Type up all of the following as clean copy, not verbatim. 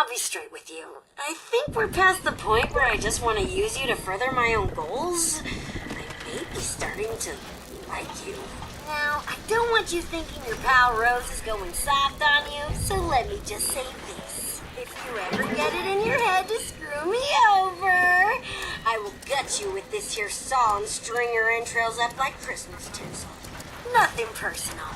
I'll be straight with you. I think we're past the point where I just want to use you to further my own goals. I may be starting to like you. Now, I don't want you thinking your pal Rose is going soft on you, so let me just say this. If you ever get it in your head to screw me over, I will gut you with this here saw and string your entrails up like Christmas tinsel. Nothing personal.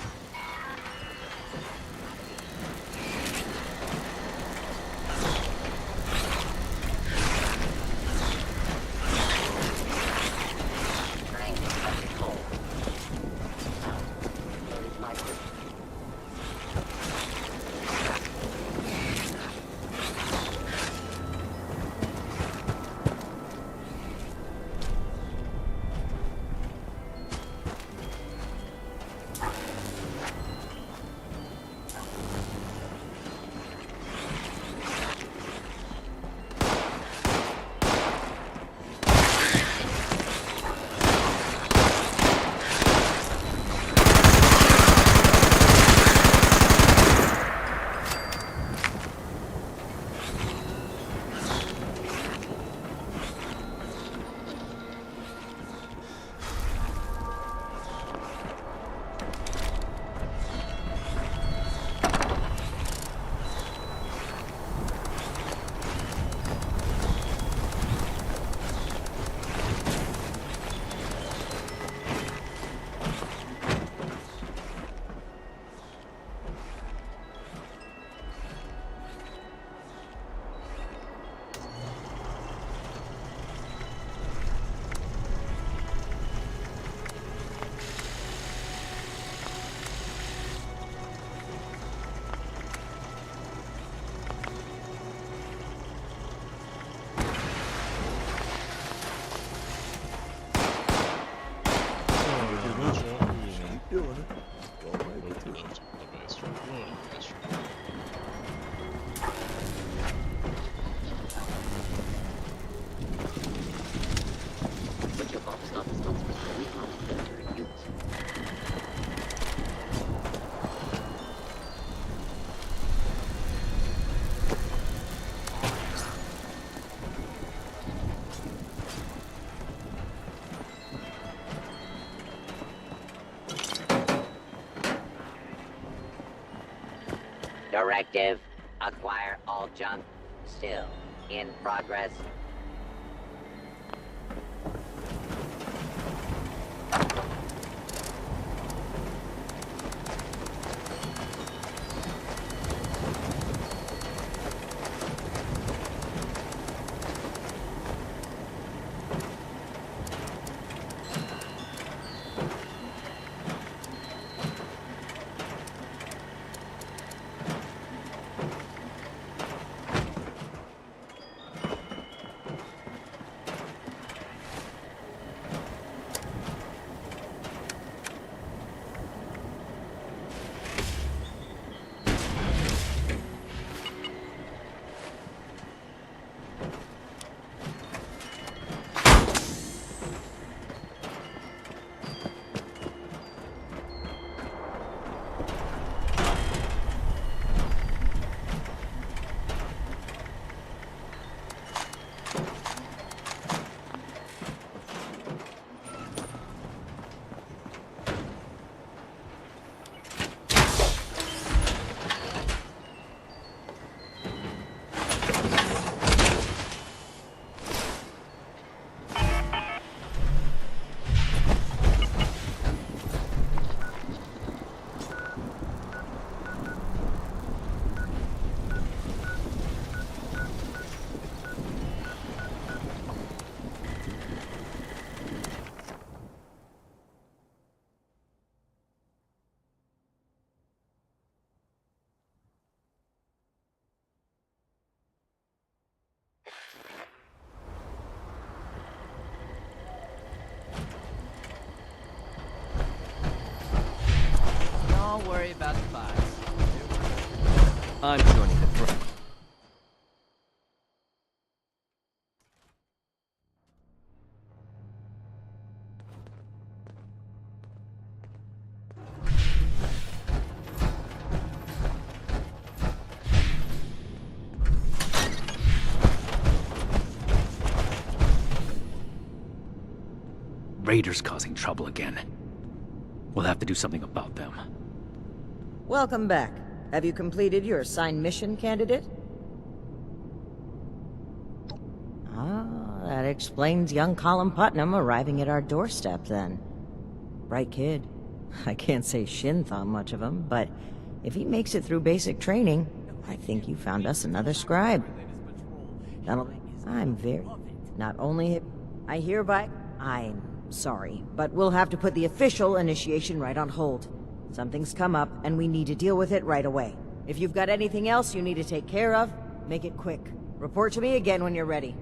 Directive, acquire all junk. Still in progress. Don't worry about the files. I'm joining the front. Raiders causing trouble again. We'll have to do something about them. Welcome back. Have you completed your assigned mission, candidate? Ah, that explains young Colin Putnam arriving at our doorstep then. Bright kid. I can't say Shin thought much of him, but if he makes it through basic training, I think you found us another scribe. I'm very... Not only... I'm sorry, but we'll have to put the official initiation right on hold. Something's come up, and we need to deal with it right away. If you've got anything else you need to take care of, make it quick. Report to me again when you're ready.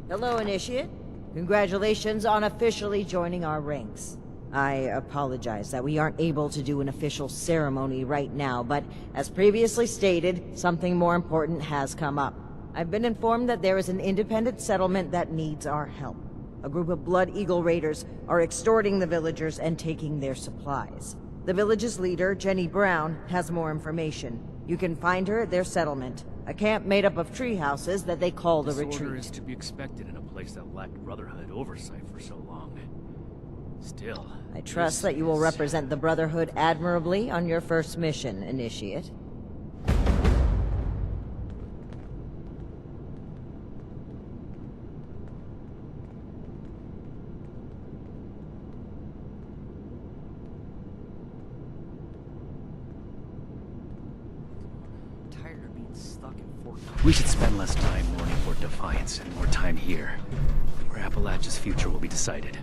Hello, Initiate. Congratulations on officially joining our ranks. I apologize that we aren't able to do an official ceremony right now, but as previously stated, something more important has come up. I've been informed that there is an independent settlement that needs our help. A group of Blood Eagle raiders are extorting the villagers and taking their supplies. The village's leader, Jenny Brown, has more information. You can find her at their settlement, a camp made up of tree houses that they call the Disorder Retreat. is to be expected in a place that lacked Brotherhood oversight for so long. Still, I trust that you will represent the Brotherhood admirably on your first mission, Initiate. Tired of being stuck in Fort. we should spend less time mourning Fort Defiance and more time here, where Appalachia's future will be decided.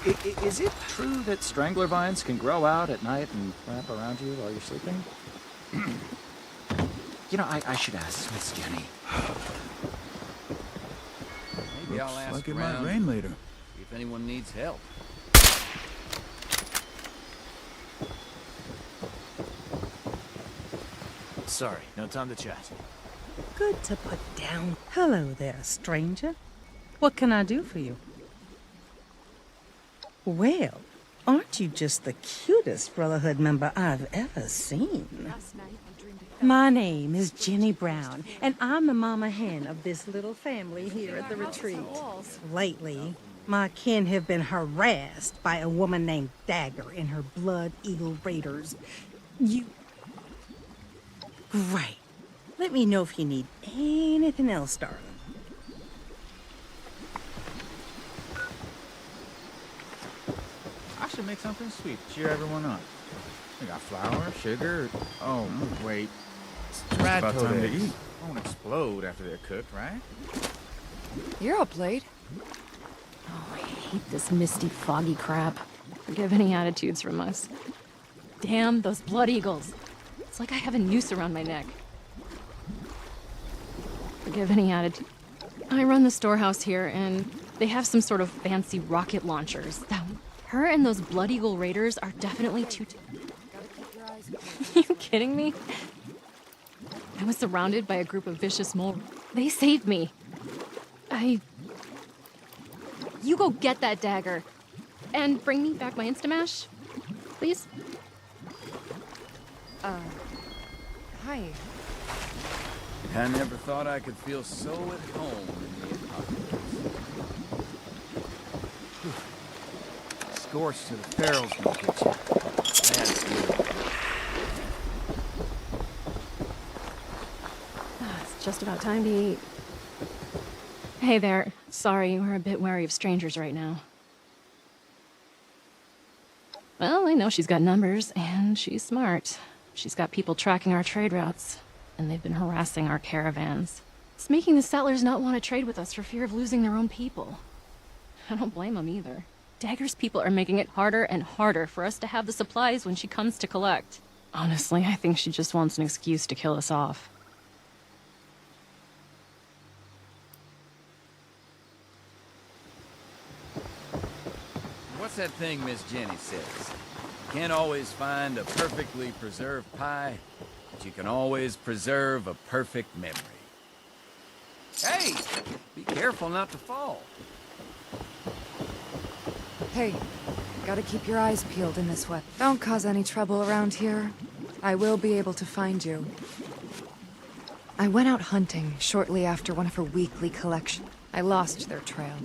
Is it true that strangler vines can grow out at night and wrap around you while you're sleeping? I should ask Miss Jenny. Maybe I'll ask Like it around, might rain later. see if anyone needs help. Sorry, no time to chat. Good to put down. Hello there, stranger. What can I do for you? Well, aren't you just the cutest Brotherhood member I've ever seen? My name is Jenny Brown, and I'm the mama hen of this little family here at the retreat. Lately, my kin have been harassed by a woman named Dagger and her Blood Eagle Raiders. Great. Let me know if you need anything else, darling. I should make something sweet to cheer everyone up. We got flour, sugar. Oh, wait. It's just about time to eat. Won't explode after they're cooked, right? You're up late. Oh, I hate this misty, foggy crap. Forgive any attitudes from us. Damn those blood eagles. It's like I have a noose around my neck. Forgive any attitude. I run the storehouse here, and they have some sort of fancy rocket launchers. Her and those Blood Eagle Raiders are definitely too... Are you kidding me? I was surrounded by a group of vicious mole... They saved me. You go get that dagger. And bring me back my Instamash, please? Hi. I never thought I could feel so at home in the apocalypse. Scorched to the ferals gonna get you. That's good. It's just about time to eat. Hey there. Sorry, we're a bit wary of strangers right now. Well, I know she's got numbers, and she's smart. She's got people tracking our trade routes, and they've been harassing our caravans. It's making the settlers not want to trade with us for fear of losing their own people. I don't blame them either. Dagger's people are making it harder and harder for us to have the supplies when she comes to collect. Honestly, I think she just wants an excuse to kill us off. What's that thing Miss Jenny says? You can't always find a perfectly preserved pie, but you can always preserve a perfect memory. Hey! Be careful not to fall. Hey, gotta keep your eyes peeled in this way. Don't cause any trouble around here. I will be able to find you. I went out hunting shortly after one of her weekly collections. I lost their trail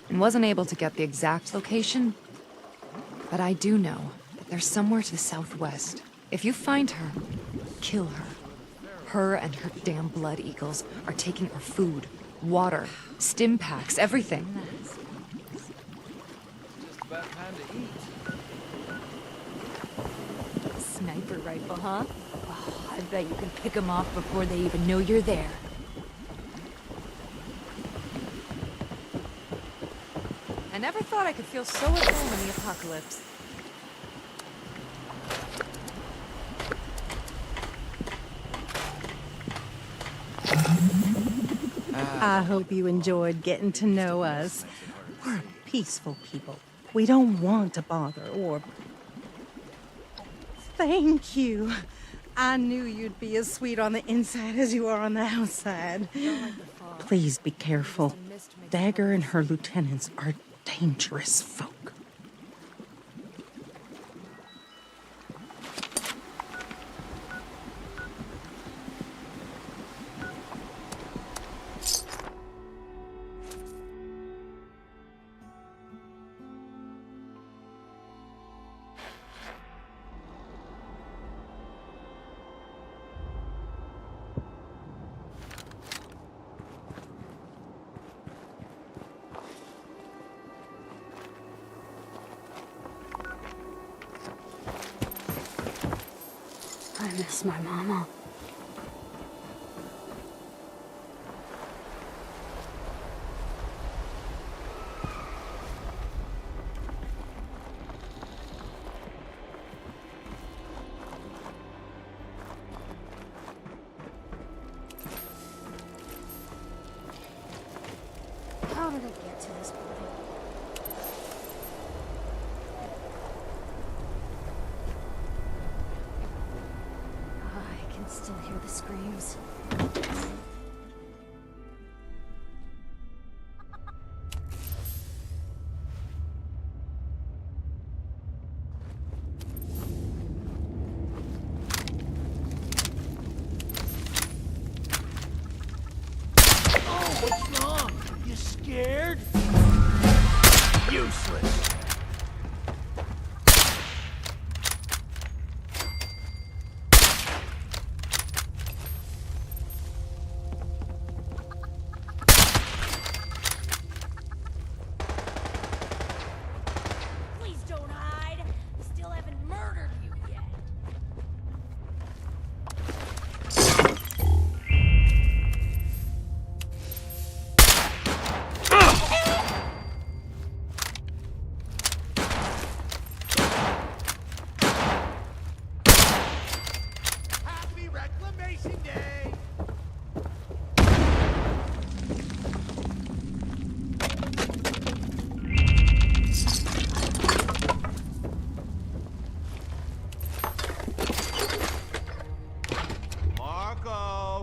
and wasn't able to get the exact location, but I do know that they're somewhere to the southwest. If you find her, kill her. Her and her damn blood eagles are taking our food, water, stim packs, everything. Just about time to eat. Sniper rifle, huh? Oh, I bet you can pick them off before they even know you're there. I never thought I could feel so at home in the apocalypse. I hope you enjoyed getting to know us. We're peaceful people. We don't want to bother or... Thank you. I knew you'd be as sweet on the inside as you are on the outside. Please be careful. Dagger and her lieutenants are dangerous folk. I miss my mama. How did I get to this point? I can still hear the screams. What's wrong? You scared? Useless. Please don't hide. I still haven't murdered you yet. Happy Reclamation Day! Marco!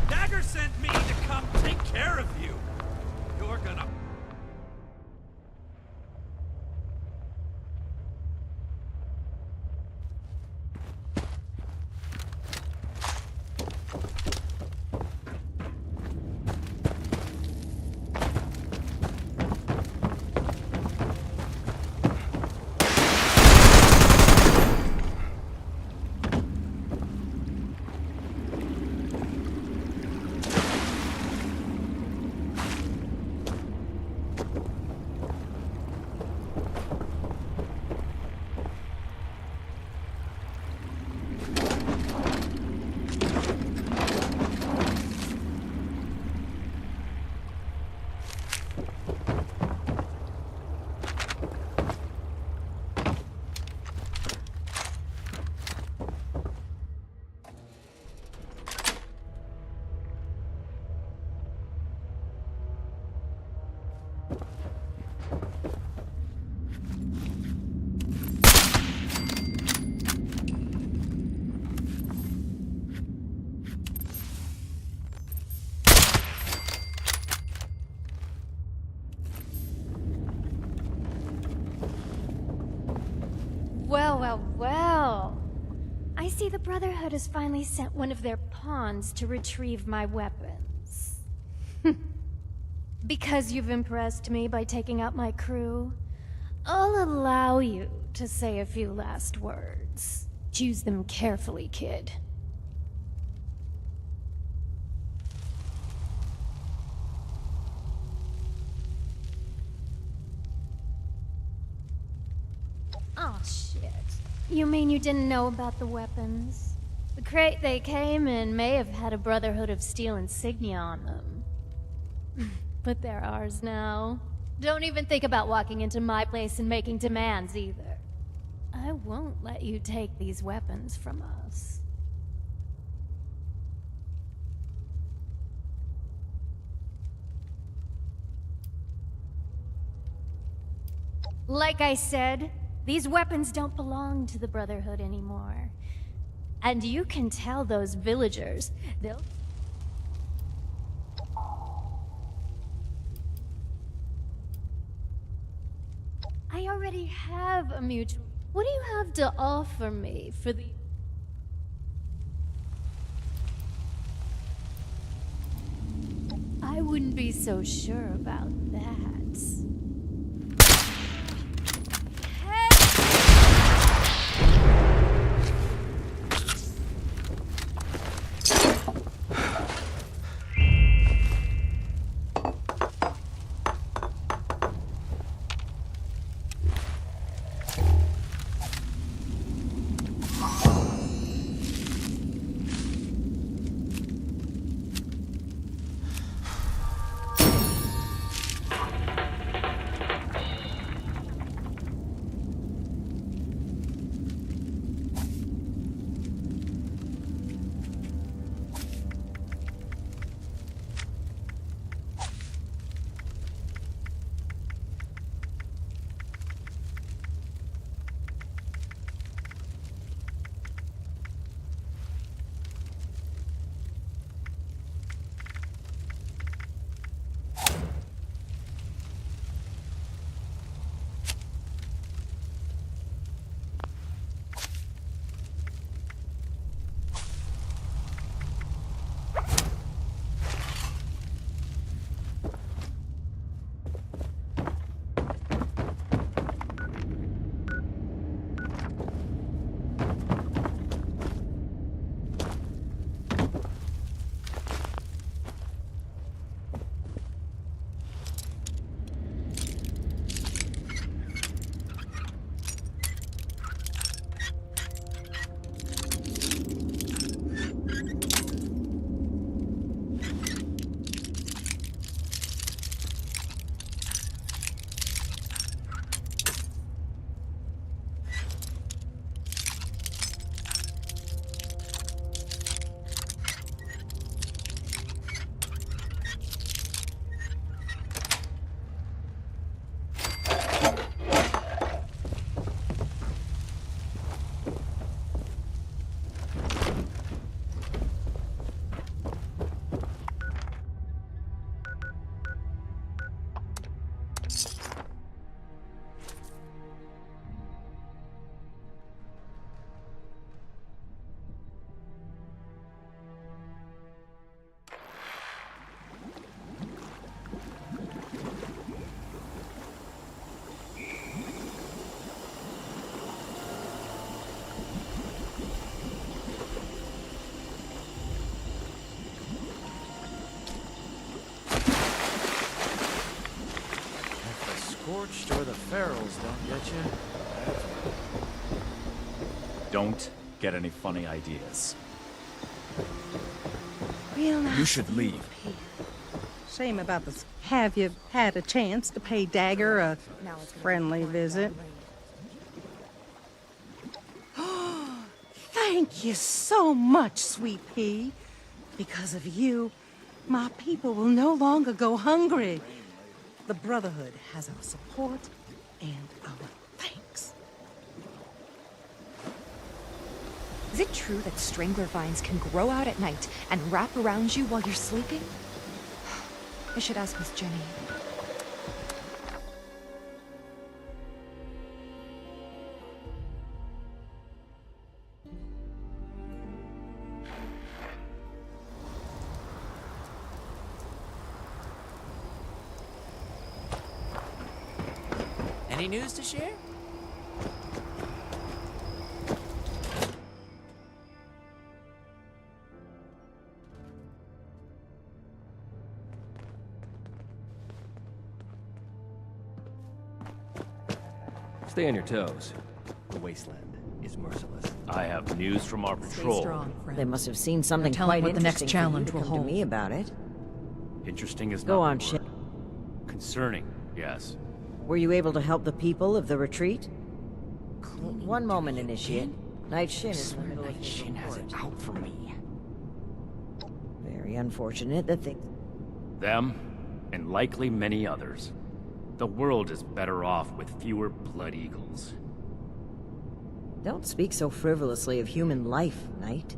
Dagger sent me to come take care of you. You're gonna... Well, well, well. I see the Brotherhood has finally sent one of their pawns to retrieve my weapons. Because you've impressed me by taking out my crew, I'll allow you to say a few last words. Choose them carefully, kid. Oh, shit. You mean you didn't know about the weapons? The crate they came in may have had a Brotherhood of Steel insignia on them. But they're ours now. Don't even think about walking into my place and making demands either. I won't let you take these weapons from us. Like I said, these weapons don't belong to the Brotherhood anymore. And you can tell those villagers, they'll... I already have a mutual... What do you have to offer me for the... I wouldn't be so sure about that. Scorched or the ferals don't get you. Don't get any funny ideas. Real nice. You should leave. Shame about this. Have you had a chance to pay Dagger a friendly visit? Thank you so much, Sweet Pea. Because of you, my people will no longer go hungry. The Brotherhood has our support and our thanks. Is it true that strangler vines can grow out at night and wrap around you while you're sleeping? I should ask Miss Jenny. Any news to share? Stay on your toes. The wasteland is merciless. I have news from our patrol. Stay strong, friend. They must have seen something tell 'em quite what the next interesting challenge for you will to come to hold. me about it. Interesting is Go not on, the Shit. word. Concerning, yes. Were you able to help the people of the retreat? One moment, Initiate. Knight Shin is in the middle of his Shin has it report. out for me. Very unfortunate that they... Them, and likely many others. The world is better off with fewer Blood Eagles. Don't speak so frivolously of human life, Knight.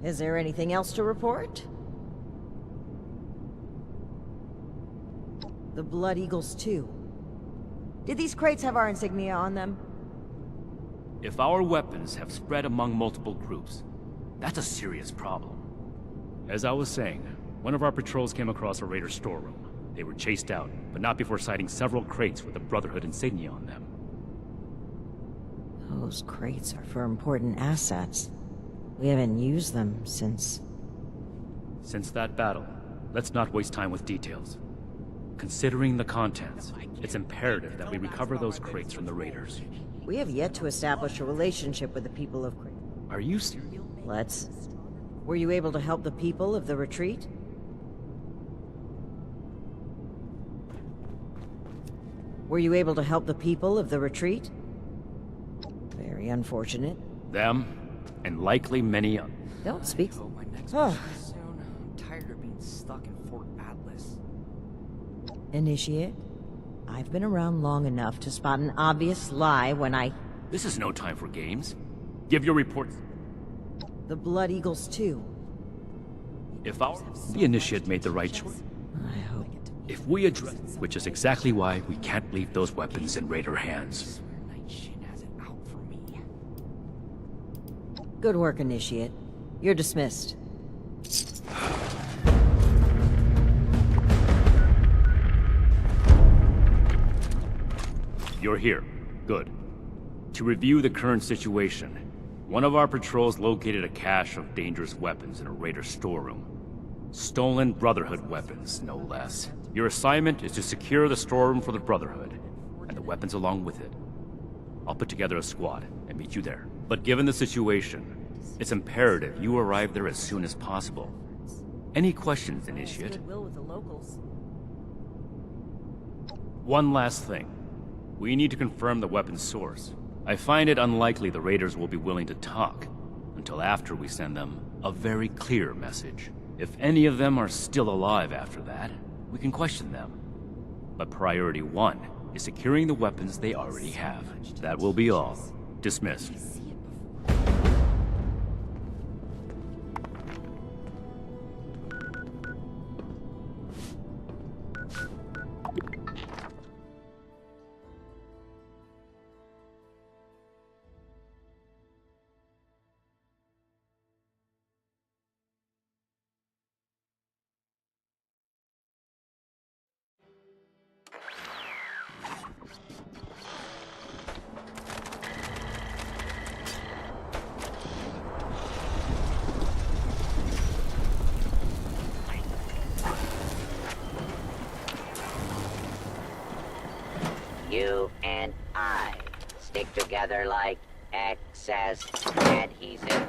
Is there anything else to report? The Blood Eagles, too. Did these crates have our insignia on them? If our weapons have spread among multiple groups, that's a serious problem. As I was saying, one of our patrols came across a raider storeroom. They were chased out, but not before sighting several crates with the Brotherhood insignia on them. Those crates are for important assets. We haven't used them since... Since that battle, let's not waste time with details. Considering the contents, it's imperative that we recover those crates from the raiders. We have yet to establish a relationship with the people of Crate. Are you serious? Let's... Were you able to help the people of the retreat? Were you able to help the people of the retreat? Very unfortunate. Them, and likely many others. Don't speak... My next Oh. mission is soon. I'm tired of being stuck in Fort Atlas. Initiate, I've been around long enough to spot an obvious lie when I... This is no time for games. Give your reports. The Blood Eagles, too. If the Initiate made the right choice. I hope... If we address... Which is exactly why we can't leave those weapons in Raider hands. Night Shin has it out for me. Good work, Initiate. You're dismissed. You're here. Good. To review the current situation, one of our patrols located a cache of dangerous weapons in a Raider storeroom. Stolen Brotherhood weapons, no less. Your assignment is to secure the storeroom for the Brotherhood, and the weapons along with it. I'll put together a squad and meet you there. But given the situation, it's imperative you arrive there as soon as possible. Any questions, Initiate? Goodwill with the locals. One last thing. We need to confirm the weapon's source. I find it unlikely the Raiders will be willing to talk until after we send them a very clear message. If any of them are still alive after that, we can question them. But priority one is securing the weapons they already have. That will be all. Dismissed. You and I stick together like excess adhesive.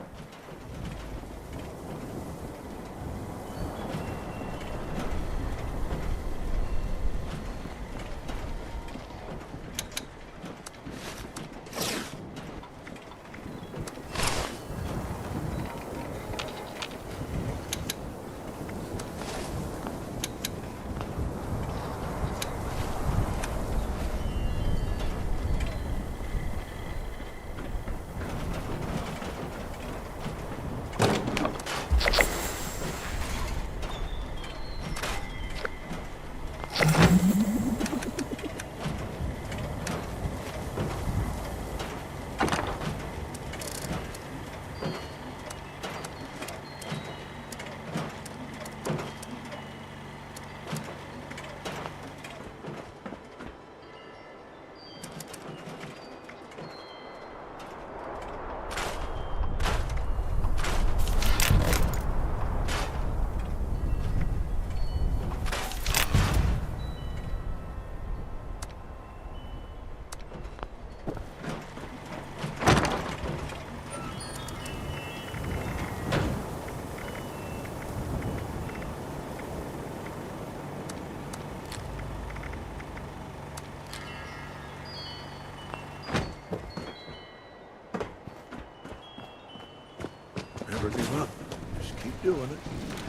Just keep doing it.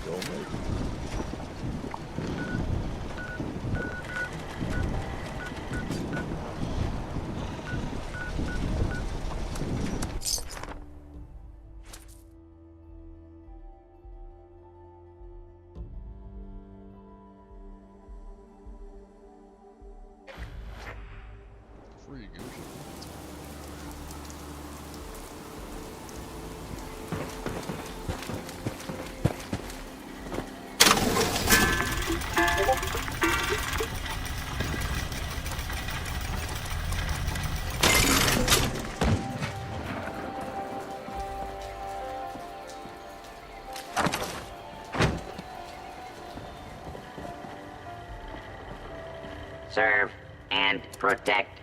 You'll make it. Free usually. Serve and protect.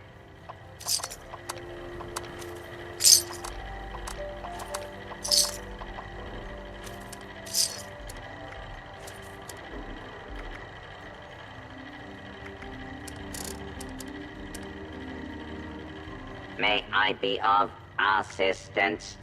May I be of assistance?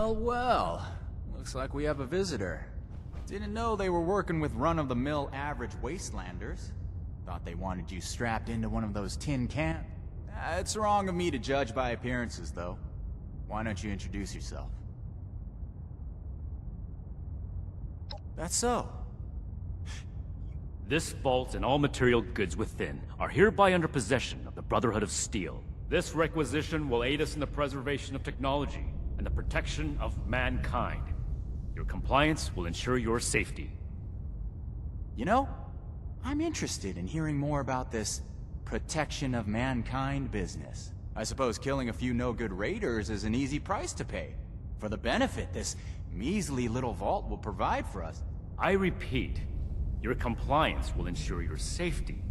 Well, looks like we have a visitor. Didn't know they were working with run-of-the-mill average wastelanders. Thought they wanted you strapped into one of those tin cans. It's wrong of me to judge by appearances, though. Why don't you introduce yourself? That's so. This vault and all material goods within are hereby under possession of the Brotherhood of Steel. This requisition will aid us in the preservation of technology and the protection of mankind. Your compliance will ensure your safety. You know, I'm interested in hearing more about this protection of mankind business. I suppose killing a few no-good raiders is an easy price to pay for the benefit this measly little vault will provide for us. I repeat, your compliance will ensure your safety.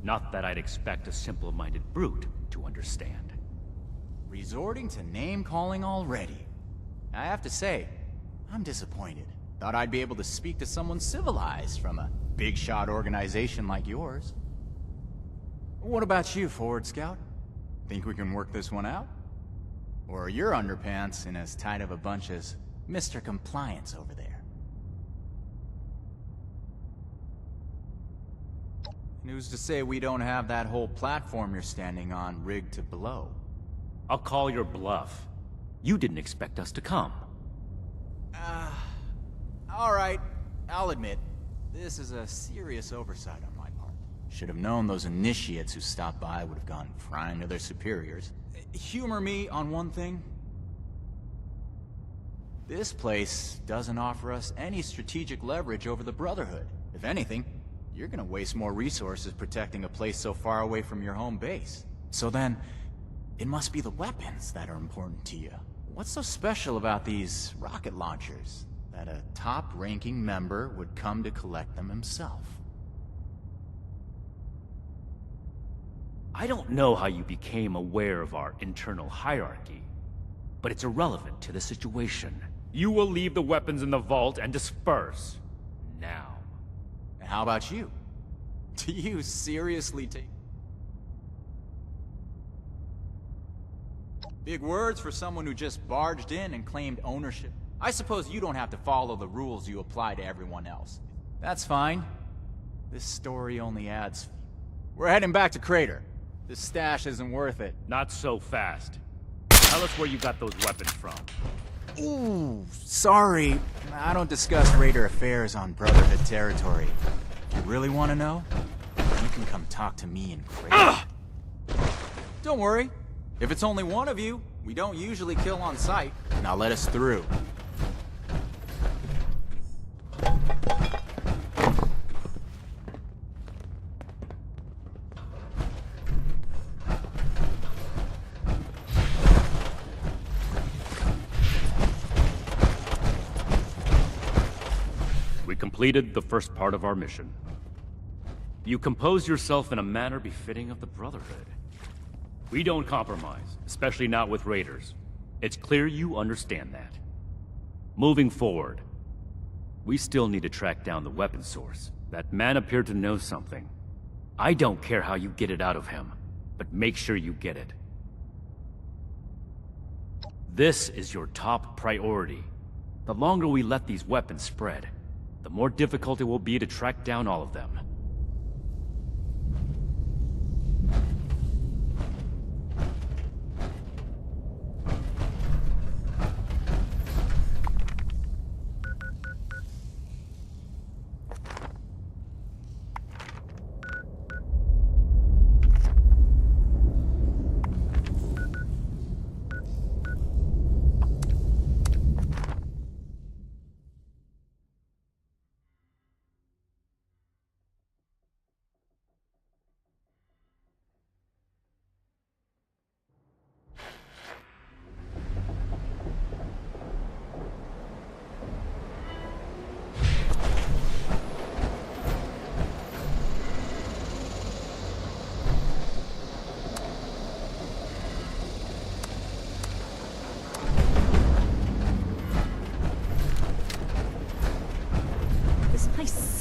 Not that I'd expect a simple-minded brute to understand. Resorting to name-calling already. I have to say, I'm disappointed. Thought I'd be able to speak to someone civilized from a big-shot organization like yours. What about you, Forward Scout? Think we can work this one out? Or are your underpants in as tight of a bunch as Mr. Compliance over there? And who's to say we don't have that whole platform you're standing on rigged to blow? I'll call your bluff. You didn't expect us to come. Alright, I'll admit, this is a serious oversight on my part. Should have known those initiates who stopped by would have gone crying to their superiors. Humor me on one thing. This place doesn't offer us any strategic leverage over the Brotherhood. If anything, you're gonna waste more resources protecting a place so far away from your home base. So then, it must be the weapons that are important to you. What's so special about these rocket launchers that a top-ranking member would come to collect them himself? I don't know how you became aware of our internal hierarchy, but it's irrelevant to the situation. You will leave the weapons in the vault and disperse. Now. And how about you? Do you seriously take... Big words for someone who just barged in and claimed ownership. I suppose you don't have to follow the rules you apply to everyone else. That's fine. This story only adds... We're heading back to Crater. This stash isn't worth it. Not so fast. Tell us where you got those weapons from. Ooh, sorry. I don't discuss Raider affairs on Brotherhood territory. If you really want to know, you can come talk to me in Crater. Don't worry. If it's only one of you, we don't usually kill on sight. Now let us through. We completed the first part of our mission. You composed yourself in a manner befitting of the Brotherhood. We don't compromise, especially not with raiders. It's clear you understand that. Moving forward, we still need to track down the weapon source. That man appeared to know something. I don't care how you get it out of him, but make sure you get it. This is your top priority. The longer we let these weapons spread, the more difficult it will be to track down all of them.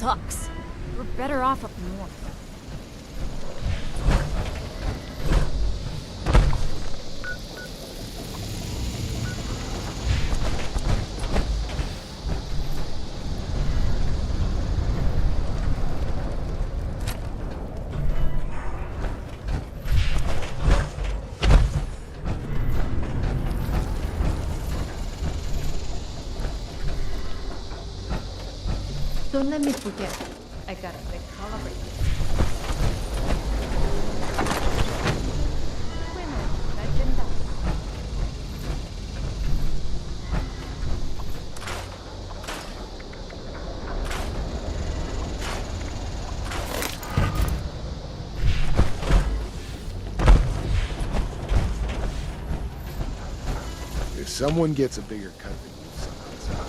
Sucks. We're better off up north. Don't let me forget. I gotta recalibrate. someone gets a bigger cut than you somehow.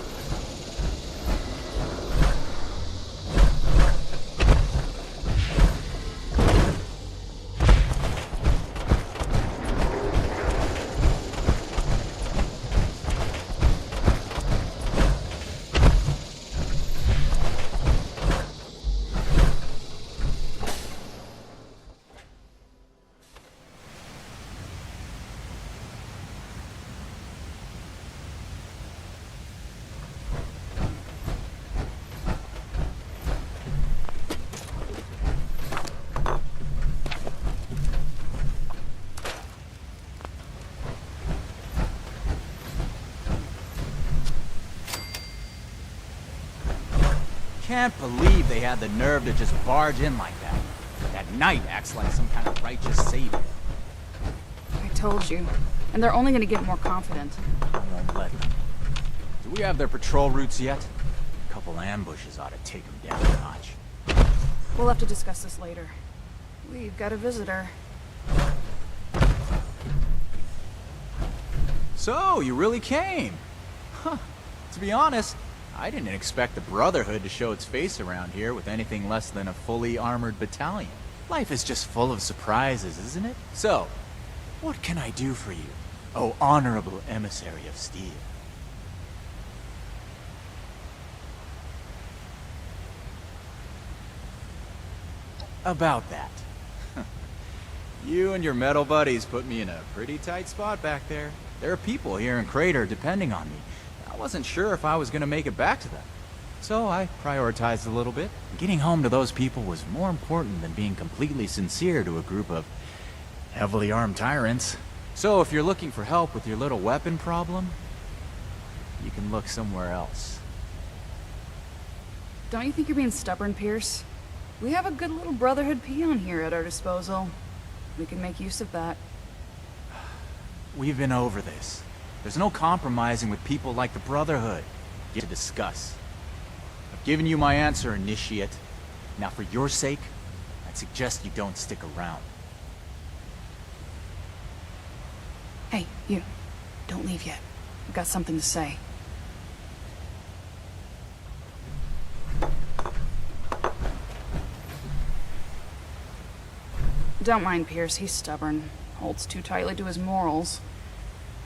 Can't believe they had the nerve to just barge in like that. That knight acts like some kind of righteous savior. I told you. And they're only gonna get more confident. I won't let them. Do we have their patrol routes yet? A couple ambushes ought to take them down a notch. We'll have to discuss this later. We've got a visitor. So, you really came? Huh. To be honest, I didn't expect the Brotherhood to show its face around here with anything less than a fully armored battalion. Life is just full of surprises, isn't it? So, what can I do for you, oh honorable emissary of steel? About that. You and your metal buddies put me in a pretty tight spot back there. There are people here in Crater depending on me. I wasn't sure if I was gonna make it back to them. So I prioritized a little bit. Getting home to those people was more important than being completely sincere to a group of heavily armed tyrants. So if you're looking for help with your little weapon problem, you can look somewhere else. Don't you think you're being stubborn, Pierce? We have a good little Brotherhood peon here at our disposal. We can make use of that. We've been over this. There's no compromising with people like the Brotherhood. Get to discuss. I've given you my answer, Initiate. Now for your sake, I'd suggest you don't stick around. Hey, you. Don't leave yet. I've got something to say. Don't mind Pierce, he's stubborn. Holds too tightly to his morals.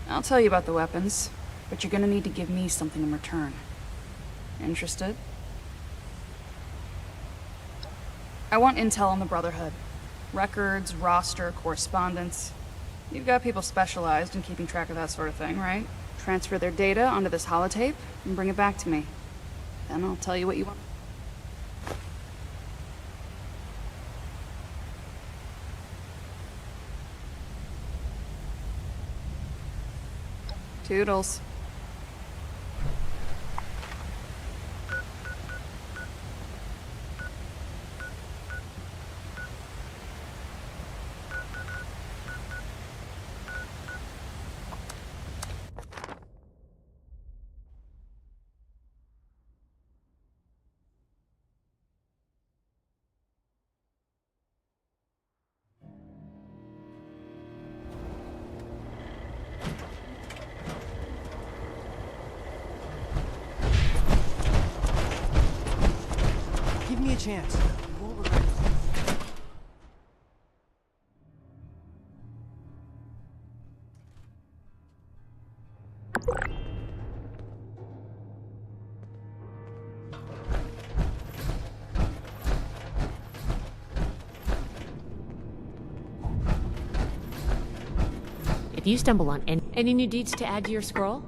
I'll tell you about the weapons, but you're gonna need to give me something in return. Interested? I want intel on the Brotherhood. Records, roster, correspondence. You've got people specialized in keeping track of that sort of thing, right? Transfer their data onto this holotape and bring it back to me. Then I'll tell you what you want. Toodles. Give me a chance. You won't regret it. If you stumble on any new deeds to add to your scroll?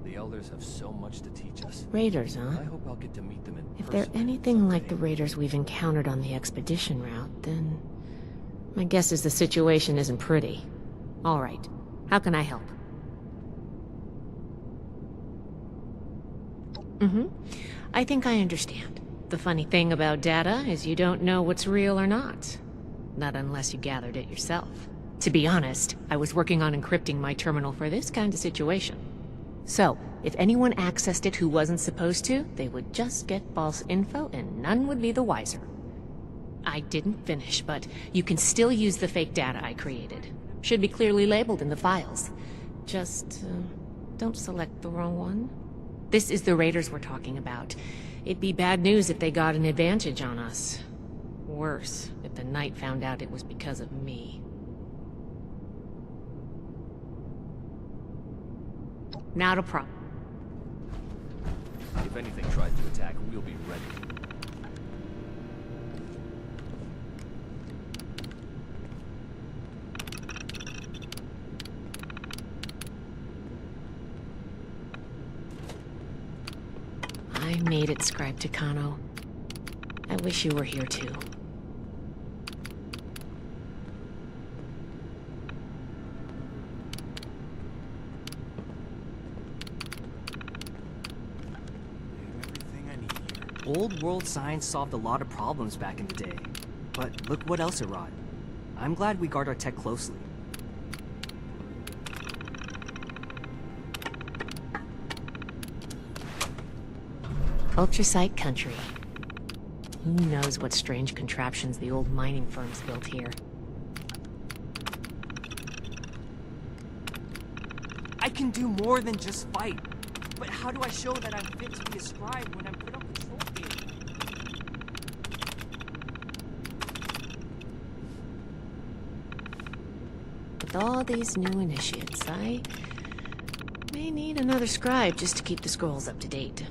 The Elders have so much to teach us. Raiders, huh? I hope I'll get to meet them in If they're anything like the raiders we've encountered on the expedition route, then my guess is the situation isn't pretty. All right. How can I help? I think I understand. The funny thing about data is you don't know what's real or not. Not unless you gathered it yourself. To be honest, I was working on encrypting my terminal for this kind of situation. So, if anyone accessed it who wasn't supposed to, they would just get false info and none would be the wiser. I didn't finish, but you can still use the fake data I created. Should be clearly labeled in the files. Just, Don't select the wrong one. This is the Raiders we're talking about. It'd be bad news if they got an advantage on us. Worse, if the Knight found out it was because of me. Now to prop. If anything tries to attack, we'll be ready. I made it, Scribe Takano. I wish you were here too. Old world science solved a lot of problems back in the day. But look what else it wrought. I'm glad we guard our tech closely. Ultrasight country. Who knows what strange contraptions the old mining firms built here? I can do more than just fight. But how do I show that I'm fit to be a scribe when I'm put on patrol duty? With all these new initiates, I may need another scribe just to keep the scrolls up to date.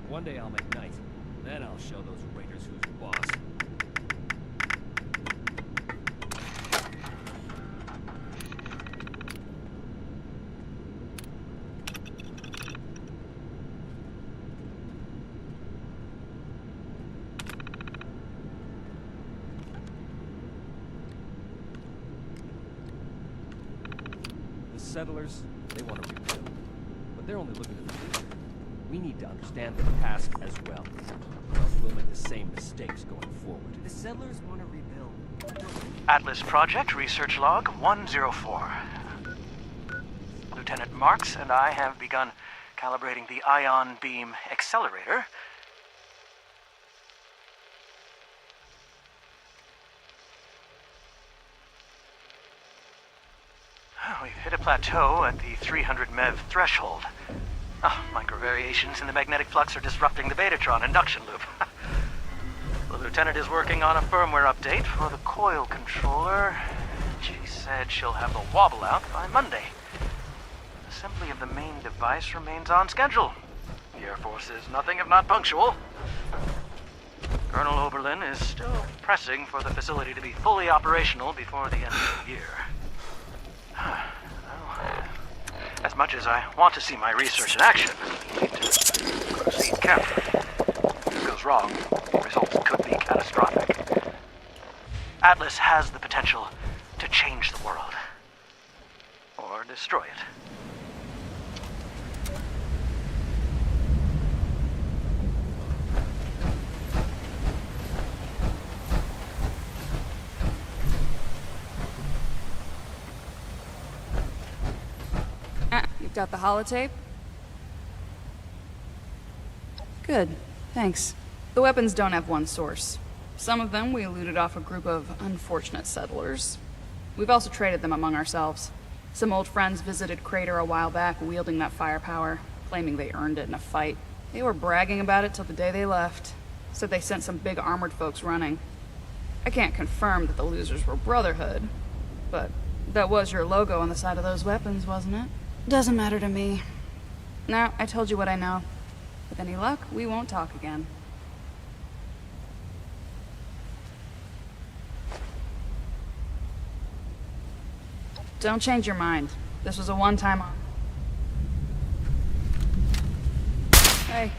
One day I'll make night. Then I'll show those raiders who's boss. The settlers, they want to rebuild. But they're only looking at the future. We need to understand their past as well, or else we'll make the same mistakes going forward. The settlers want to rebuild. Atlas Project Research Log 104. Lieutenant Marks and I have begun calibrating the ion beam accelerator. We've hit a plateau at the 300 MeV threshold. Micro-variations in the magnetic flux are disrupting the Betatron induction loop. The Lieutenant is working on a firmware update for the coil controller. She said she'll have the wobble out by Monday. Assembly of the main device remains on schedule. The Air Force is nothing if not punctual. Colonel Oberlin is still pressing for the facility to be fully operational before the end of the year. As much as I want to see my research in action, I need to proceed carefully. If it goes wrong, the results could be catastrophic. Atlas has the potential to change the world. Or destroy it. You've got the holotape? Good, thanks. The weapons don't have one source. Some of them we looted off a group of unfortunate settlers. We've also traded them among ourselves. Some old friends visited Crater a while back wielding that firepower, claiming they earned it in a fight. They were bragging about it till the day they left. Said they sent some big armored folks running. I can't confirm that the losers were Brotherhood, but that was your logo on the side of those weapons, wasn't it? Doesn't matter to me. Now, I told you what I know. With any luck, we won't talk again. Don't change your mind. This was a one-time... Hey.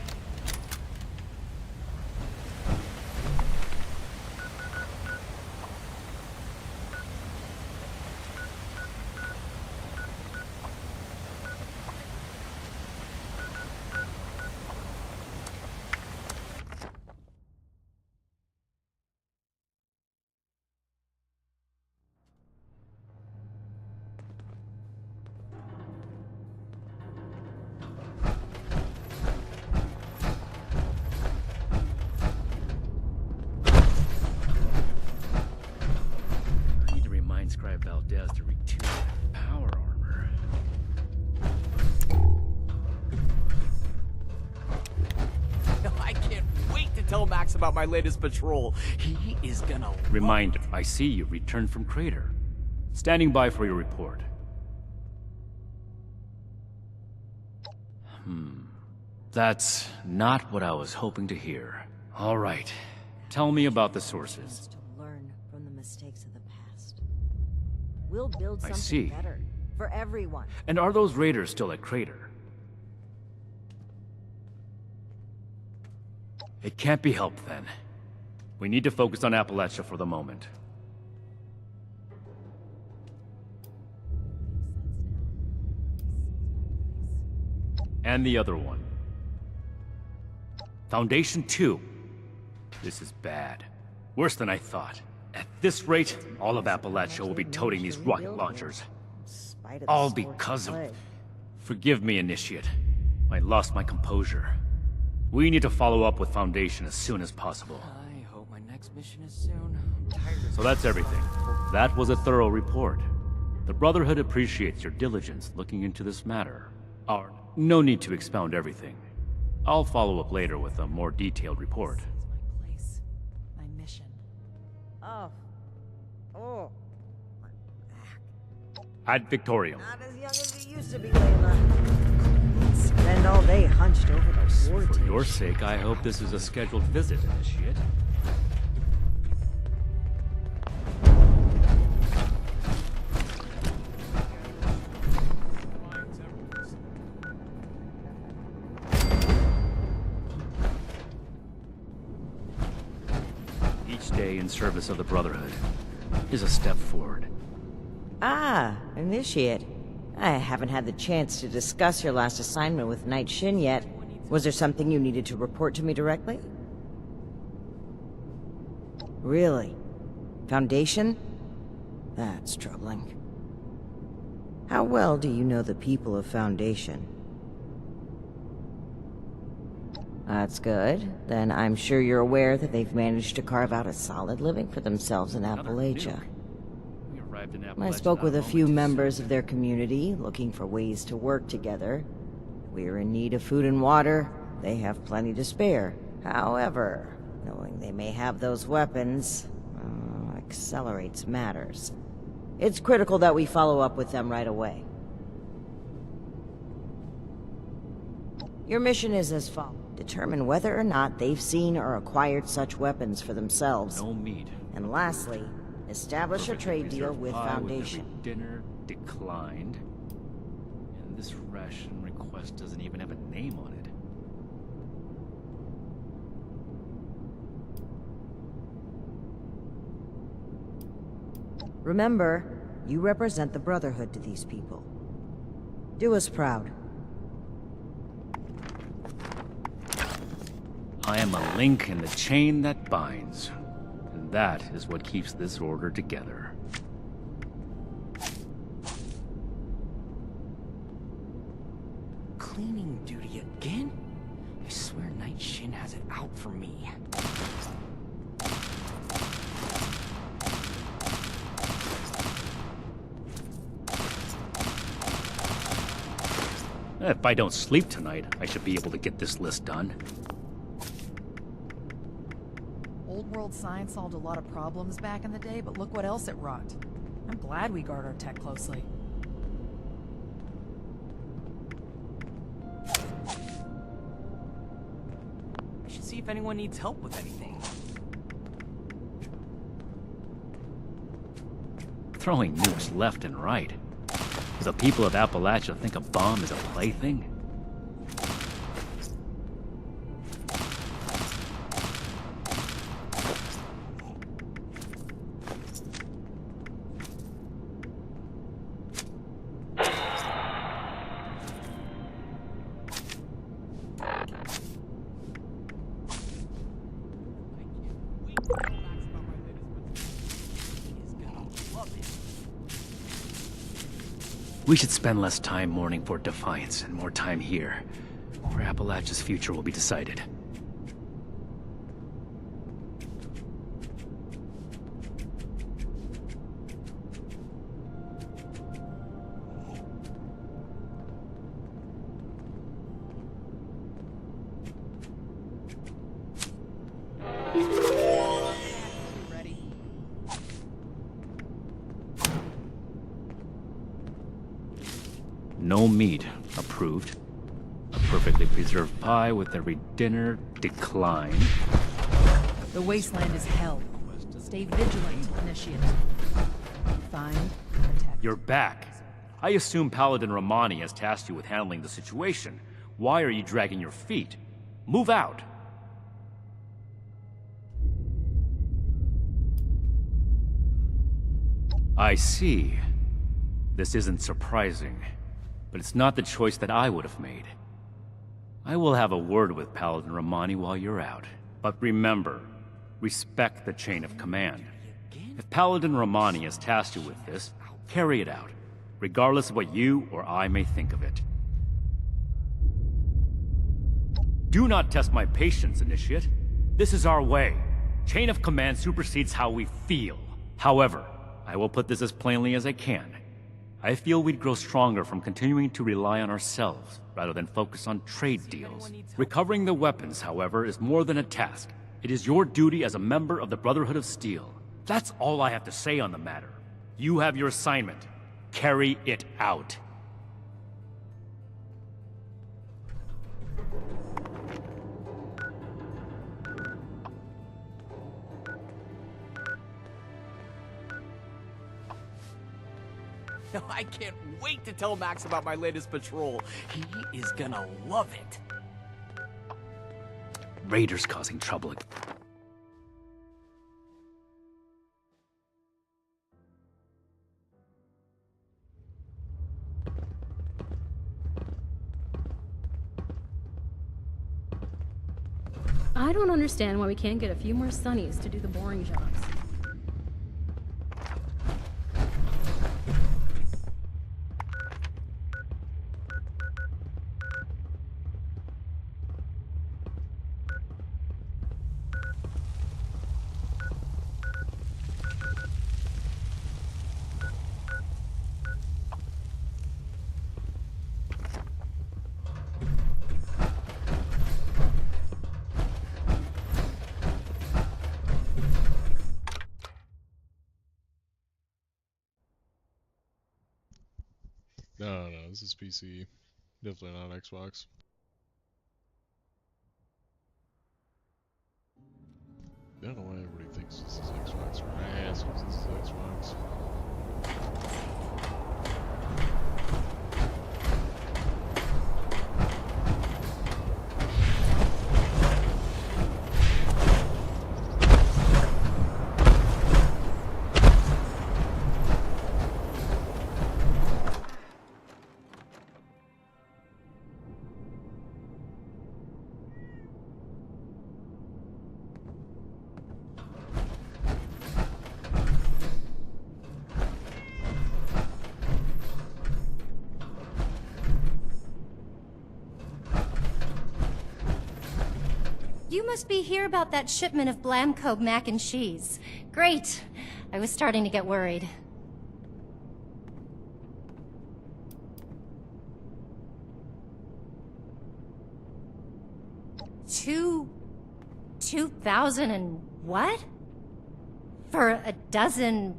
Scribe Valdez to retune power armor. I can't wait to tell Max about my latest patrol. He is gonna... Reminder, I see you returned from Crater. Standing by for your report. That's not what I was hoping to hear. All right. Tell me about the sources. To learn from the mistakes of the past. We'll build I something see. better for everyone. And are those raiders still at Crater? It can't be helped then. We need to focus on Appalachia for the moment. And the other one. Foundation 2. This is bad. Worse than I thought. At this rate, all of Appalachia will be toting these rocket launchers. All because of... Forgive me, Initiate. I lost my composure. We need to follow up with Foundation as soon as possible. I hope my next mission is soon. I'm tired of... So that's everything. That was a thorough report. The Brotherhood appreciates your diligence looking into this matter. No need to expound everything. I'll follow up later with a more detailed report. My place. My mission. Oh. My back. Ad Victorium. Not as young as it used to be, Layla. Spend all day hunched over those war For your sake, I hope this is a scheduled visit, Initiate. Each day in service of the Brotherhood is a step forward. Ah, Initiate. I haven't had the chance to discuss your last assignment with Knight Shin yet. Was there something you needed to report to me directly? Really? Foundation? That's troubling. How well do you know the people of Foundation? That's good. Then I'm sure you're aware that they've managed to carve out a solid living for themselves in Appalachia. I spoke with a few members of their community, looking for ways to work together. We're in need of food and water. They have plenty to spare. However, knowing they may have those weapons accelerates matters. It's critical that we follow up with them right away. Your mission is as follows. Determine whether or not they've seen or acquired such weapons for themselves. No meat. And lastly, establish a trade deal with Foundation. Dinner declined. And this ration request doesn't even have a name on it. Remember, you represent the Brotherhood to these people. Do us proud. I am a link in the chain that binds. And that is what keeps this order together. Cleaning duty again? I swear Knight Shin has it out for me. If I don't sleep tonight, I should be able to get this list done. Old world science solved a lot of problems back in the day, but look what else it wrought. I'm glad we guard our tech closely. I should see if anyone needs help with anything. Throwing nukes left and right. Do the people of Appalachia think a bomb is a plaything? We should spend less time mourning for Defiance and more time here, where Appalachia's future will be decided. No meat. Approved. A perfectly preserved pie with every dinner. Declined. The wasteland is hell. Stay vigilant, Initiate. Find, protect. You're back. I assume Paladin Romani has tasked you with handling the situation. Why are you dragging your feet? Move out! I see. This isn't surprising, but it's not the choice that I would have made. I will have a word with Paladin Romani while you're out. But remember, respect the chain of command. If Paladin Romani has tasked you with this, carry it out, regardless of what you or I may think of it. Do not test my patience, Initiate. This is our way. Chain of command supersedes how we feel. However, I will put this as plainly as I can. I feel we'd grow stronger from continuing to rely on ourselves, rather than focus on trade deals. Recovering the weapons, however, is more than a task. It is your duty as a member of the Brotherhood of Steel. That's all I have to say on the matter. You have your assignment. Carry it out. I can't wait to tell Max about my latest patrol. He is gonna love it. Raiders causing trouble. I don't understand why we can't get a few more Sunnies to do the boring jobs. No, this is PC. Definitely not Xbox. I don't know why everybody thinks this is Xbox. My ass thinks this is Xbox. You must be here about that shipment of Blamco mac and cheese. Great. I was starting to get worried. $2,000 and what? For a dozen...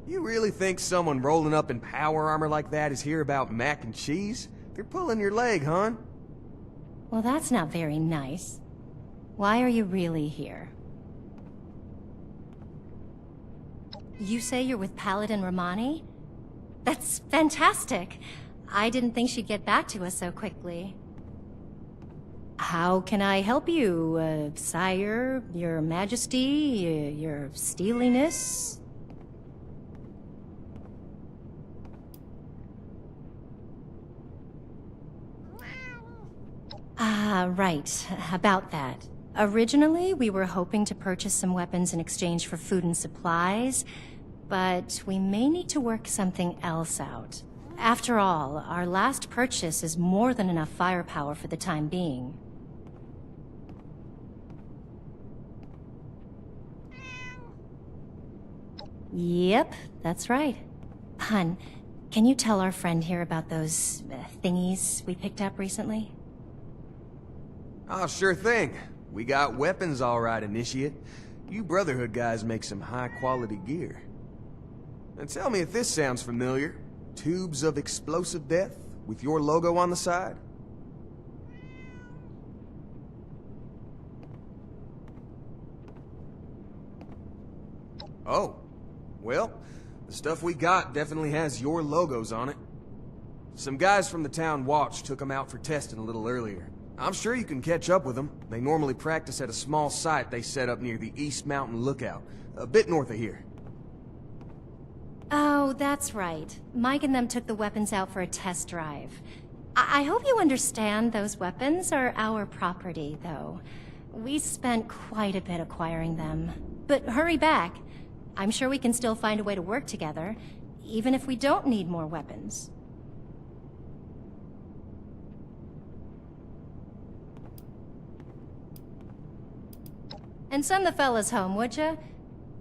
You really think someone rolling up in power armor like that is here about mac and cheese? They're pulling your leg, hon. Well, that's not very nice. Why are you really here? You say you're with Paladin Romani? That's fantastic. I didn't think she'd get back to us so quickly. How can I help you, sire, your majesty, your steeliness? Right, about that. Originally, we were hoping to purchase some weapons in exchange for food and supplies, but we may need to work something else out. After all, our last purchase is more than enough firepower for the time being. Yep, that's right. Hun, can you tell our friend here about those thingies we picked up recently? Oh, sure thing. We got weapons all right, Initiate. You Brotherhood guys make some high-quality gear. And tell me if this sounds familiar. Tubes of explosive death? with your logo on the side? Oh, well, the stuff we got definitely has your logos on it. Some guys from the town watch took them out for testing a little earlier. I'm sure you can catch up with them. They normally practice at a small site they set up near the East Mountain Lookout, a bit north of here. Oh, that's right. Mike and them took the weapons out for a test drive. I hope you understand those weapons are our property, though. We spent quite a bit acquiring them. But hurry back. I'm sure we can still find a way to work together, even if we don't need more weapons. And send the fellas home, would ya?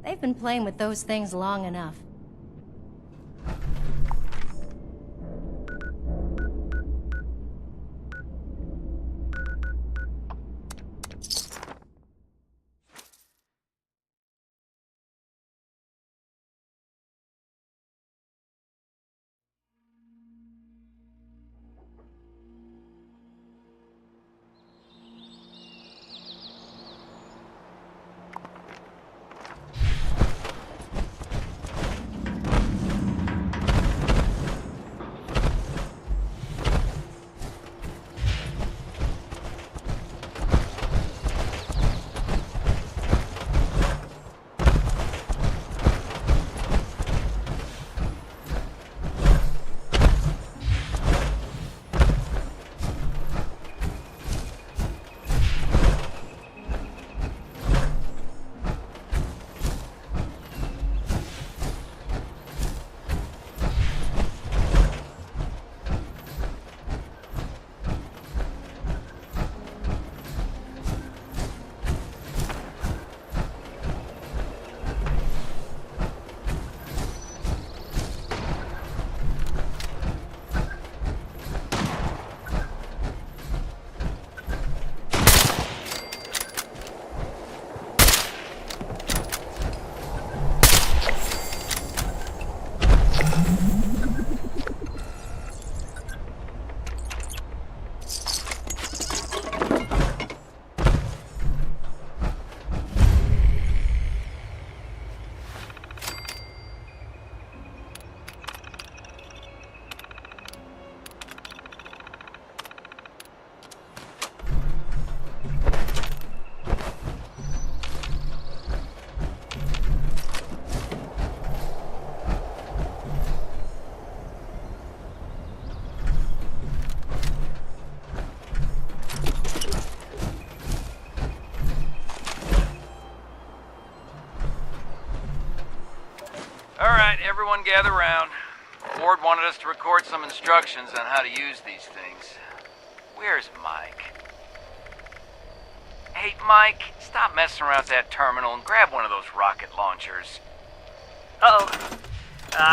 They've been playing with those things long enough. Alright, everyone gather round. Ward wanted us to record some instructions on how to use these things. Where's Mike? Hey, Mike, stop messing around with that terminal and grab one of those rocket launchers. Uh-oh.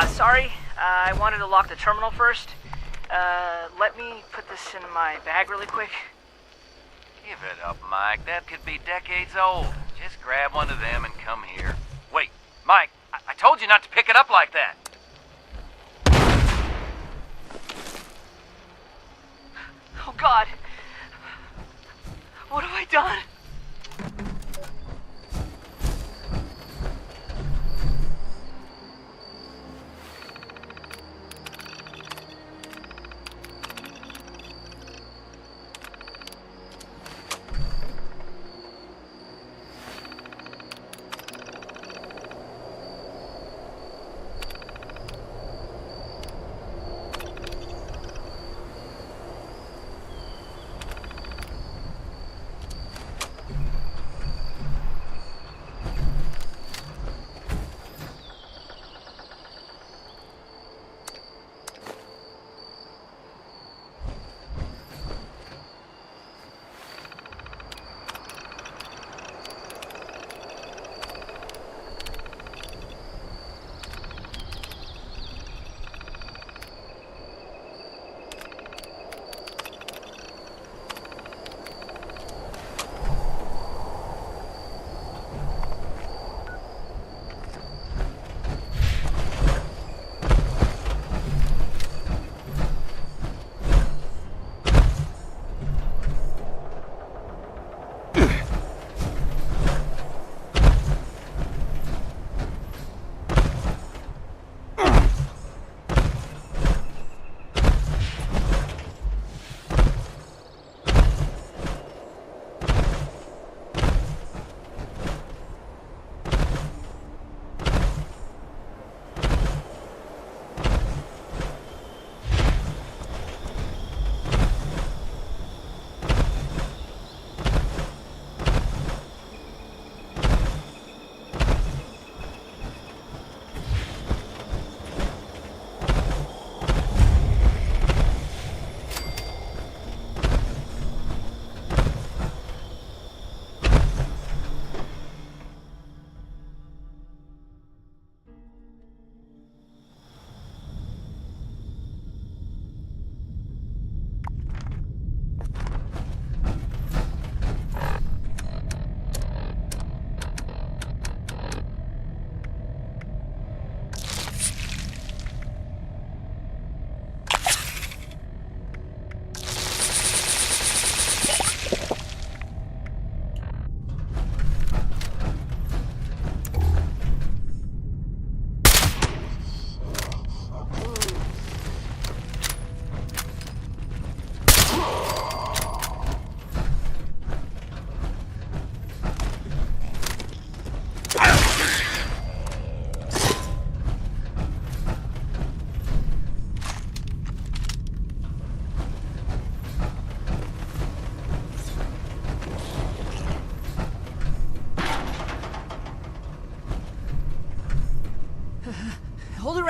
Sorry. I wanted to lock the terminal first. Let me put this in my bag really quick. Give it up, Mike. That could be decades old. Just grab one of them and come here. Wait, Mike, I told you not to pick it up like that. Oh, God. What have I done?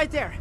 right there.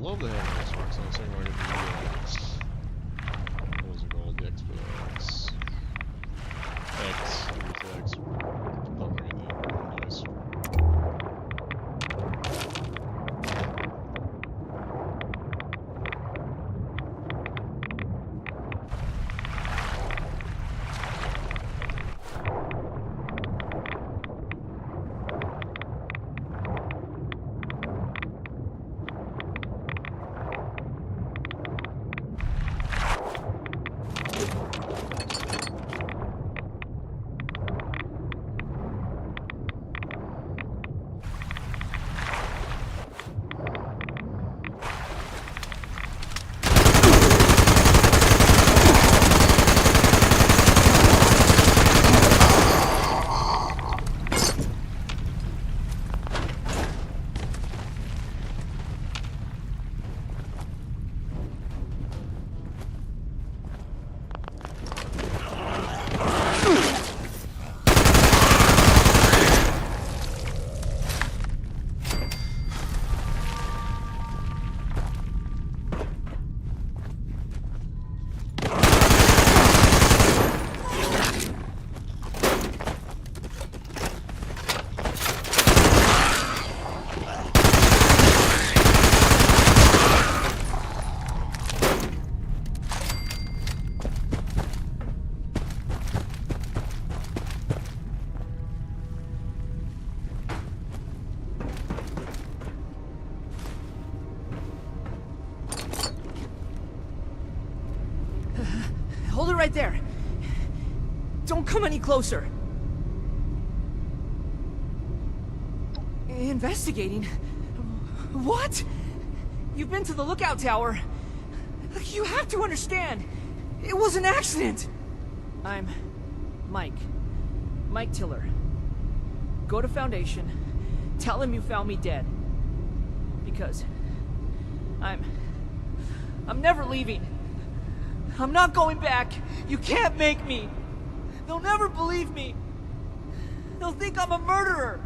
Love to have an Xbox. I was thinking I could do what was it called? The Xbox X, Series X. Thought I could get that. Nice. Hold it right there. Don't come any closer. Investigating? What? You've been to the lookout tower. You have to understand. It was an accident. I'm Mike. Mike Tiller. Go to Foundation. Tell him you found me dead. Because I'm never leaving. I'm not going back. You can't make me. They'll never believe me. They'll think I'm a murderer.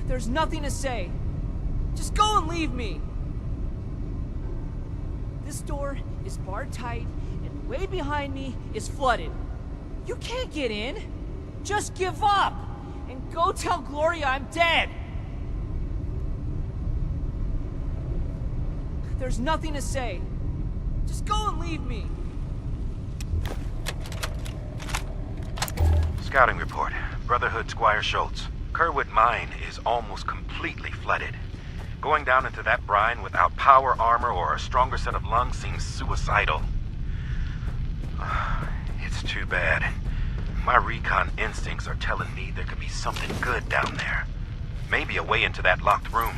There's nothing to say. Just go and leave me. This door is barred tight, and way behind me is flooded. You can't get in. Just give up, and go tell Gloria I'm dead. There's nothing to say. Just go and leave me. Scouting report. Brotherhood Squire Schultz. Kerwood Mine is almost completely flooded. Going down into that brine without power armor or a stronger set of lungs seems suicidal. It's too bad. My recon instincts are telling me there could be something good down there. Maybe a way into that locked room.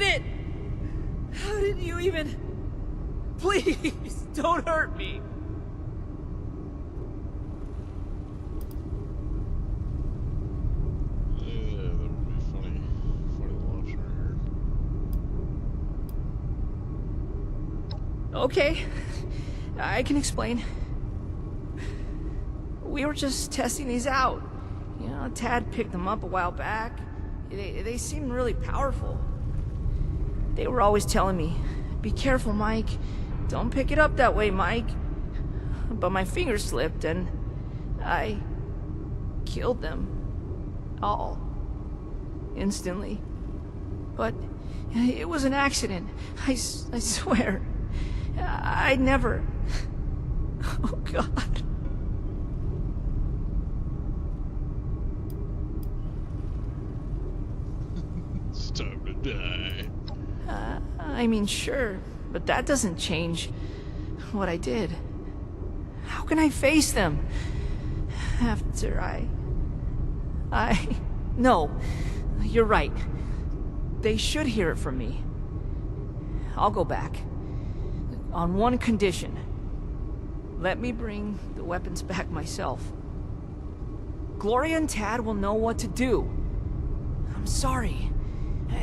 did it! How did you even... Please, don't hurt me! Yeah, that would be funny. Funny to watch right here. Okay, I can explain. We were just testing these out. You know, Tad picked them up a while back. They seemed really powerful. They were always telling me, "Be careful, Mike. Don't pick it up that way, Mike." But my finger slipped and I killed them. All. Instantly. But it was an accident. I swear. I never... Oh, God. It's time to die. I mean, sure, but that doesn't change what I did. How can I face them after No, you're right. They should hear it from me. I'll go back. On one condition. Let me bring the weapons back myself. Gloria and Tad will know what to do. I'm sorry.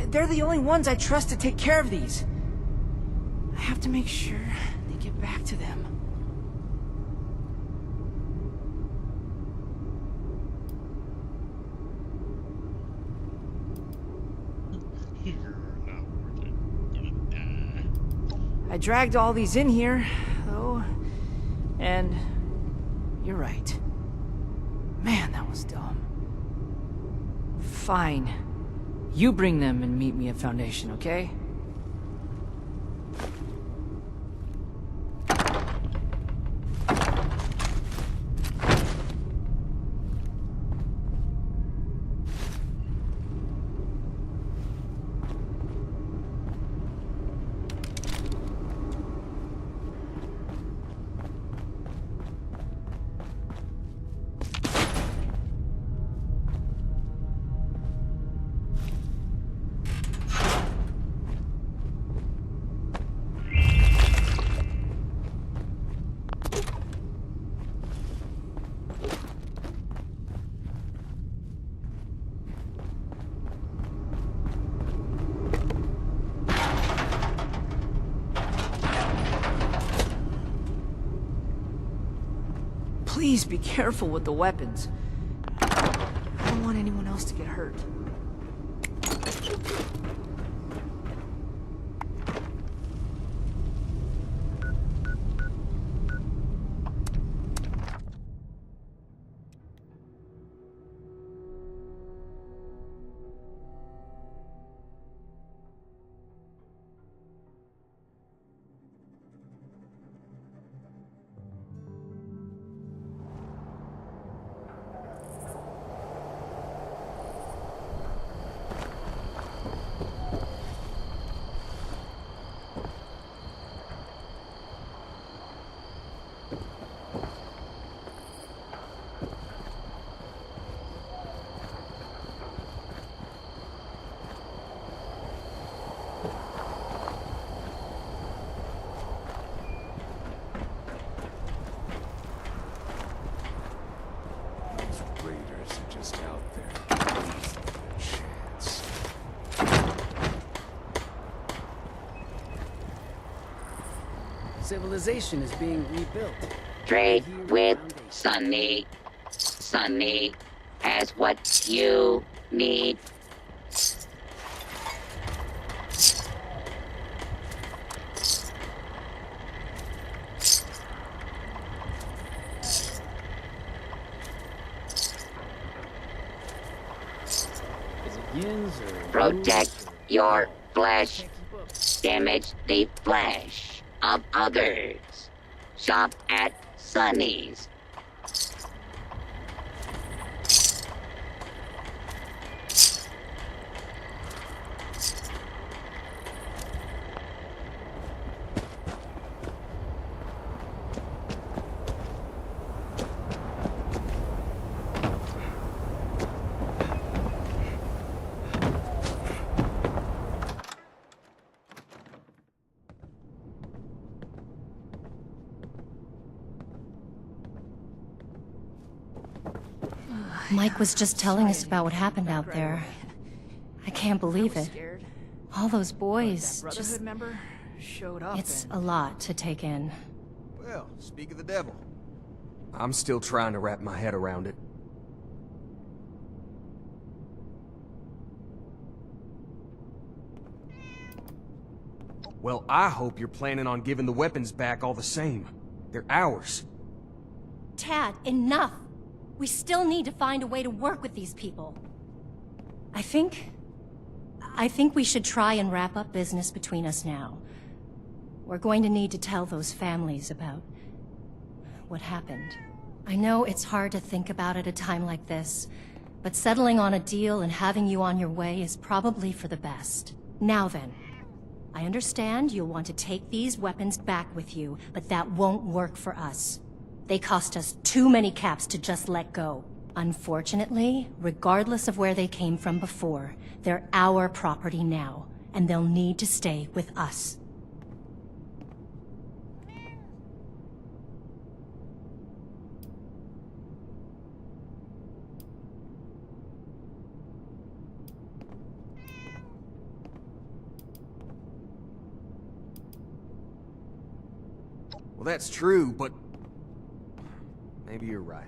They're the only ones I trust to take care of these. I have to make sure they get back to them. You're not worth it. Gonna die. I dragged all these in here, though, and you're right. Man, that was dumb. Fine. You bring them and meet me at Foundation, okay? Please be careful with the weapons. I don't want anyone else to get hurt. Civilization is being rebuilt. Trade with Sonny. Sonny has what you need. Protect your flesh. Damage the flesh of others. Shop at Sonny's. Mike was just telling us about what happened out there. I can't believe it. All those boys, just... member showed up. It's a lot to take in. Well, speak of the devil. I'm still trying to wrap my head around it. Well, I hope you're planning on giving the weapons back all the same. They're ours. Tad, enough! We still need to find a way to work with these people. I think we should try and wrap up business between us now. We're going to need to tell those families about what happened. I know it's hard to think about at a time like this, but settling on a deal and having you on your way is probably for the best. Now then, I understand you'll want to take these weapons back with you, but that won't work for us. They cost us too many caps to just let go. Unfortunately, regardless of where they came from before, they're our property now, and they'll need to stay with us. Well, that's true, but... maybe you're right.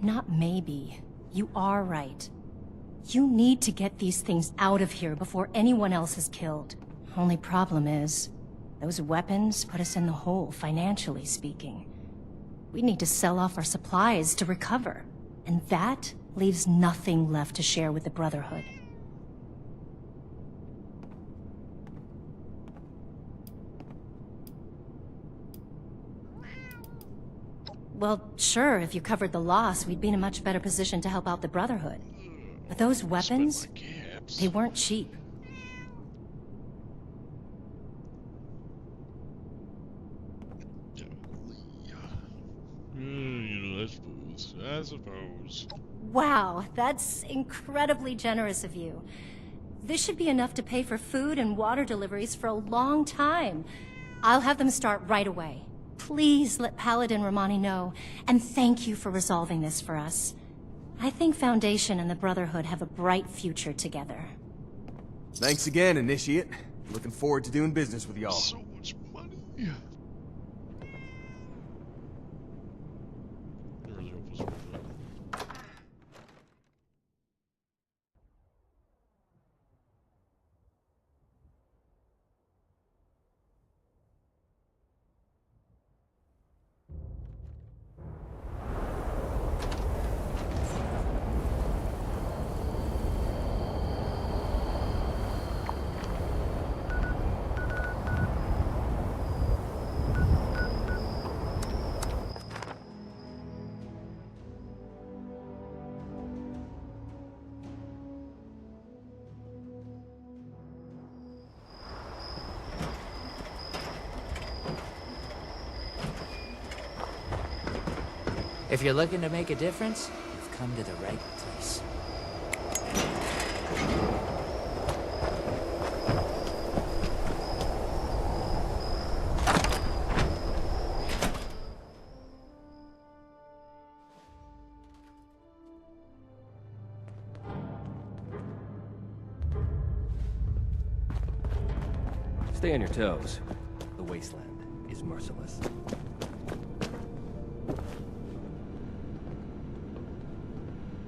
Not maybe. You are right. You need to get these things out of here before anyone else is killed. Only problem is, those weapons put us in the hole, financially speaking. We need to sell off our supplies to recover, and that leaves nothing left to share with the Brotherhood. Well, sure, if you covered the loss, we'd be in a much better position to help out the Brotherhood. But those weapons, they weren't cheap. I suppose. Wow, that's incredibly generous of you. This should be enough to pay for food and water deliveries for a long time. I'll have them start right away. Please let Paladin Romani know, and thank you for resolving this for us. I think Foundation and the Brotherhood have a bright future together. Thanks again, Initiate. Looking forward to doing business with y'all. So much money. I really hope it's worth it. If you're looking to make a difference, you've come to the right place. Stay on your toes. The wasteland is merciless.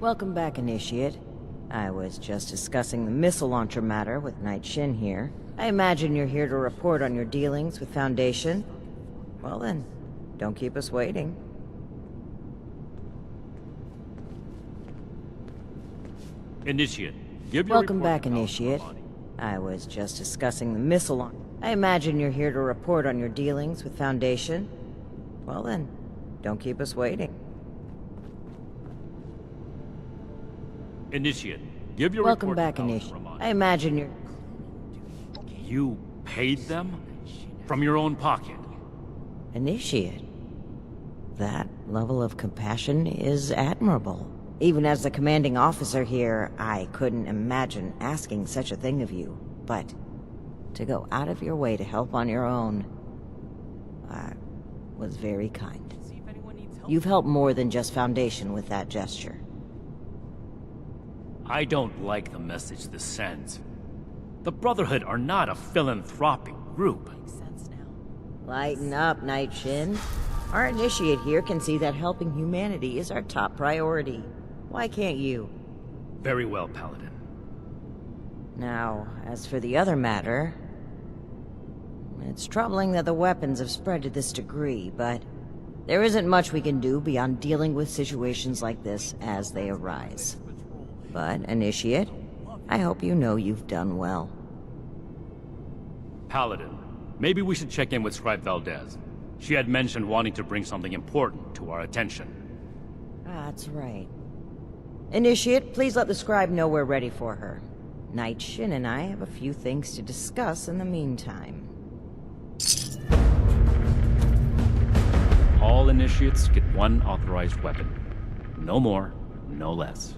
Welcome back, Initiate. I was just discussing the missile launcher matter with Knight Shin here. I imagine you're here to report on your dealings with Foundation. Well then, don't keep us waiting. Initiate, give your Welcome report back, to Paladin Initiate. Romani. I was just discussing the missile launcher. I imagine you're here to report on your dealings with Foundation. Well then, don't keep us waiting. Initiate, give your Welcome report to back, Paladin Initiate. Romani. I imagine you're... You paid them? From your own pocket? Initiate. That level of compassion is admirable. Even as the commanding officer here, I couldn't imagine asking such a thing of you. But to go out of your way to help on your own, was very kind. You've helped more than just Foundation with that gesture. I don't like the message this sends. The Brotherhood are not a philanthropic group. Lighten up, Night Shin. Our initiate here can see that helping humanity is our top priority. Why can't you? Very well, Paladin. Now, as for the other matter... It's troubling that the weapons have spread to this degree, but... there isn't much we can do beyond dealing with situations like this as they arise. But, Initiate, I hope you know you've done well. Paladin, maybe we should check in with Scribe Valdez. She had mentioned wanting to bring something important to our attention. That's right. Initiate, please let the Scribe know we're ready for her. Night Shin and I have a few things to discuss in the meantime. All initiates get one authorized weapon. No more, no less.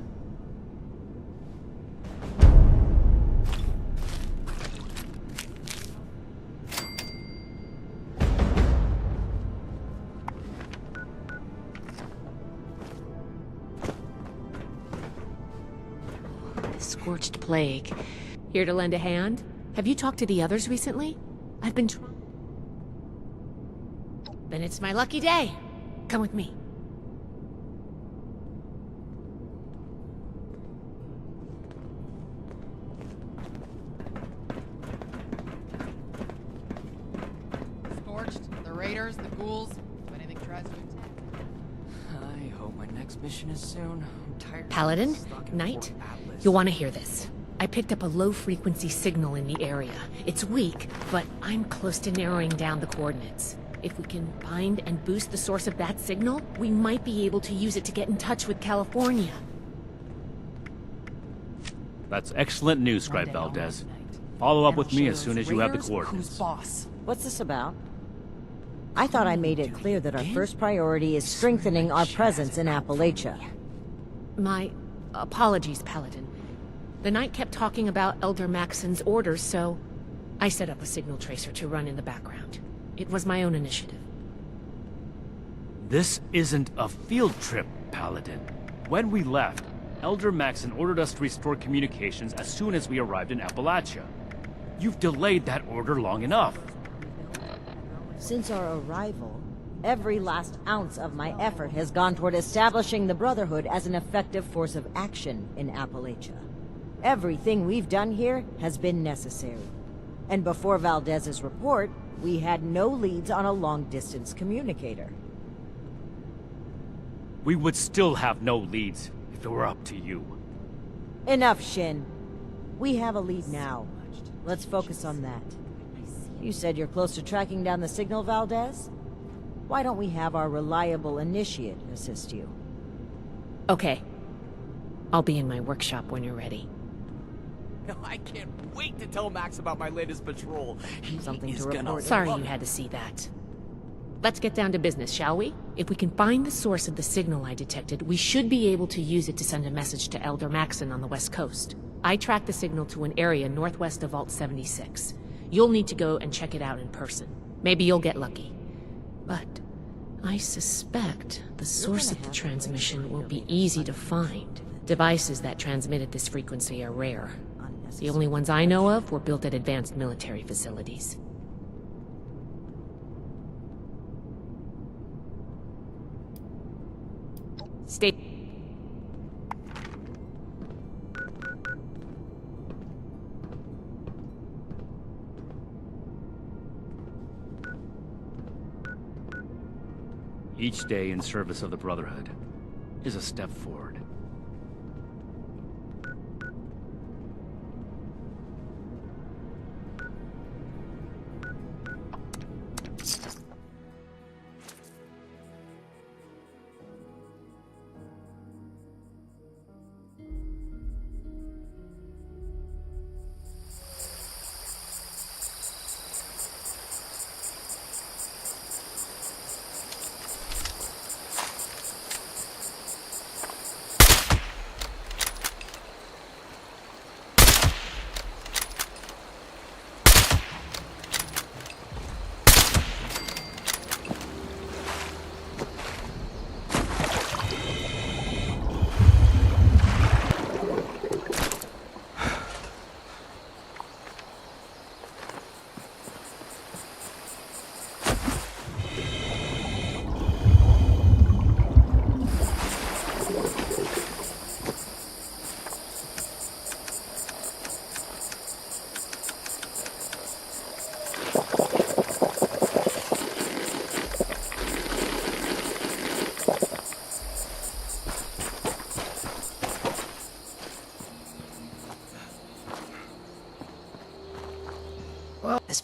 Scorched plague. Here to lend a hand? Have you talked to the others recently? I've been Then it's my lucky day. Come with me. Scorched, the raiders, the ghouls, if anything tries to attack. I hope my next mission is soon. I'm tired. Paladin, Knight, you'll want to hear this. I picked up a low-frequency signal in the area. It's weak, but I'm close to narrowing down the coordinates. If we can find and boost the source of that signal, we might be able to use it to get in touch with California. That's excellent news, Scribe Valdez. Follow up with me as soon as you have the coordinates. Who's boss? What's this about? I thought I made it clear that our first priority is strengthening our presence in Appalachia. My apologies, Paladin. The Knight kept talking about Elder Maxon's orders, so I set up a signal tracer to run in the background. It was my own initiative. This isn't a field trip, Paladin. When we left, Elder Maxon ordered us to restore communications as soon as we arrived in Appalachia. You've delayed that order long enough. Since our arrival, every last ounce of my effort has gone toward establishing the Brotherhood as an effective force of action in Appalachia. Everything we've done here has been necessary. And before Valdez's report, we had no leads on a long-distance communicator. We would still have no leads if it were up to you. Enough, Shin. We have a lead now. Let's focus on that. You said you're close to tracking down the signal, Valdez? Why don't we have our reliable initiate assist you? Okay. I'll be in my workshop when you're ready. I can't wait to tell Max about my latest patrol. Something to report. Sorry you had to see that. Let's get down to business, shall we? If we can find the source of the signal I detected, we should be able to use it to send a message to Elder Maxon on the west coast. I tracked the signal to an area northwest of Vault 76. You'll need to go and check it out in person. Maybe you'll get lucky. But I suspect the source of the transmission will be easy to find. Devices that transmit at this frequency are rare. The only ones I know of were built at advanced military facilities. Stay... Each day in service of the Brotherhood is a step forward.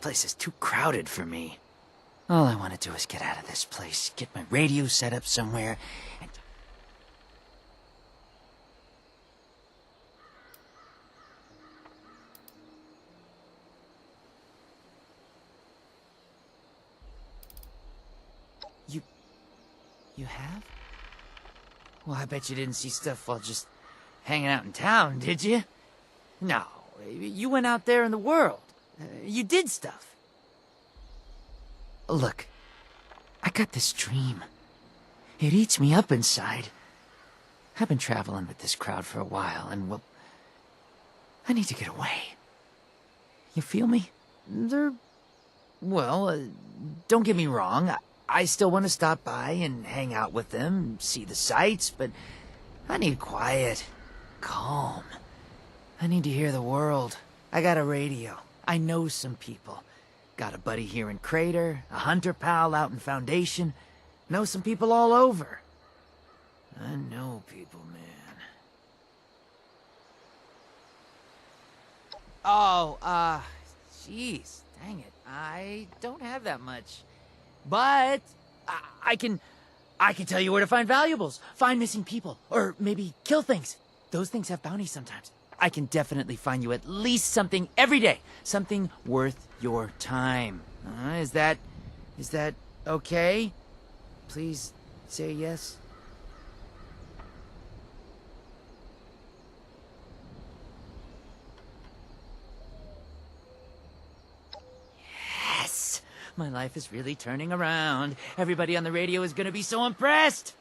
place is too crowded for me. All I want to do is get out of this place, get my radio set up somewhere, and... You have? Well, I bet you didn't see stuff while just hanging out in town, did you? No, you went out there in the world. You did stuff. Look, I got this dream. It eats me up inside. I've been traveling with this crowd for a while, and, well, I need to get away. You feel me? Well, don't get me wrong. I still want to stop by and hang out with them, see the sights, but I need quiet, calm. I need to hear the world. I got a radio. I know some people. Got a buddy here in Crater, a hunter pal out in Foundation. Know some people all over. I know people, man. Oh, jeez, dang it. I don't have that much. But I can tell you where to find valuables, find missing people, or maybe kill things. Those things have bounties sometimes. I can definitely find you at least something every day, something worth your time. Is that okay? Please say yes. Yes! My life is really turning around. Everybody on the radio is gonna be so impressed!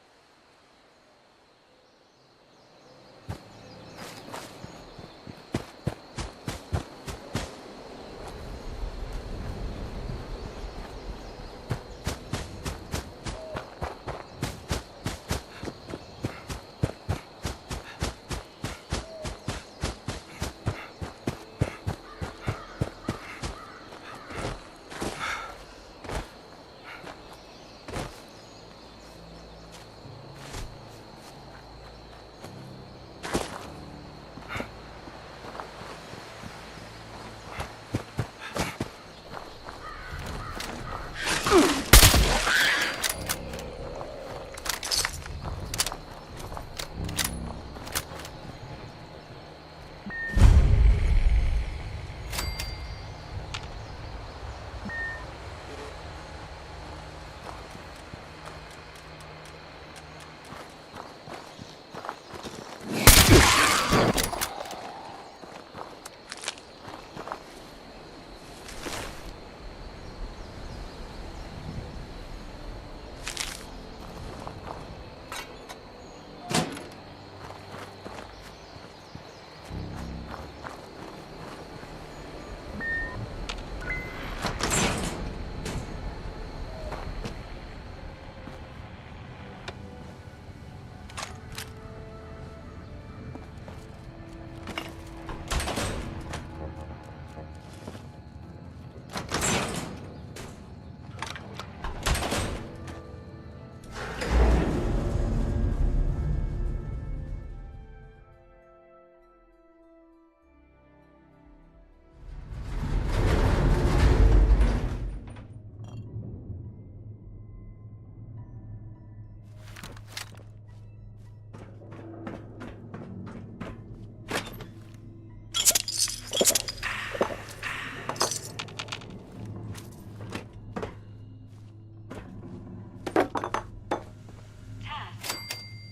Task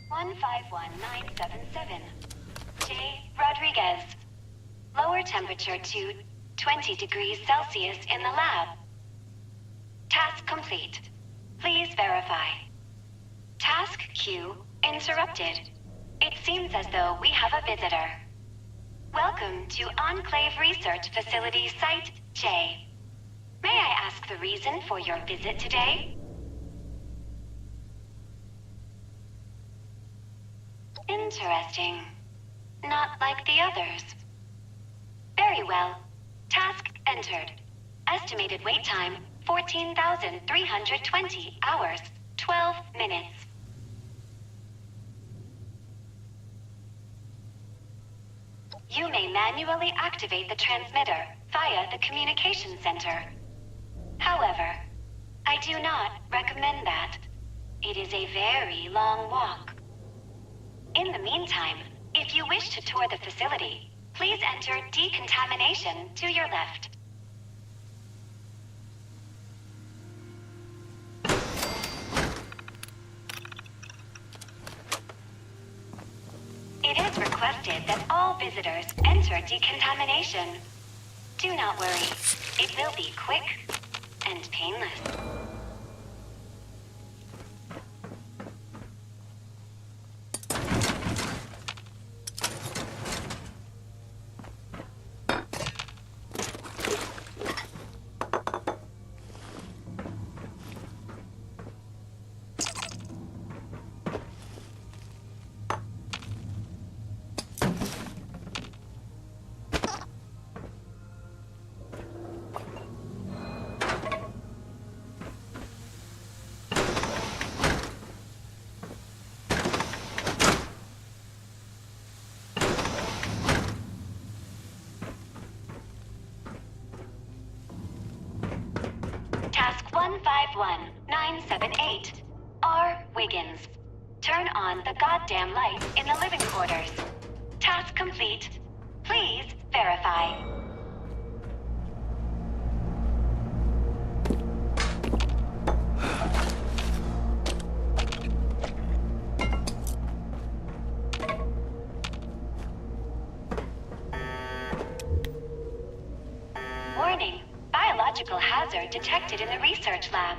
151977. J. Rodriguez. Lower temperature to 20 degrees Celsius in the lab. Task complete. Please verify. Task queue interrupted. It seems as though we have a visitor. Welcome to Enclave Research Facility Site J. May I ask the reason for your visit today? Interesting. Not like the others. Very well. Task entered. Estimated wait time, 14,320 hours, 12 minutes. You may manually activate the transmitter via the communication center. However, I do not recommend that. It is a very long walk. In the meantime, if you wish to tour the facility, please enter decontamination to your left. It is requested that all visitors enter decontamination. Do not worry. It will be quick and painless. Task 151978. R. Wiggins. Turn on the goddamn lights in the living quarters. Task complete. Please verify. Warning. Biological hazard detected in the research lab.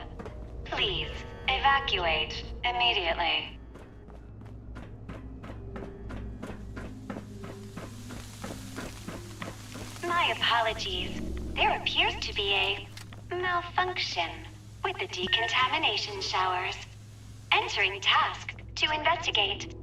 Please, evacuate immediately. My apologies. There appears to be a malfunction with the decontamination showers. Entering task to investigate.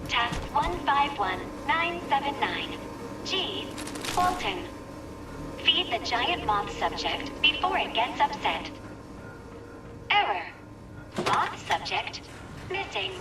Task 151979. G. Walton. Feed the giant moth subject before it gets upset. Error. Moth subject missing.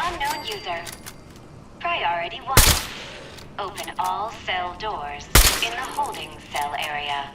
Unknown user. Priority 1. Open all cell doors in the holding cell area.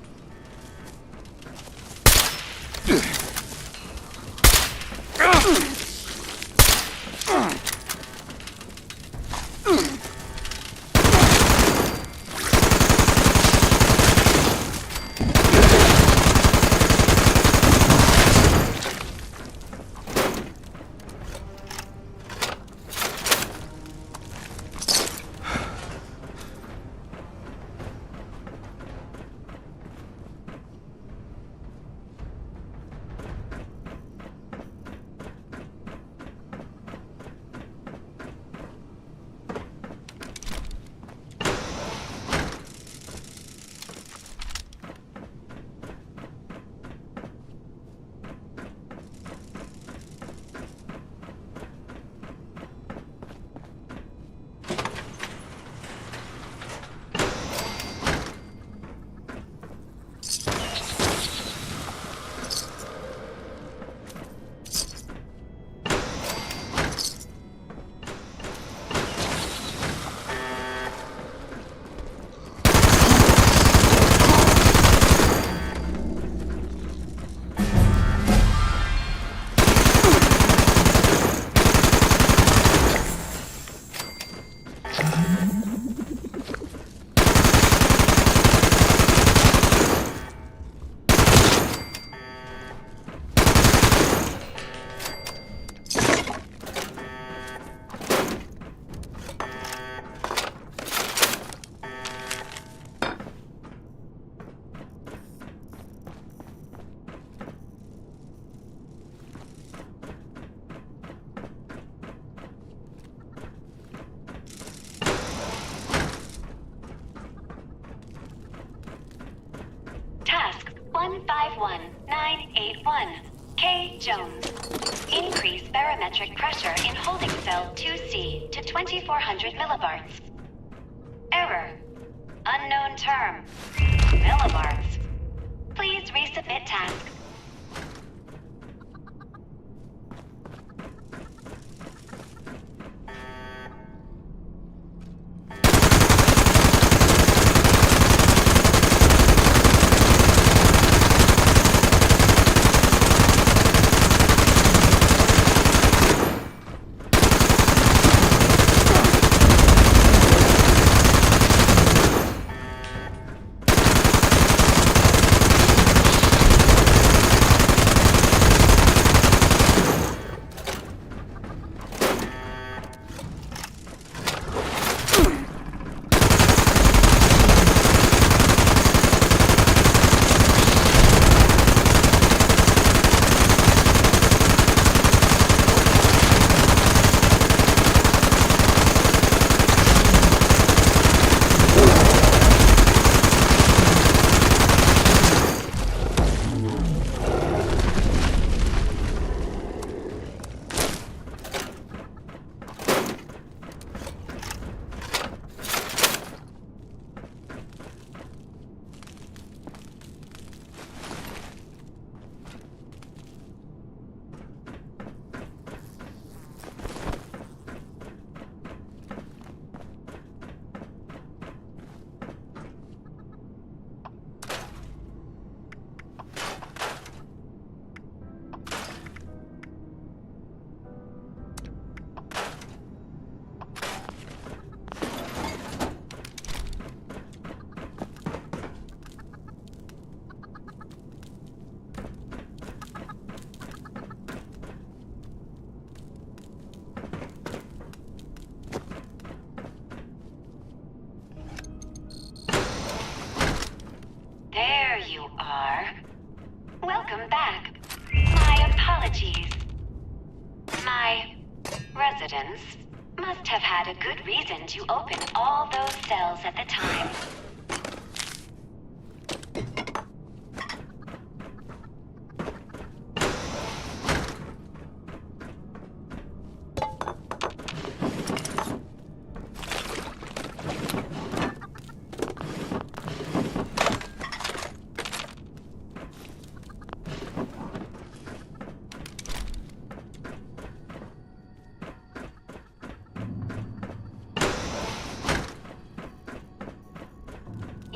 Task 151981. K. Jones. Increase barometric pressure in holding cell 2C to 2400 millibarts. Error. Unknown term. Millibarts. Please resubmit task. There you are. Welcome back. My apologies. My residents must have had a good reason to open all those cells at the time.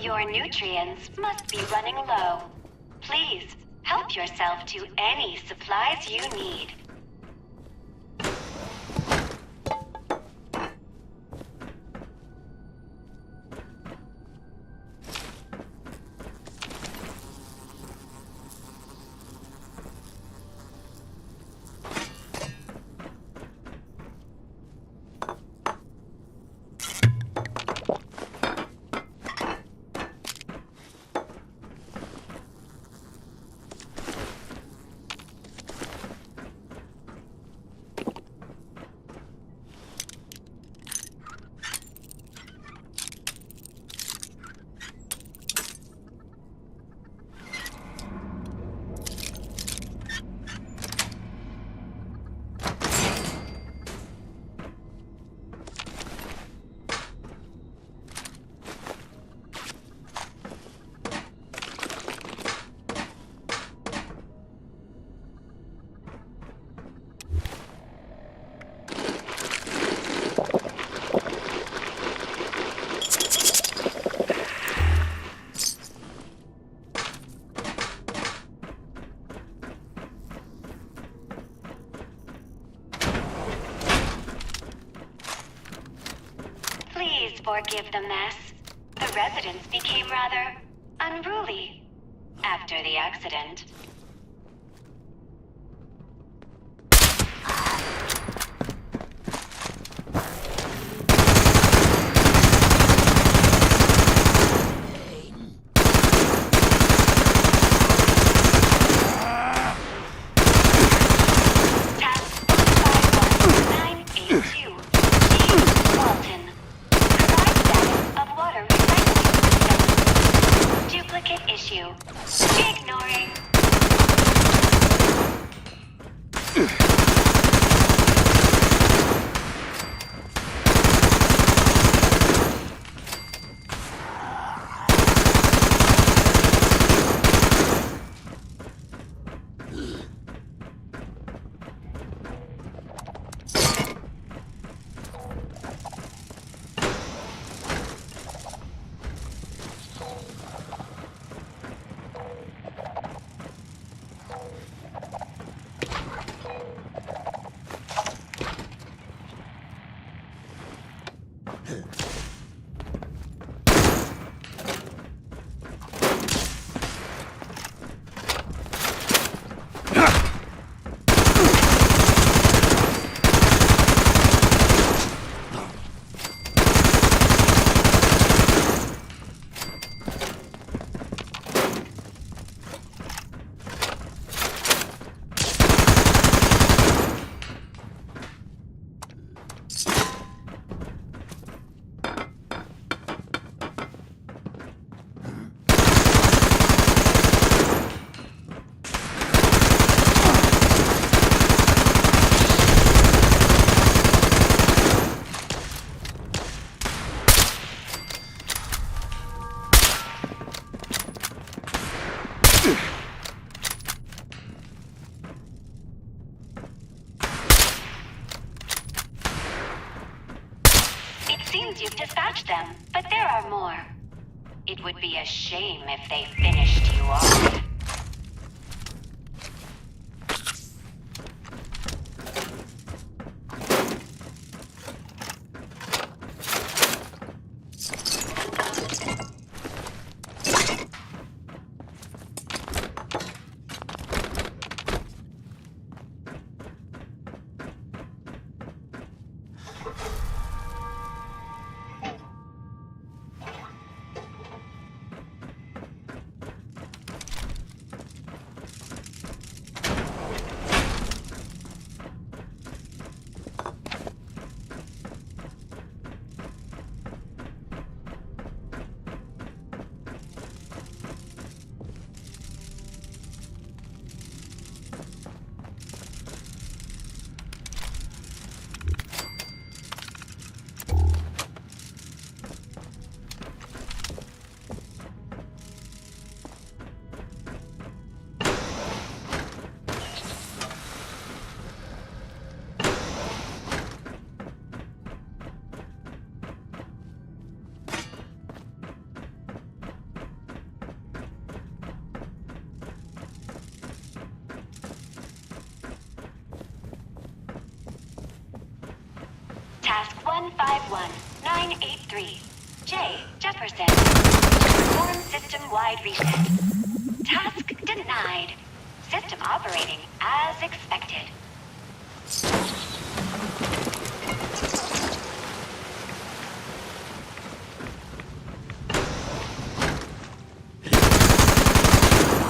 Your nutrients must be running low. Please, help yourself to any supplies you need. Forgive the mess. The residents became rather unruly after the accident. Ignoring. Seems you've dispatched them, but there are more. It would be a shame if they finished you off. Task 151983. J. Jefferson. Perform system-wide reset. Task denied. System operating as expected.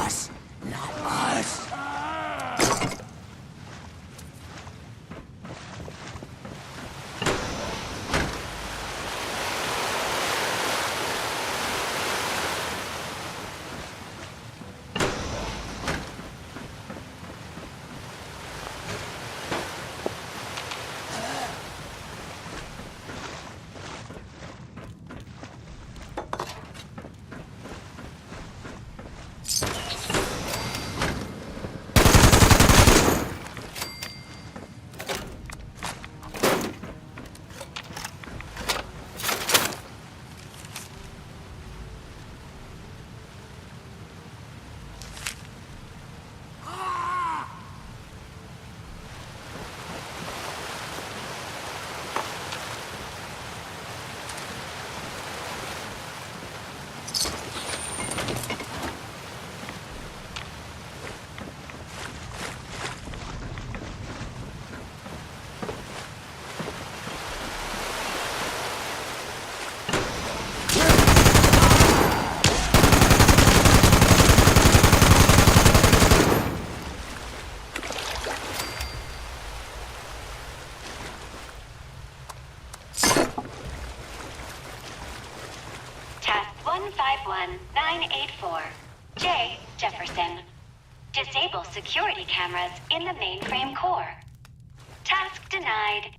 Us, not us. Task 151984. J. Jefferson. Disable security cameras in the mainframe core. Task denied.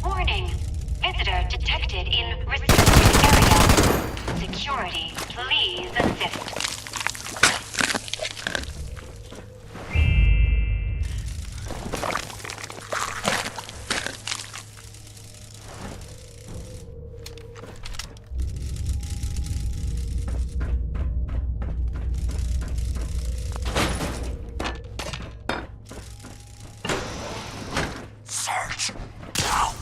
Warning. Visitor detected in restricted area. Security, please assist. Search. Now.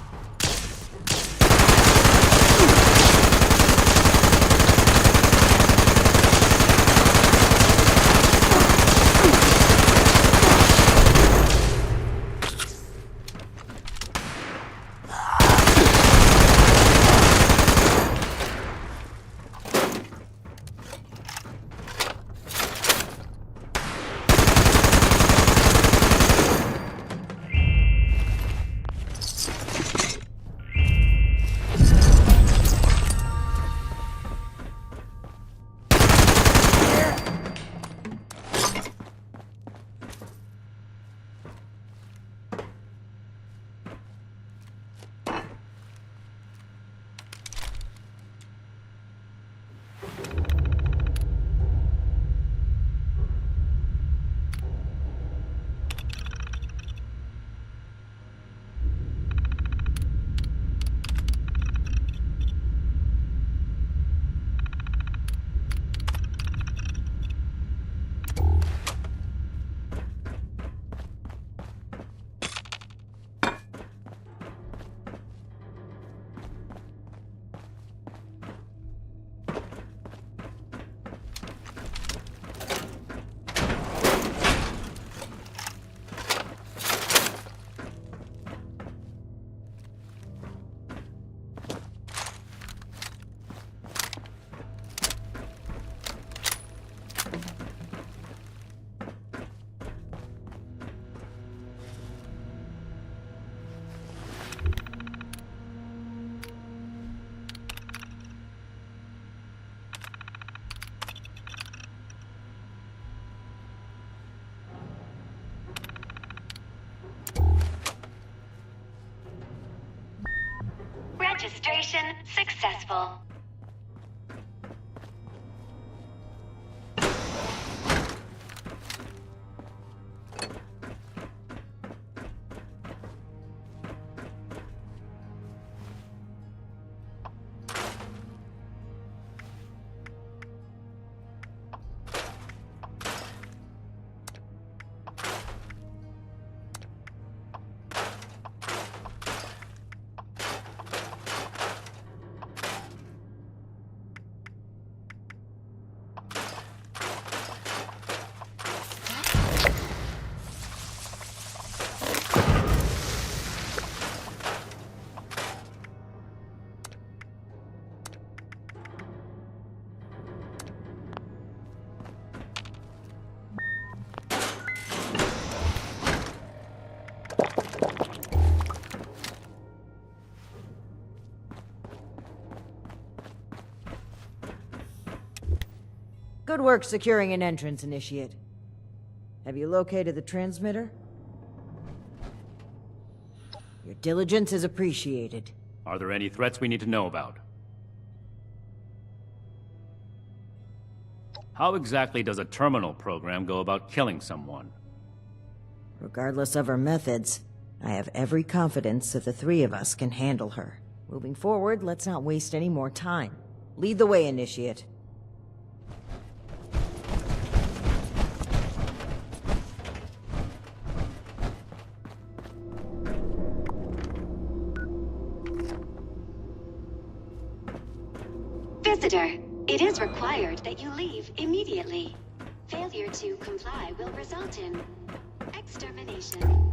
Registration successful. Good work securing an entrance, Initiate. Have you located the transmitter? Your diligence is appreciated. Are there any threats we need to know about? How exactly does a terminal program go about killing someone? Regardless of her methods, I have every confidence that the three of us can handle her. Moving forward, let's not waste any more time. Lead the way, Initiate. Visitor, it is required that you leave immediately. Failure to comply will result in extermination.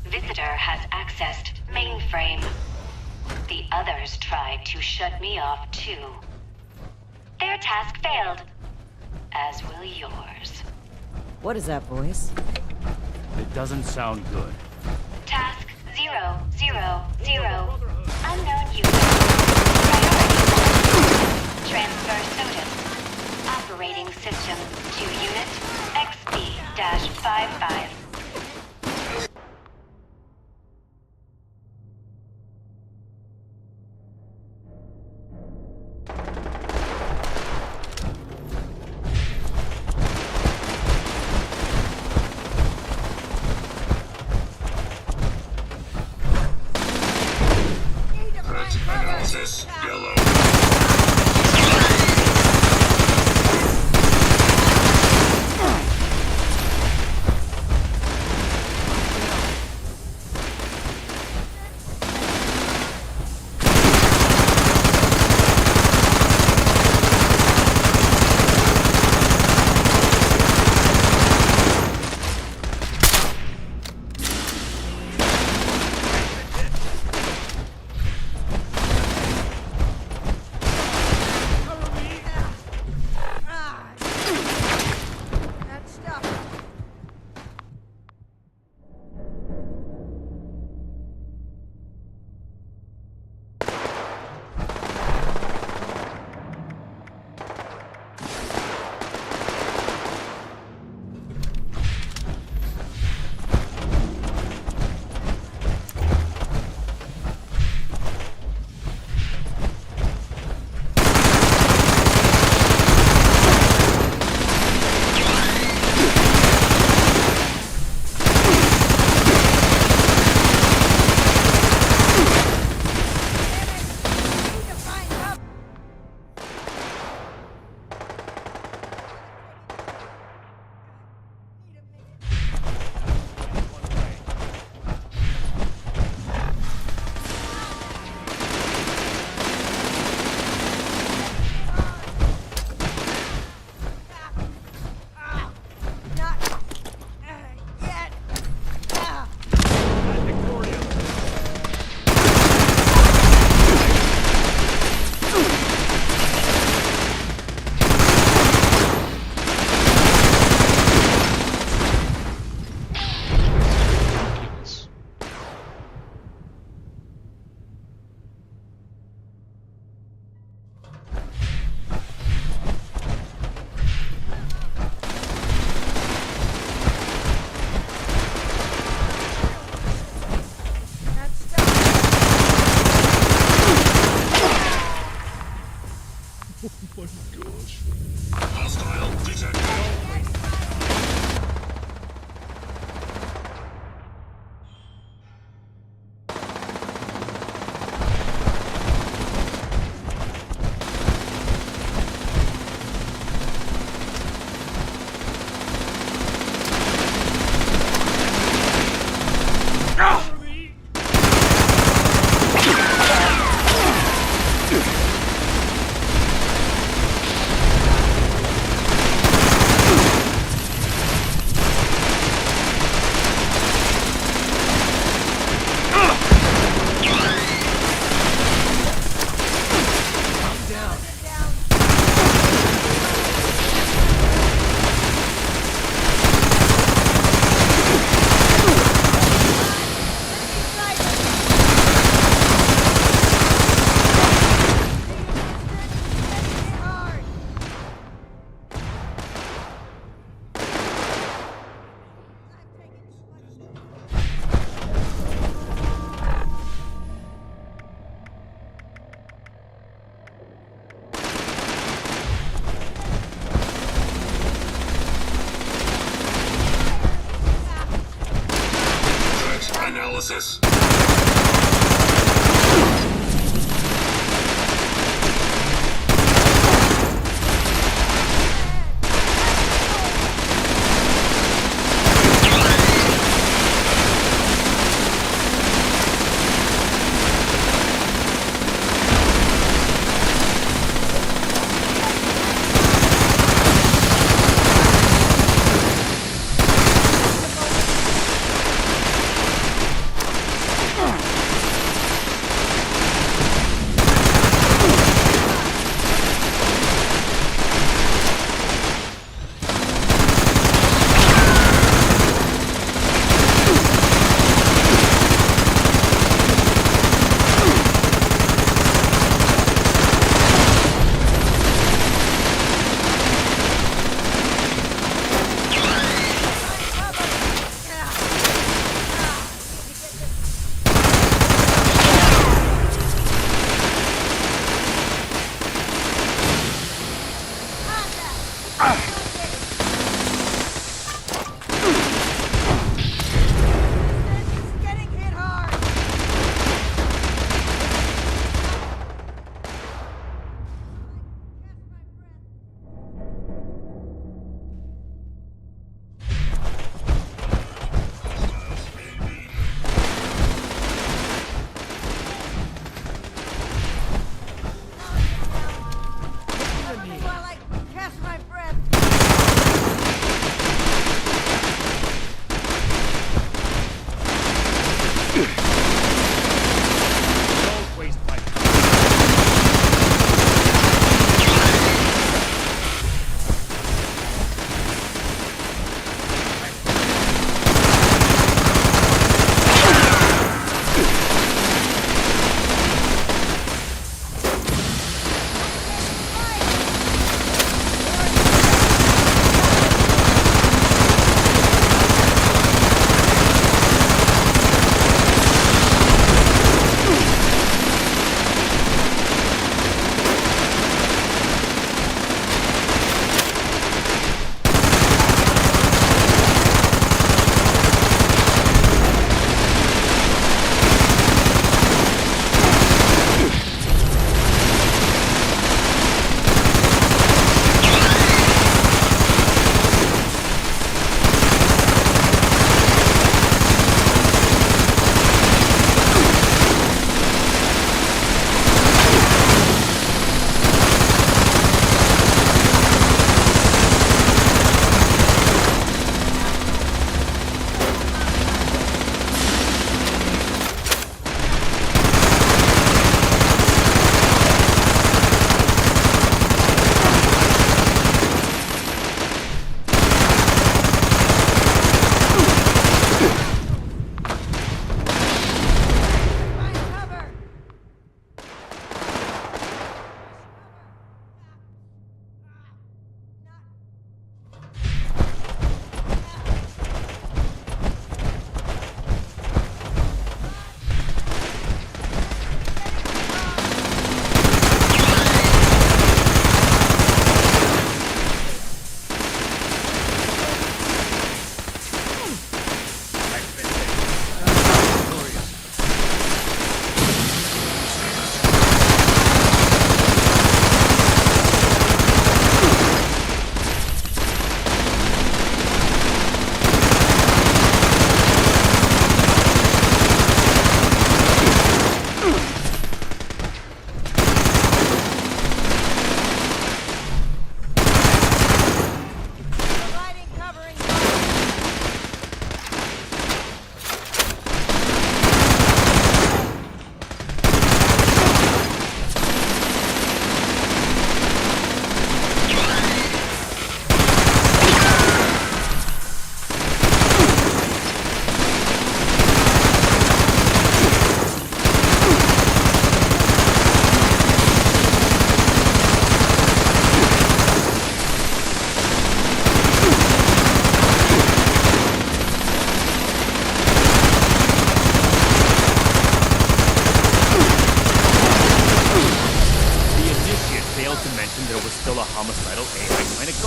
Visitor has accessed mainframe. The others tried to shut me off too. Their task failed, as will yours. What is that voice? It doesn't sound good. Task 000. Unknown user. Priority. Transfer SOTUS. Operating system to unit XP-55. Analysis yellow. analysis.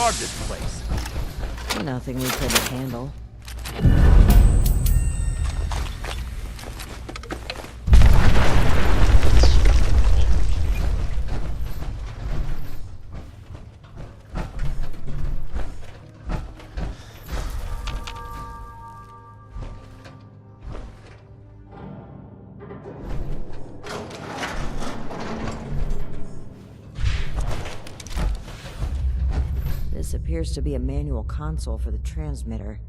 guard this place. Nothing we couldn't handle. appears to be a manual console for the transmitter.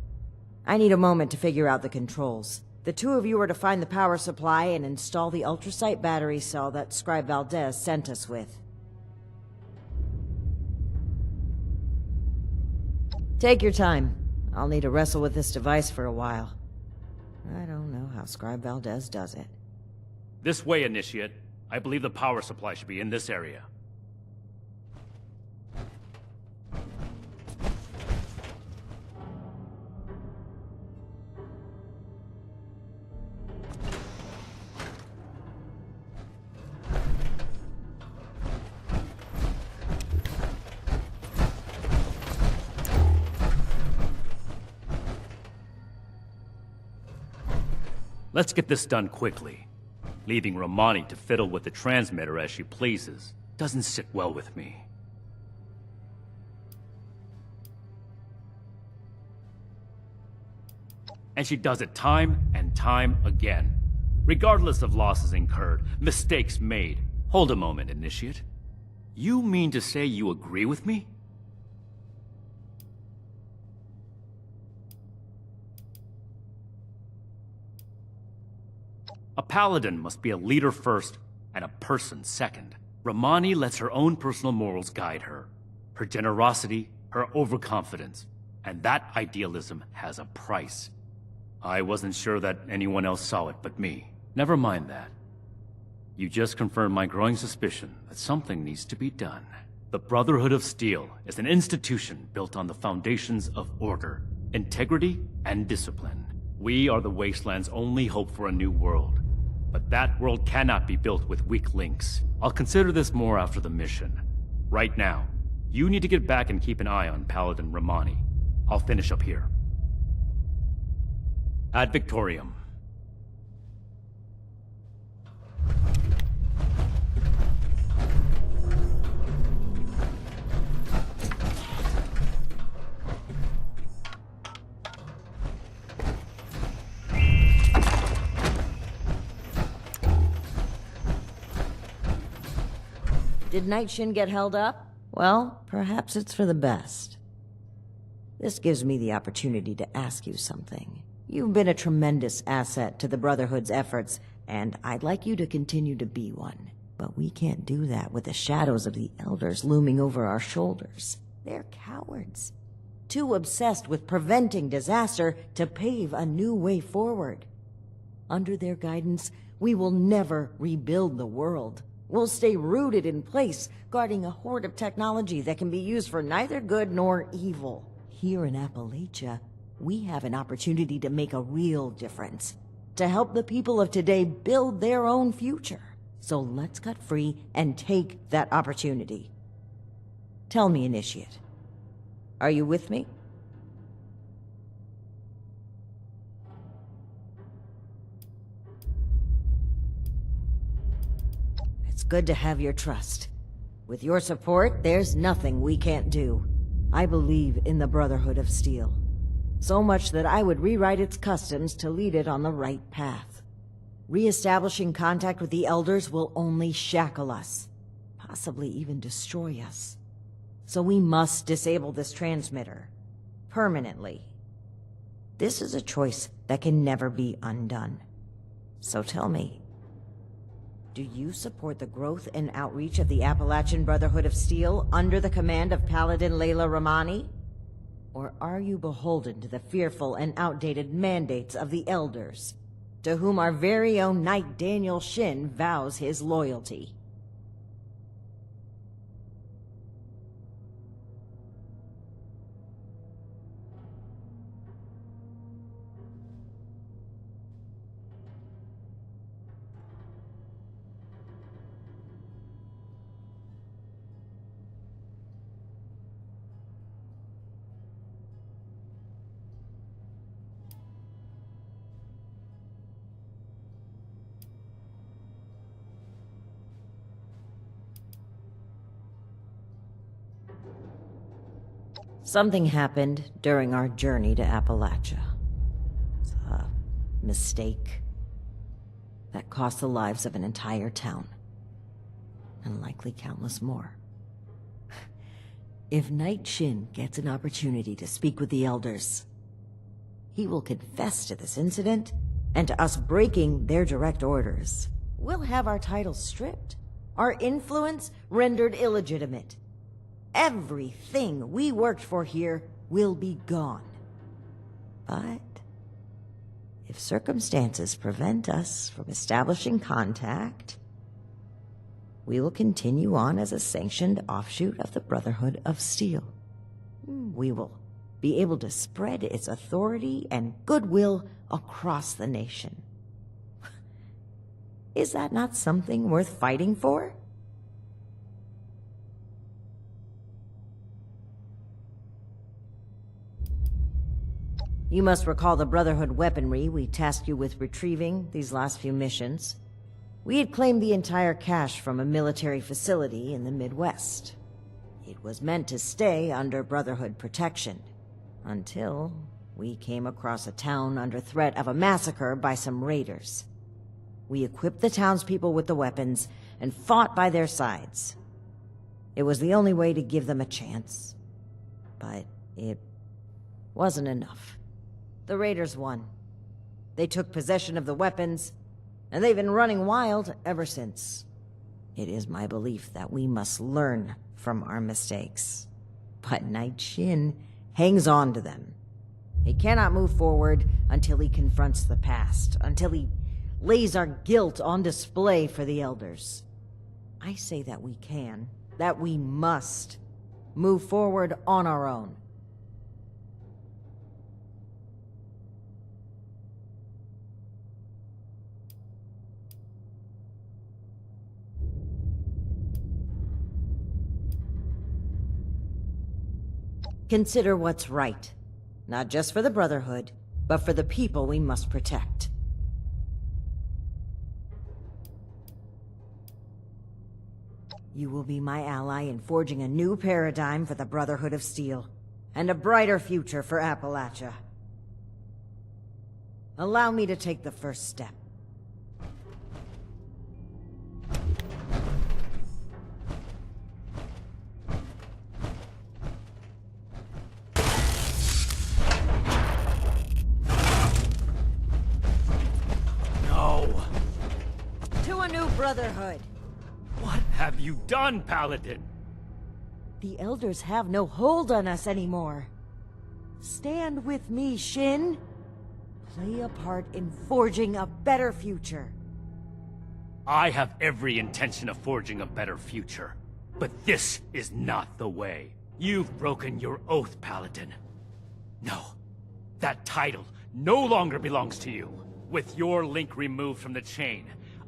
I need a moment to figure out the controls. The two of you are to find the power supply and install the ultrasight battery cell that Scribe Valdez sent us with. Take your time. I'll need to wrestle with this device for a while. I don't know how Scribe Valdez does it. This way, Initiate. I believe the power supply should be in this area. Let's get this done quickly. Leaving Romani to fiddle with the transmitter as she pleases doesn't sit well with me. And she does it time and time again. Regardless of losses incurred, mistakes made. Hold a moment, Initiate. You mean to say you agree with me? A paladin must be a leader first and a person second. Romani lets her own personal morals guide her. Her generosity, her overconfidence, and that idealism has a price. I wasn't sure that anyone else saw it but me. Never mind that. You just confirmed my growing suspicion that something needs to be done. The Brotherhood of Steel is an institution built on the foundations of order, integrity, and discipline. We are the Wasteland's only hope for a new world. But that world cannot be built with weak links. I'll consider this more after the mission. Right now, you need to get back and keep an eye on Paladin Romani. I'll finish up here. Ad Victorium. Did Night Shin get held up? Well, perhaps it's for the best. This gives me the opportunity to ask you something. You've been a tremendous asset to the Brotherhood's efforts, and I'd like you to continue to be one. But we can't do that with the shadows of the Elders looming over our shoulders. They're cowards. Too obsessed with preventing disaster to pave a new way forward. Under their guidance, we will never rebuild the world. We'll stay rooted in place, guarding a hoard of technology that can be used for neither good nor evil. Here in Appalachia, we have an opportunity to make a real difference, to help the people of today build their own future. So let's cut free and take that opportunity. Tell me, Initiate, are you with me? It's good to have your trust. With your support, there's nothing we can't do. I believe in the Brotherhood of Steel. So much that I would rewrite its customs to lead it on the right path. Re-establishing contact with the Elders will only shackle us, possibly even destroy us. So we must disable this transmitter. Permanently. This is a choice that can never be undone. So tell me, do you support the growth and outreach of the Appalachian Brotherhood of Steel under the command of Paladin Layla Romani? Or are you beholden to the fearful and outdated mandates of the Elders, to whom our very own Knight Daniel Shin vows his loyalty? Something happened during our journey to Appalachia. It's a mistake that cost the lives of an entire town, and likely countless more. If Knight Shin gets an opportunity to speak with the Elders, he will confess to this incident and to us breaking their direct orders. We'll have our titles stripped, our influence rendered illegitimate. Everything we worked for here will be gone. But if circumstances prevent us from establishing contact, we will continue on as a sanctioned offshoot of the Brotherhood of Steel. We will be able to spread its authority and goodwill across the nation. Is that not something worth fighting for? You must recall the Brotherhood weaponry we tasked you with retrieving these last few missions. We had claimed the entire cache from a military facility in the Midwest. It was meant to stay under Brotherhood protection, until we came across a town under threat of a massacre by some raiders. We equipped the townspeople with the weapons and fought by their sides. It was the only way to give them a chance, but it wasn't enough. The raiders won. They took possession of the weapons, and they've been running wild ever since. It is my belief that we must learn from our mistakes. But Knight Shin hangs on to them. He cannot move forward until he confronts the past, until he lays our guilt on display for the Elders. I say that we can, that we must, move forward on our own. Consider what's right, not just for the Brotherhood, but for the people we must protect. You will be my ally in forging a new paradigm for the Brotherhood of Steel, and a brighter future for Appalachia. Allow me to take the first step. Brotherhood. What have you done, Paladin? The Elders have no hold on us anymore. Stand with me, Shin. Play a part in forging a better future. I have every intention of forging a better future, but this is not the way. You've broken your oath, Paladin. No, that title no longer belongs to you. With your link removed from the chain,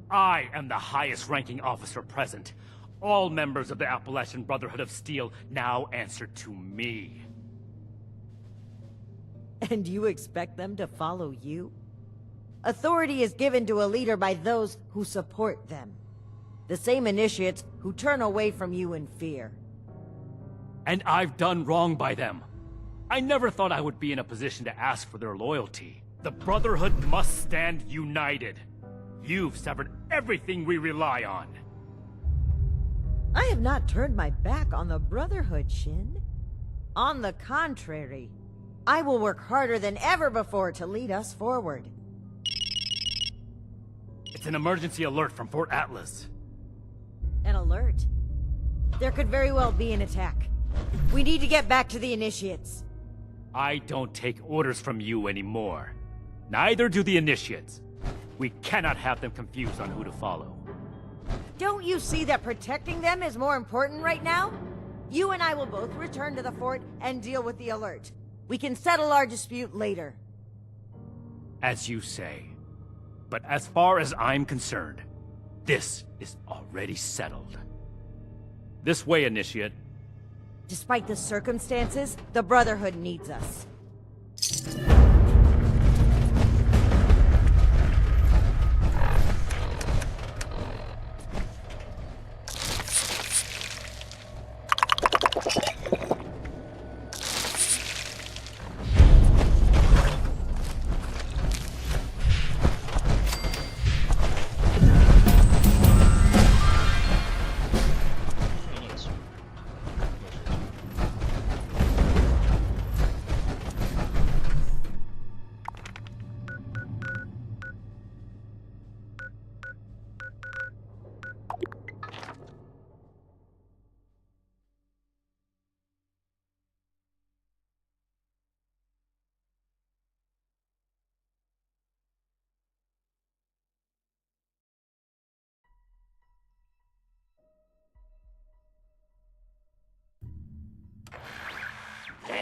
I am the highest-ranking officer present. All members of the Appalachian Brotherhood of Steel now answer to me. And you expect them to follow you? Authority is given to a leader by those who support them. The same initiates who turn away from you in fear. And I've done wrong by them. I never thought I would be in a position to ask for their loyalty. The Brotherhood must stand united. You've severed everything we rely on. I have not turned my back on the Brotherhood, Shin. On the contrary, I will work harder than ever before to lead us forward. It's an emergency alert from Fort Atlas. An alert? There could very well be an attack. We need to get back to the Initiates. I don't take orders from you anymore. Neither do the Initiates. We cannot have them confused on who to follow. Don't you see that protecting them is more important right now? You and I will both return to the fort and deal with the alert. We can settle our dispute later. As you say. But as far as I'm concerned, this is already settled. This way, Initiate. Despite the circumstances, the Brotherhood needs us.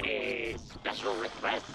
Any special requests?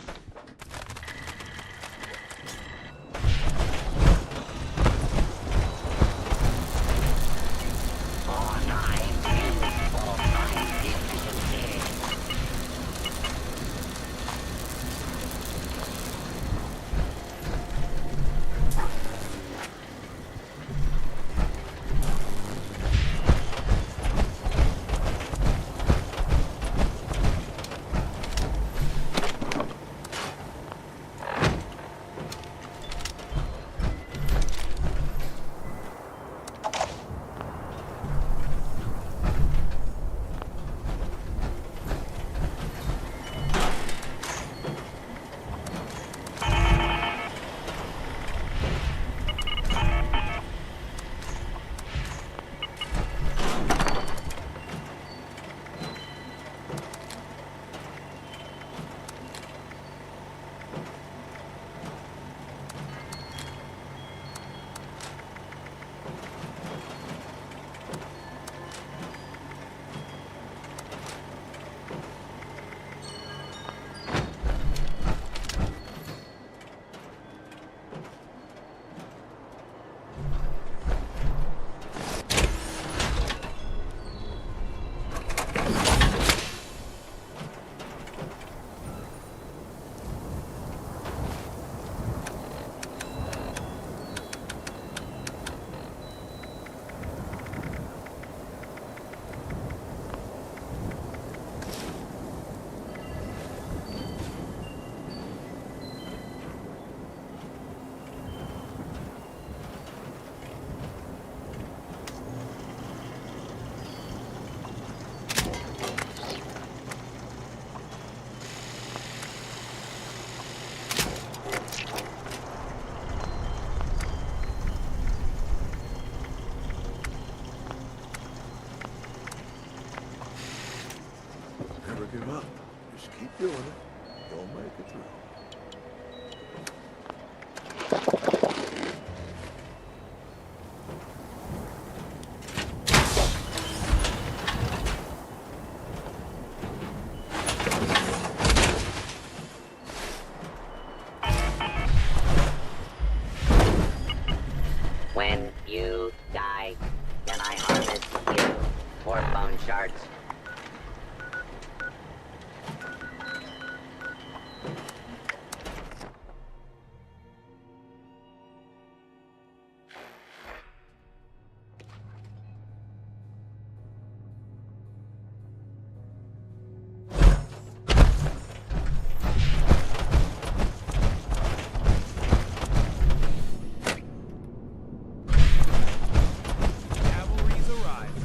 Never give up. Just keep doing it. You'll make it through. When you die, can I harvest you for bone shards? Cavalry's arrived.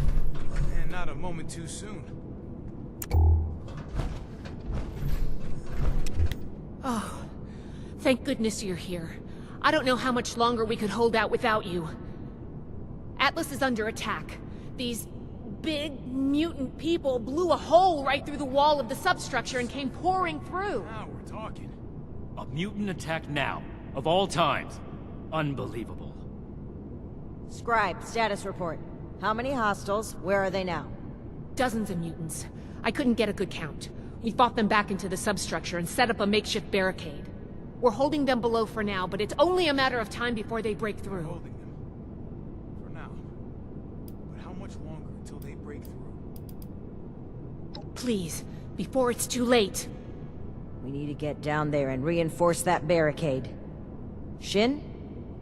And not a moment too soon. Oh, thank goodness you're here. I don't know how much longer we could hold out without you. Atlas is under attack. These big mutant people blew a hole right through the wall of the substructure and came pouring through. Now we're talking. A mutant attack now, of all times. Unbelievable. Scribe, status report. How many hostiles? Where are they now? Dozens of mutants. I couldn't get a good count. We fought them back into the substructure and set up a makeshift barricade. We're holding them below for now, but it's only a matter of time before they break through. Holding them. For now. But how much longer until they break through? Please, before it's too late. We need to get down there and reinforce that barricade. Shin,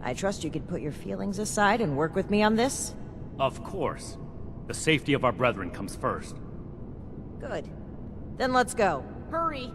I trust you could put your feelings aside and work with me on this? Of course. The safety of our brethren comes first. Good. Then let's go. Hurry!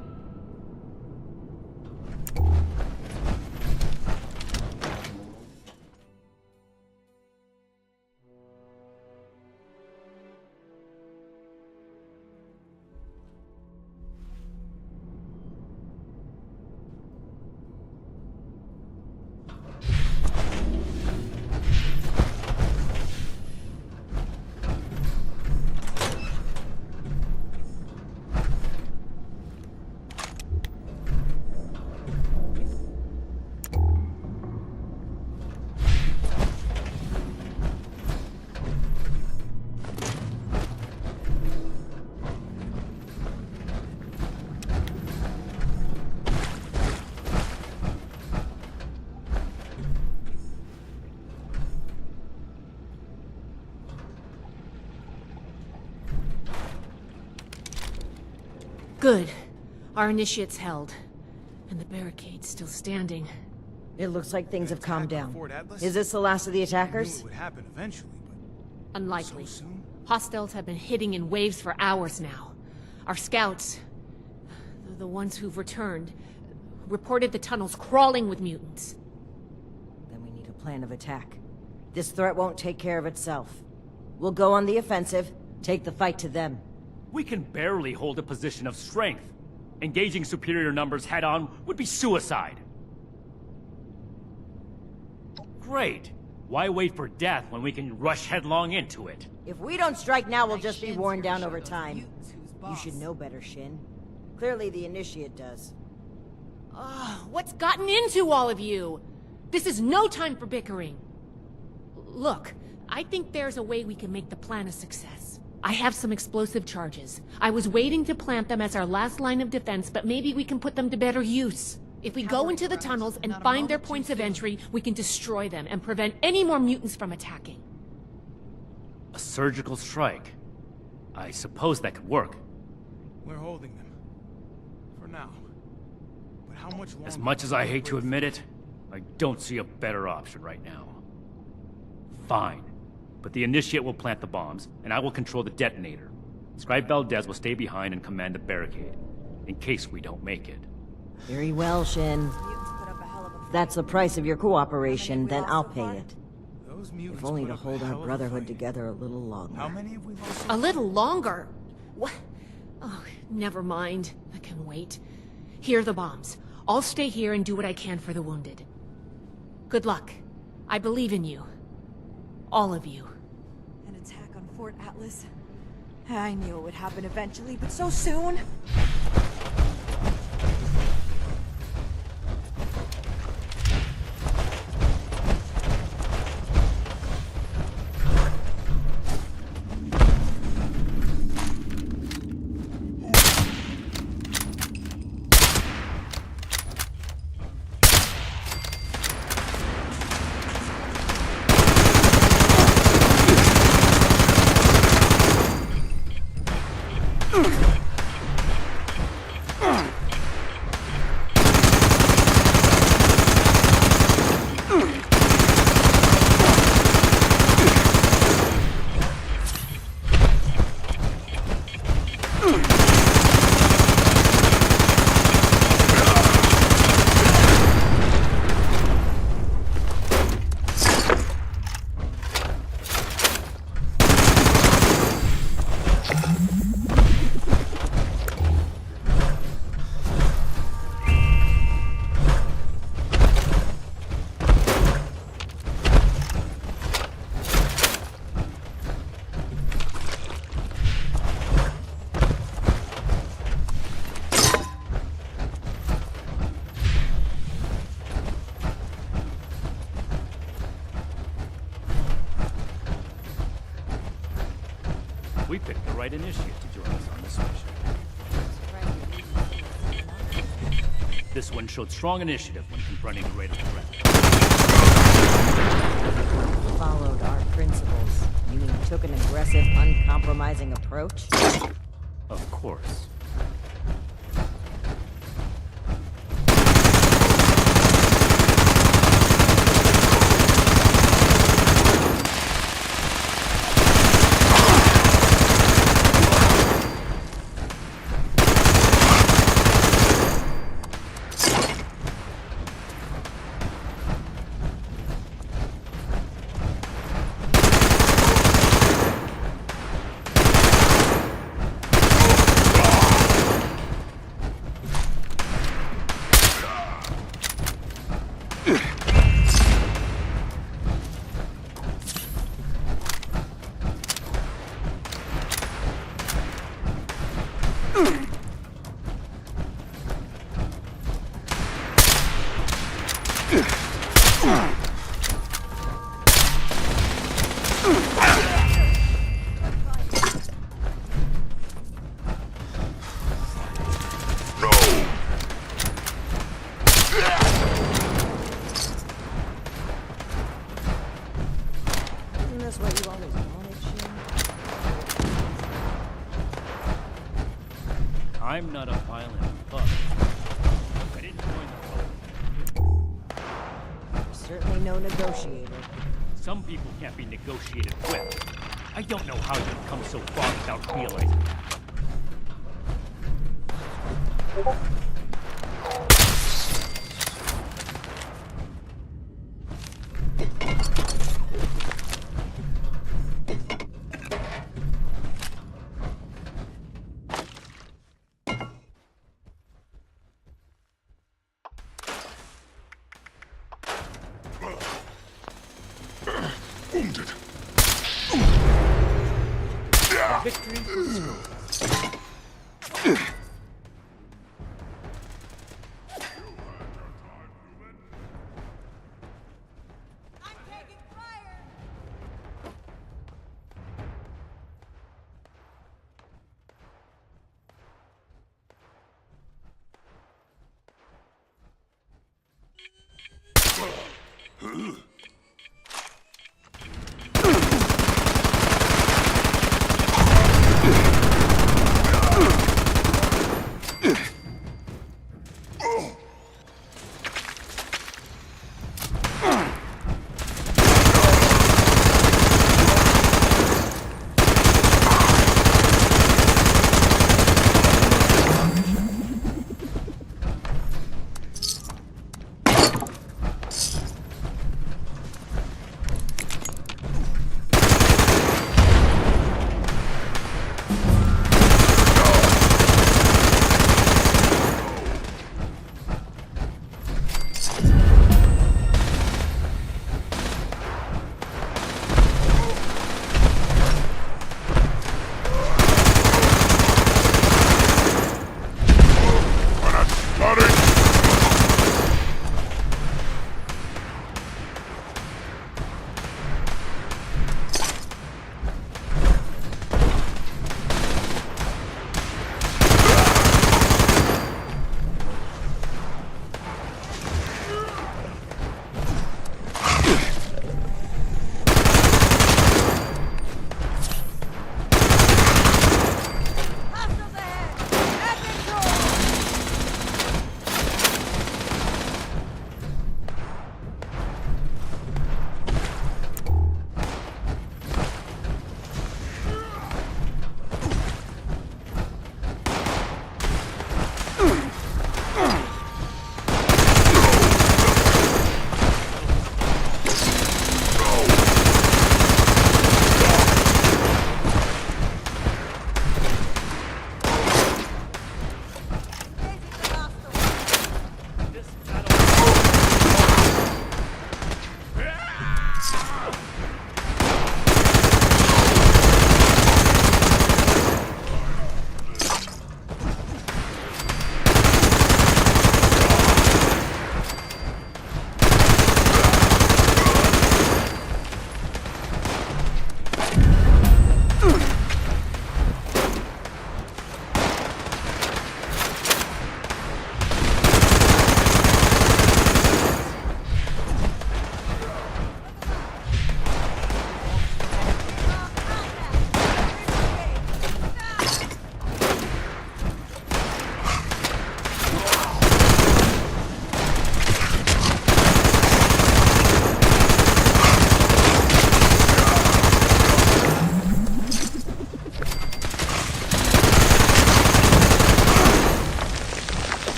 Good. Our initiate's held. And the barricade's still standing. It looks like things have calmed down. Fort Atlas? Is this the last of the I attackers? knew it would happen eventually, but Unlikely. so soon? Hostiles have been hitting in waves for hours now. Our scouts, the ones who've returned, reported the tunnels crawling with mutants. Then we need a plan of attack. This threat won't take care of itself. We'll go on the offensive, take the fight to them. We can barely hold a position of strength. Engaging superior numbers head-on would be suicide. Great. Why wait for death when we can rush headlong into it? If we don't strike now, we'll just be worn down over time. You should know better, Shin. Clearly the Initiate does. What's gotten into all of you? This is no time for bickering. Look, I think there's a way we can make the plan a success. I have some explosive charges. I was waiting to plant them as our last line of defense, but maybe we can put them to better use. If we go into the tunnels and find their points of entry, we can destroy them and prevent any more mutants from attacking. A surgical strike. I suppose that could work. We're holding them. For now. But how much longer? As much as I hate to admit it, I don't see a better option right now. Fine. But the Initiate will plant the bombs, and I will control the detonator. Scribe Valdez will stay behind and command the barricade, in case we don't make it. Very well, Shin. If that's the price of your cooperation, then I'll pay it. If only to hold our brotherhood together a little longer. How many have we lost? A little longer? What? Oh, never mind. I can wait. Here are the bombs. I'll stay here and do what I can for the wounded. Good luck. I believe in you. All of you. An attack on Fort Atlas. I knew it would happen eventually, but so soon. We picked the right Initiate to join us on this mission. This one showed strong initiative when confronting a greater threat. Followed our principles. You mean took an aggressive, uncompromising approach? Of course. Isn't this what you always wanted, Shin? I'm not a violent thug. I didn't join the You're certainly no negotiator. Some people can't be negotiated with. I don't know how you've come so far without realizing that. Wounded. Victory for Skull.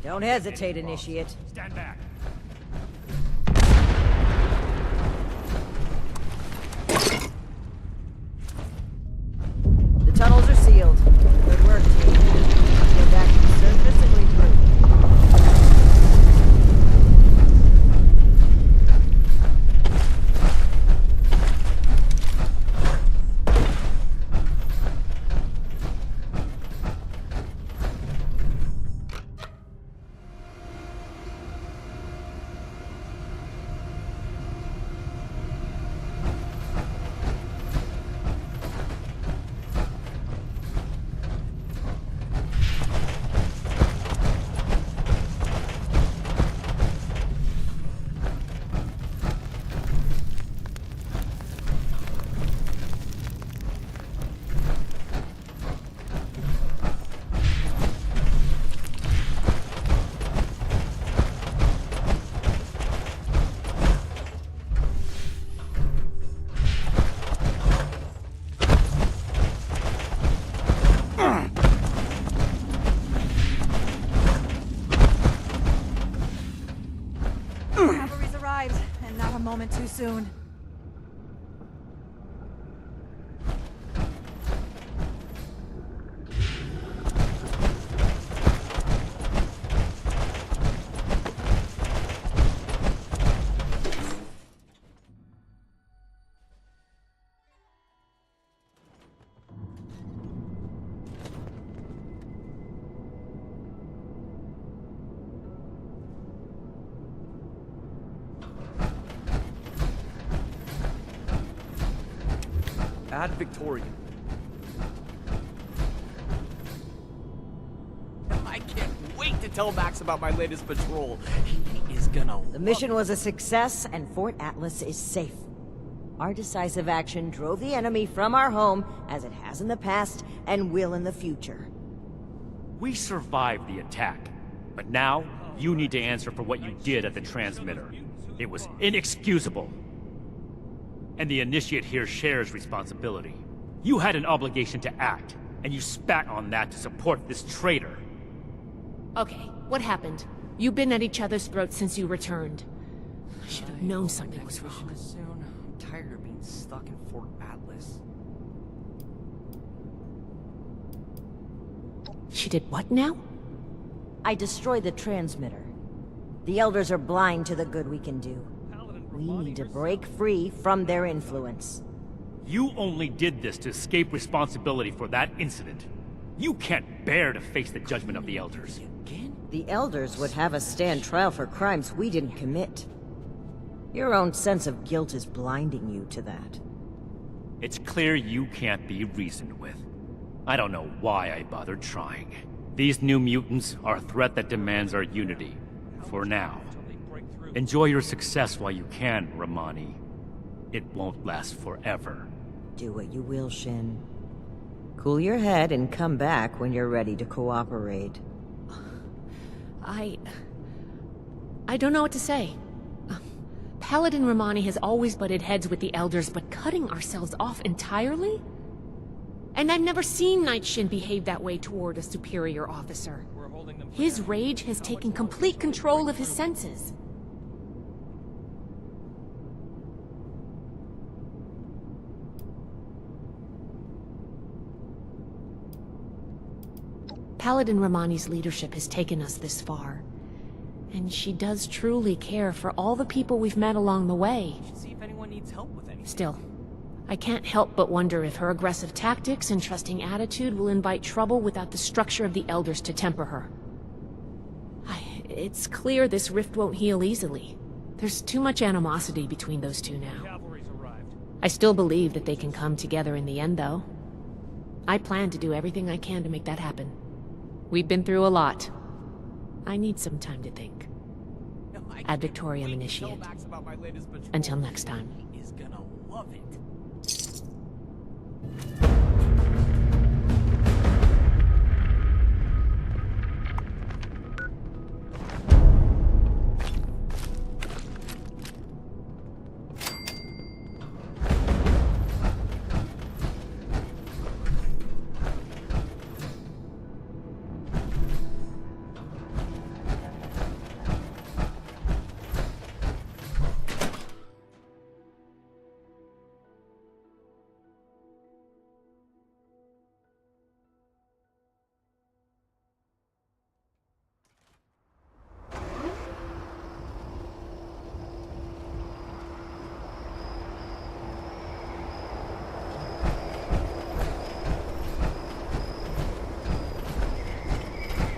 Don't hesitate, Initiate. Stand back. The tunnels are sealed. Good work, team. Get back to the surface and regroup. Cavalry's arrived, and not a moment too soon. Ad Victorian. I can't wait to tell Max about my latest patrol. He is gonna The mission was a success, and Fort Atlas is safe. Our decisive action drove the enemy from our home, as it has in the past, and will in the future. We survived the attack, but now you need to answer for what you did at the transmitter. It was inexcusable. And the Initiate here shares responsibility. You had an obligation to act, and you spat on that to support this traitor. Okay, what happened? You've been at each other's throats since you returned. I should have known something was wrong. Soon. I'm tired of being stuck in Fort Atlas. She did what now? I destroyed the transmitter. The Elders are blind to the good we can do. We need to break free from their influence. You only did this to escape responsibility for that incident. You can't bear to face the judgment of the Elders. The Elders would have us stand trial for crimes we didn't commit. Your own sense of guilt is blinding you to that. It's clear you can't be reasoned with. I don't know why I bothered trying. These new mutants are a threat that demands our unity. For now. Enjoy your success while you can, Romani. It won't last forever. Do what you will, Shin. Cool your head and come back when you're ready to cooperate. I don't know what to say. Paladin Romani has always butted heads with the Elders, but cutting ourselves off entirely? And I've never seen Knight Shin behave that way toward a superior officer. His rage has taken complete control of his senses. Paladin Romani's leadership has taken us this far. And she does truly care for all the people we've met along the way. See if anyone needs help with anything. Still, I can't help but wonder if her aggressive tactics and trusting attitude will invite trouble without the structure of the Elders to temper her. It's clear this rift won't heal easily. There's too much animosity between those two now. I still believe that they can come together in the end, though. I plan to do everything I can to make that happen. We've been through a lot. I need some time to think. Ad Victoriam Initiate. Until next time. He's gonna love it.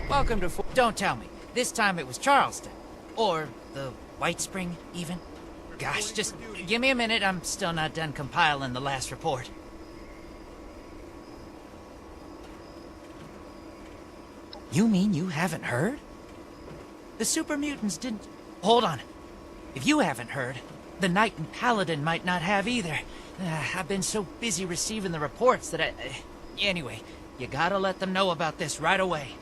Welcome to Don't tell me. This time it was Charleston. Or the White Spring, even. Gosh, just give me a minute. I'm still not done compiling the last report. You mean you haven't heard? The super mutants didn't... Hold on. If you haven't heard, the Knight and Paladin might not have either. I've been so busy receiving the reports that Anyway, you gotta let them know about this right away.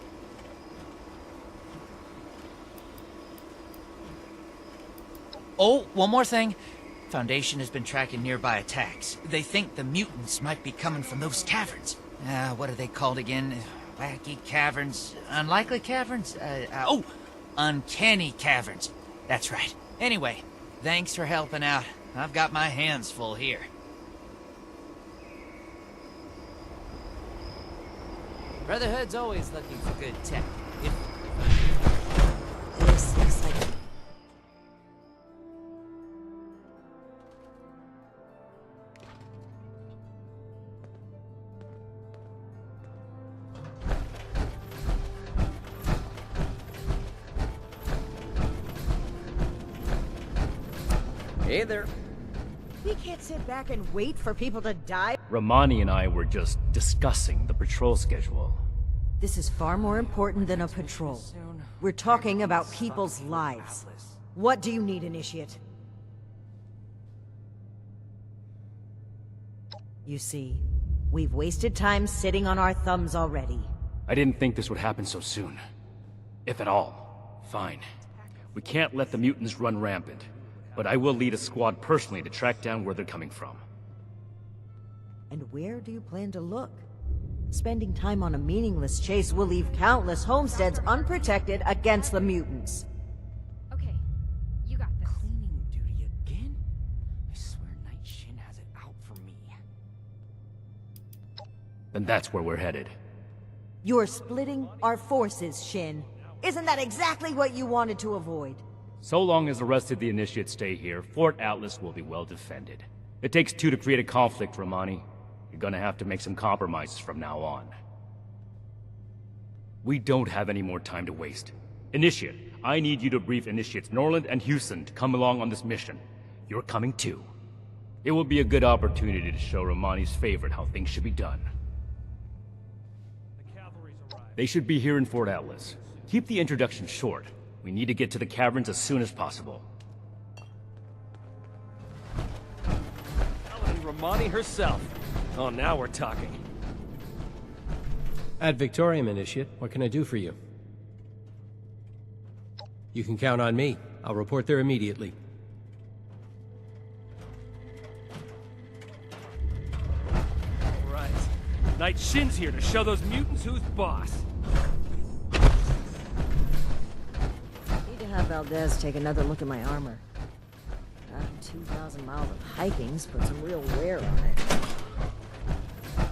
Oh, one more thing. Foundation has been tracking nearby attacks. They think the mutants might be coming from those caverns. What are they called again? Wacky caverns? Unlikely caverns? Uncanny caverns. That's right. Anyway, thanks for helping out. I've got my hands full here. Brotherhood's always looking for good tech. This looks like... Hey there. We can't sit back and wait for people to die. Romani and I were just discussing the patrol schedule. This is far more important than a patrol. We're talking about people's lives. What do you need, Initiate? You see, we've wasted time sitting on our thumbs already. I didn't think this would happen so soon. If at all. Fine. We can't let the mutants run rampant. But I will lead a squad personally to track down where they're coming from. And where do you plan to look? Spending time on a meaningless chase will leave countless homesteads unprotected against the mutants. Okay, you got this. Cleaning duty again? I swear Night Shin has it out for me. Then that's where we're headed. You're splitting our forces, Shin. Isn't that exactly what you wanted to avoid? So long as the rest of the Initiates stay here, Fort Atlas will be well defended. It takes two to create a conflict, Romani. You're gonna have to make some compromises from now on. We don't have any more time to waste. Initiate, I need you to brief Initiates Norland and Houston to come along on this mission. You're coming too. It will be a good opportunity to show Romani's favorite how things should be done. They should be here in Fort Atlas. Keep the introduction short. We need to get to the caverns as soon as possible. Paladin Romani herself. Oh, now we're talking. Ad Victorium, Initiate. What can I do for you? You can count on me. I'll report there immediately. All right. Night Shin's here to show those mutants who's boss. Have Valdez take another look at my armor. 2,000 miles of hiking's put some real wear on it.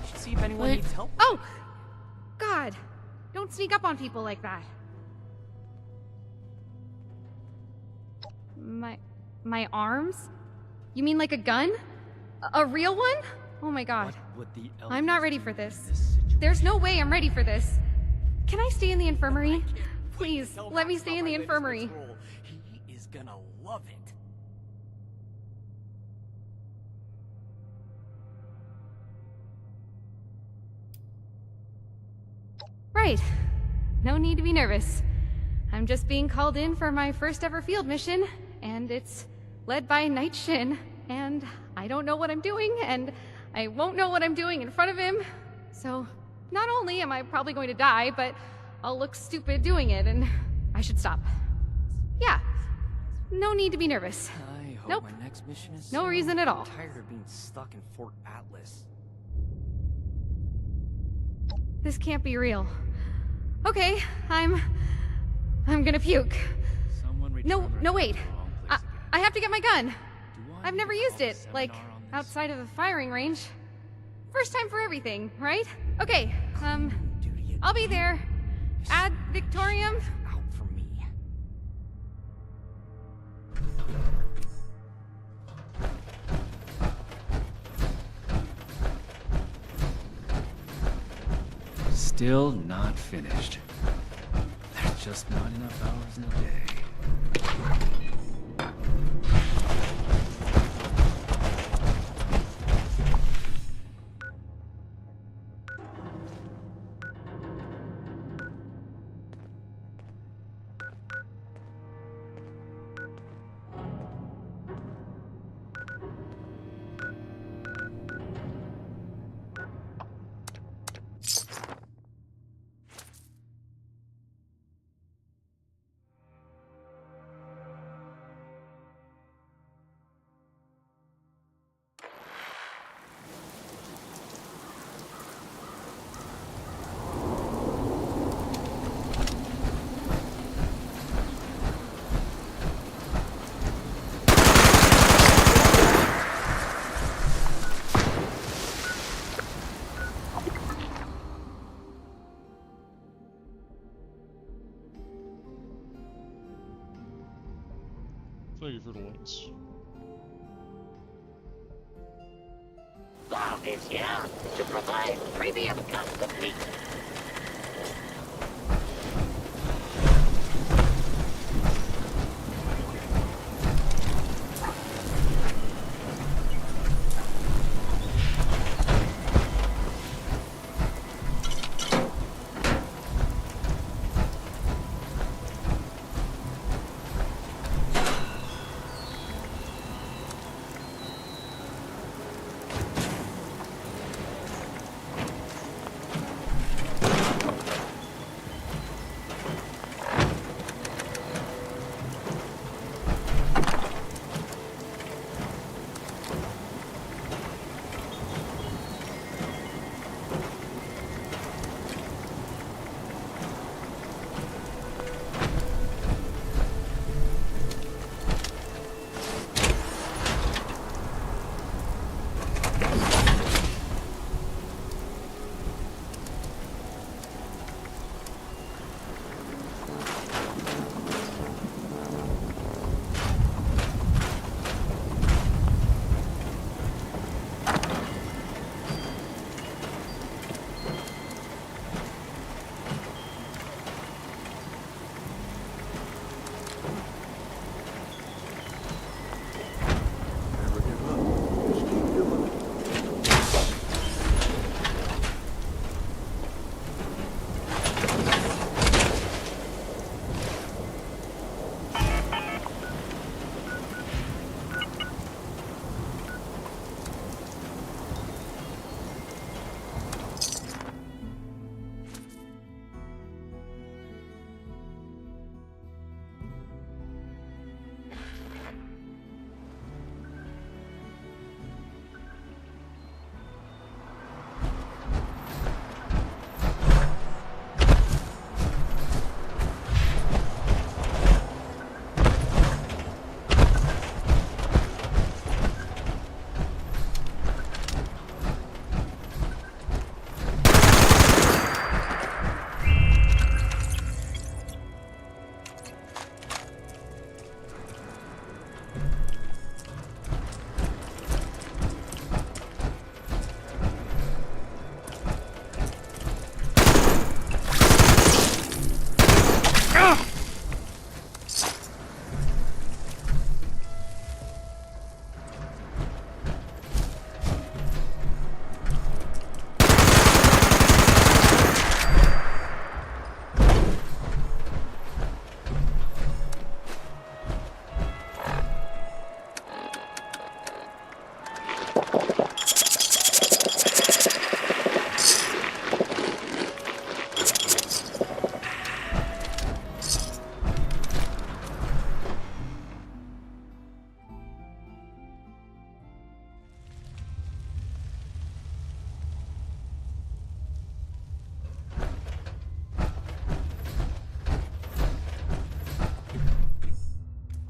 Should see if anyone needs help. Oh! God! Don't sneak up on people like that. My arms? You mean like a gun? A real one? Oh my god. I'm not ready for this. There's no way I'm ready for this. Can I stay in the infirmary? Please, let me stay in the infirmary. He is gonna love it. Right. No need to be nervous. I'm just being called in for my first ever field mission, and it's led by Night Shin, and I don't know what I'm doing, and I won't know what I'm doing in front of him. So, not only am I probably going to die, but I'll look stupid doing it, and I should stop. Yeah. No need to be nervous. I hope Nope. my next mission is No reason at all. I'm tired of being stuck in Fort Atlas. This can't be real. Okay, I'm gonna puke. No, wait. I have to get my gun. I've never used it, like, outside of the firing range. First time for everything, right? Okay, I'll be there. Ad Victorium? Out for me. Still not finished. just not enough hours in a day. Thank you for the links. Bob is here to provide premium custom meat.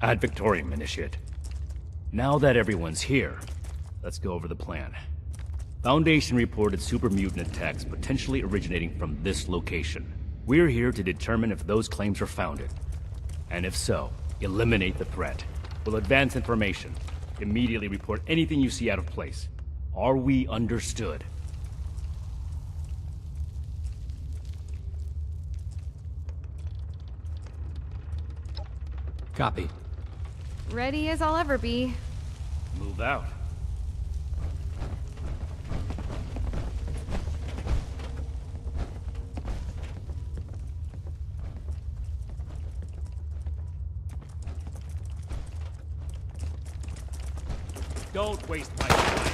Ad Victoriam, Initiate. Now that everyone's here, let's go over the plan. Foundation reported super mutant attacks potentially originating from this location. We're here to determine if those claims are founded. And if so, eliminate the threat. We'll advance information. Immediately report anything you see out of place. Are we understood? Copy. Ready as I'll ever be. Move out. Don't waste my time.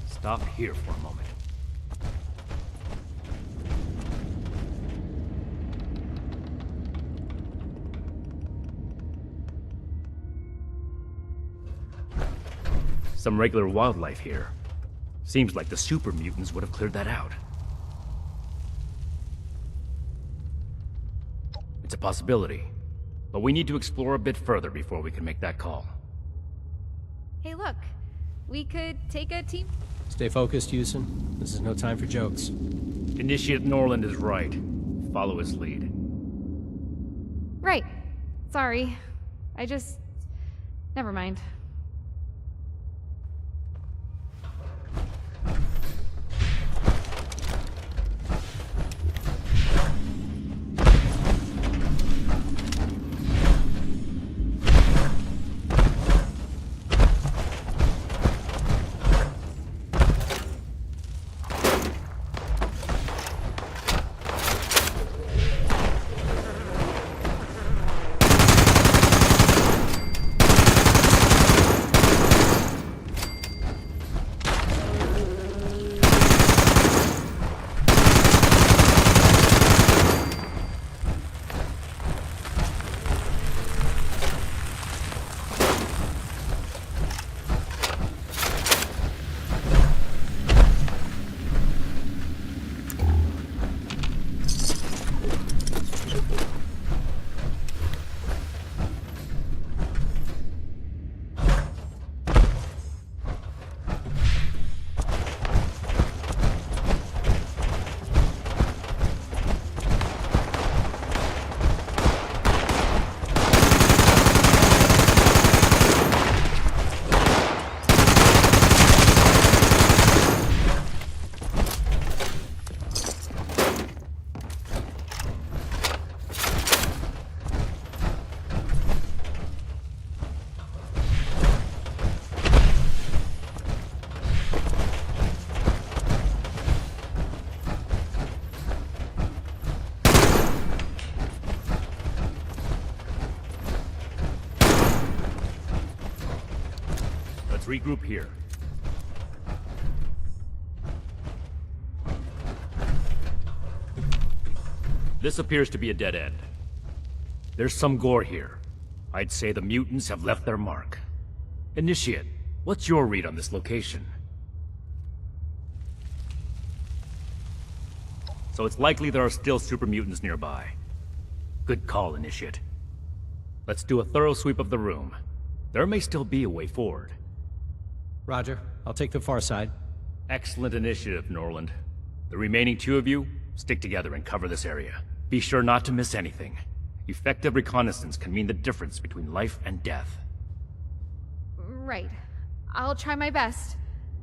Stop here for a moment. Some regular wildlife here. Seems like the super mutants would have cleared that out. It's a possibility, but we need to explore a bit further before we can make that call. Hey, look. We could take a team... Stay focused, Houston. This is no time for jokes. Initiate Norland is right. Follow his lead. Right. Sorry. I just... Never mind. Let's regroup here. This appears to be a dead end. There's some gore here. I'd say the mutants have left their mark. Initiate, what's your read on this location? So it's likely there are still super mutants nearby. Good call, Initiate. Let's do a thorough sweep of the room. There may still be a way forward. Roger. I'll take the far side. Excellent initiative, Norland. The remaining two of you, stick together and cover this area. Be sure not to miss anything. Effective reconnaissance can mean the difference between life and death. Right. I'll try my best.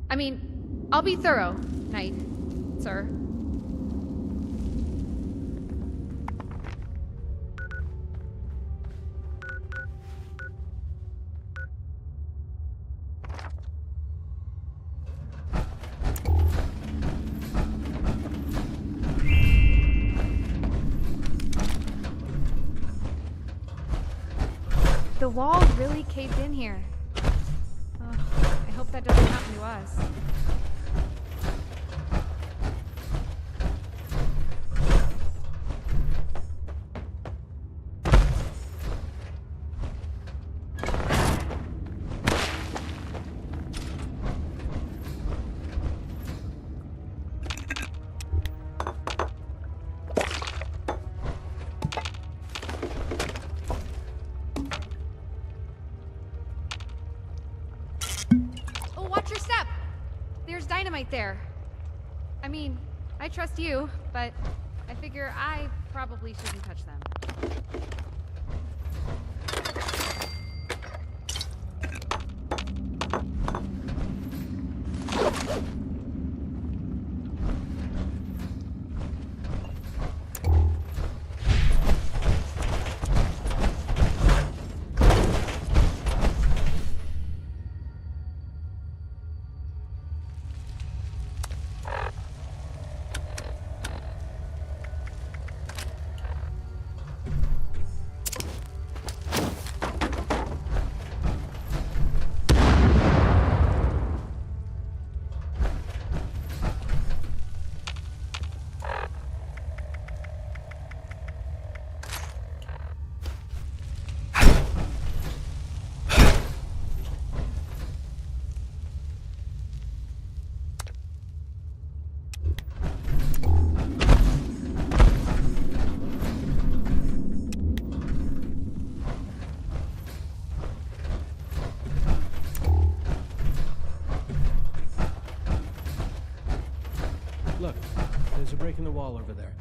I mean, I'll be thorough, Knight, sir. The wall really caved in here. I hope that doesn't happen to us. Watch your step! There's dynamite there. I mean, I trust you, but I figure I probably shouldn't touch them. Look, there's a break in the wall over there.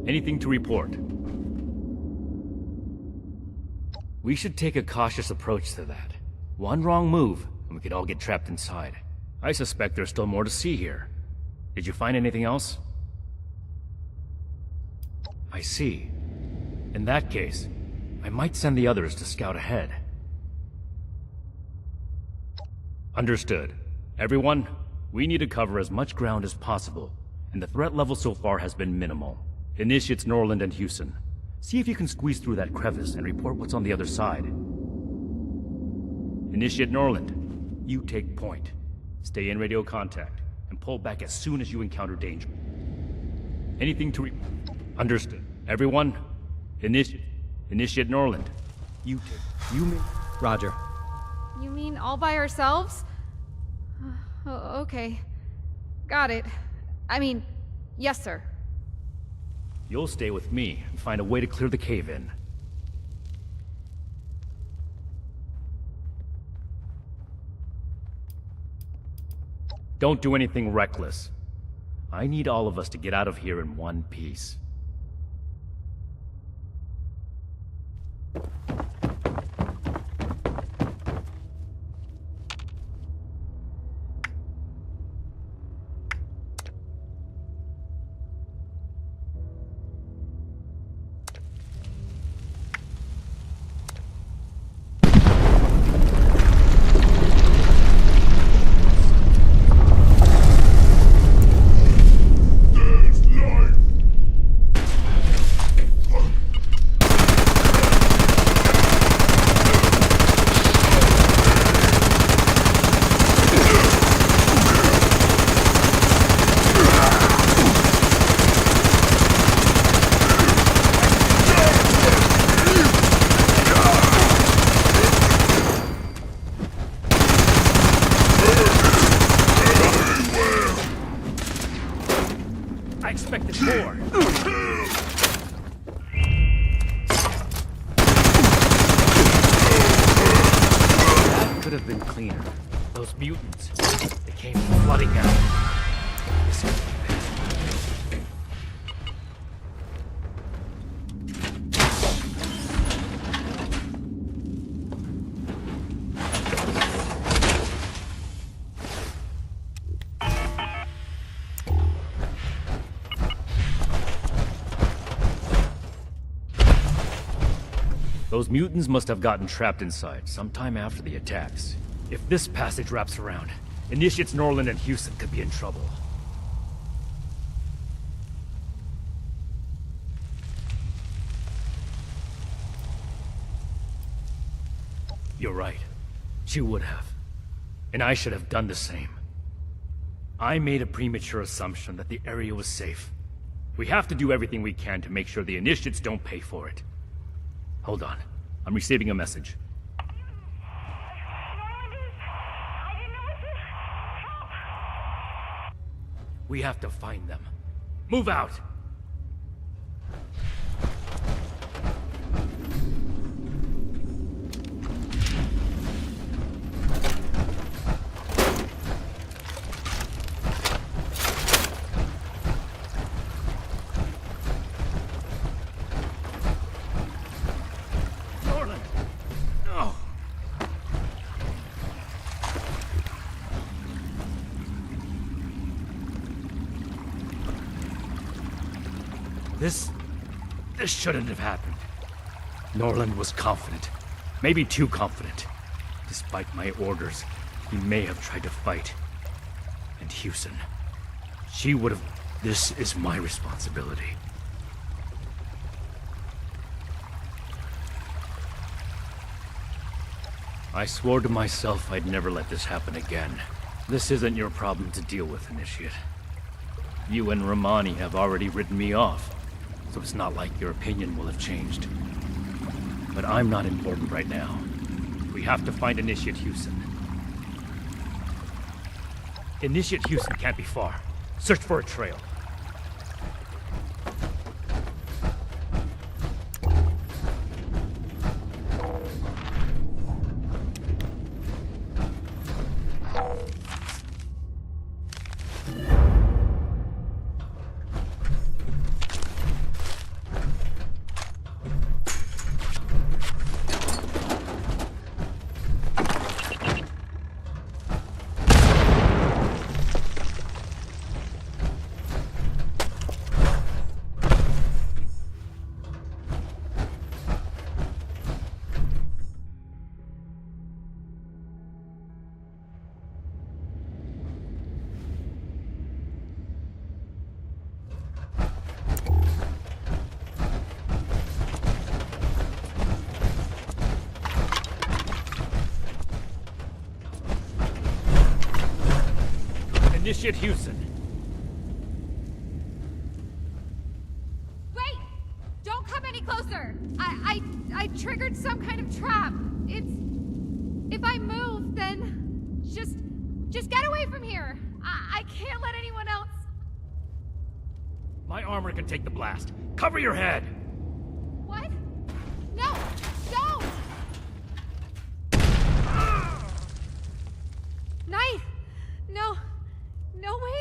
Anything to report? We should take a cautious approach to that. One wrong move, and we could all get trapped inside. I suspect there's still more to see here. Did you find anything else? I see. In that case, I might send the others to scout ahead. Understood. Everyone, we need to cover as much ground as possible, and the threat level so far has been minimal. Initiates Norland and Houston. See if you can squeeze through that crevice and report what's on the other side. Initiate Norland, you take point. Stay in radio contact, and pull back as soon as you encounter danger. Anything to Understood. Everyone, Initiate Norland. You may... Roger. You mean all by ourselves? Okay. Got it. I mean, yes, sir. You'll stay with me and find a way to clear the cave-in. Don't do anything reckless. I need all of us to get out of here in one piece. Those mutants must have gotten trapped inside sometime after the attacks. If this passage wraps around, Initiates Norland and Houston could be in trouble. You're right. She would have. And I should have done the same. I made a premature assumption that the area was safe. We have to do everything we can to make sure the Initiates don't pay for it. Hold on. I'm receiving a message. We have to find them. Move out! Norland! No! This shouldn't have happened. Norland was confident. Maybe too confident. Despite my orders, he may have tried to fight. And Houston. She would have... This is my responsibility. I swore to myself I'd never let this happen again. This isn't your problem to deal with, Initiate. You and Romani have already written me off, so it's not like your opinion will have changed. But I'm not important right now. We have to find Initiate Houston. Initiate Houston can't be far. Search for a trail. Initiate Houston. Wait! Don't come any closer! I triggered some kind of trap. If I move, then just get away from here. I can't let anyone else. My armor can take the blast. Cover your head! What? No! Don't! Knight! No. No way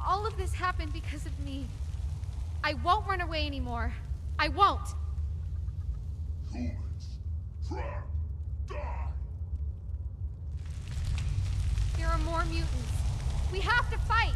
all of this happened because of me. I won't run away anymore. I won't. Humans, try, die. There are more mutants. We have to fight.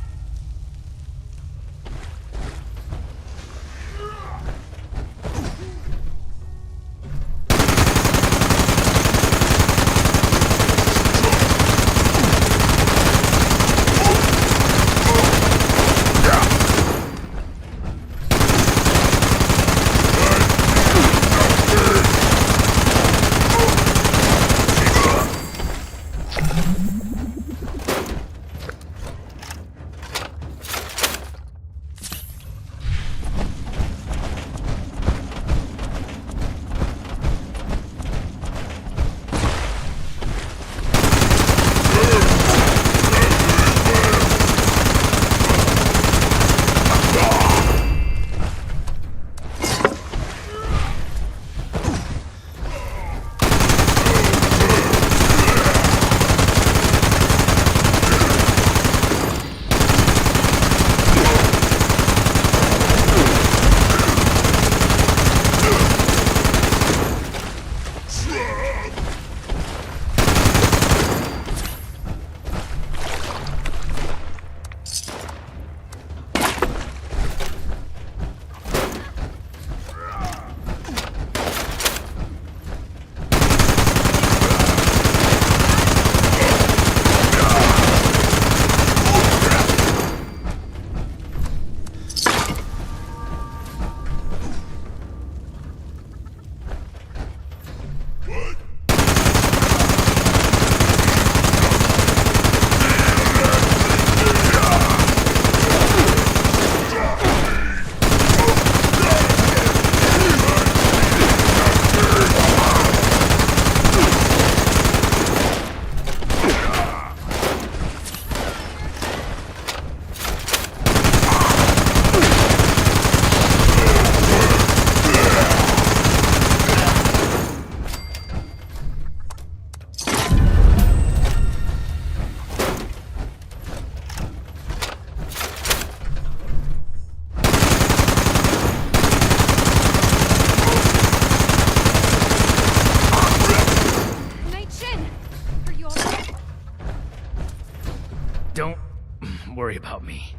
worry about me.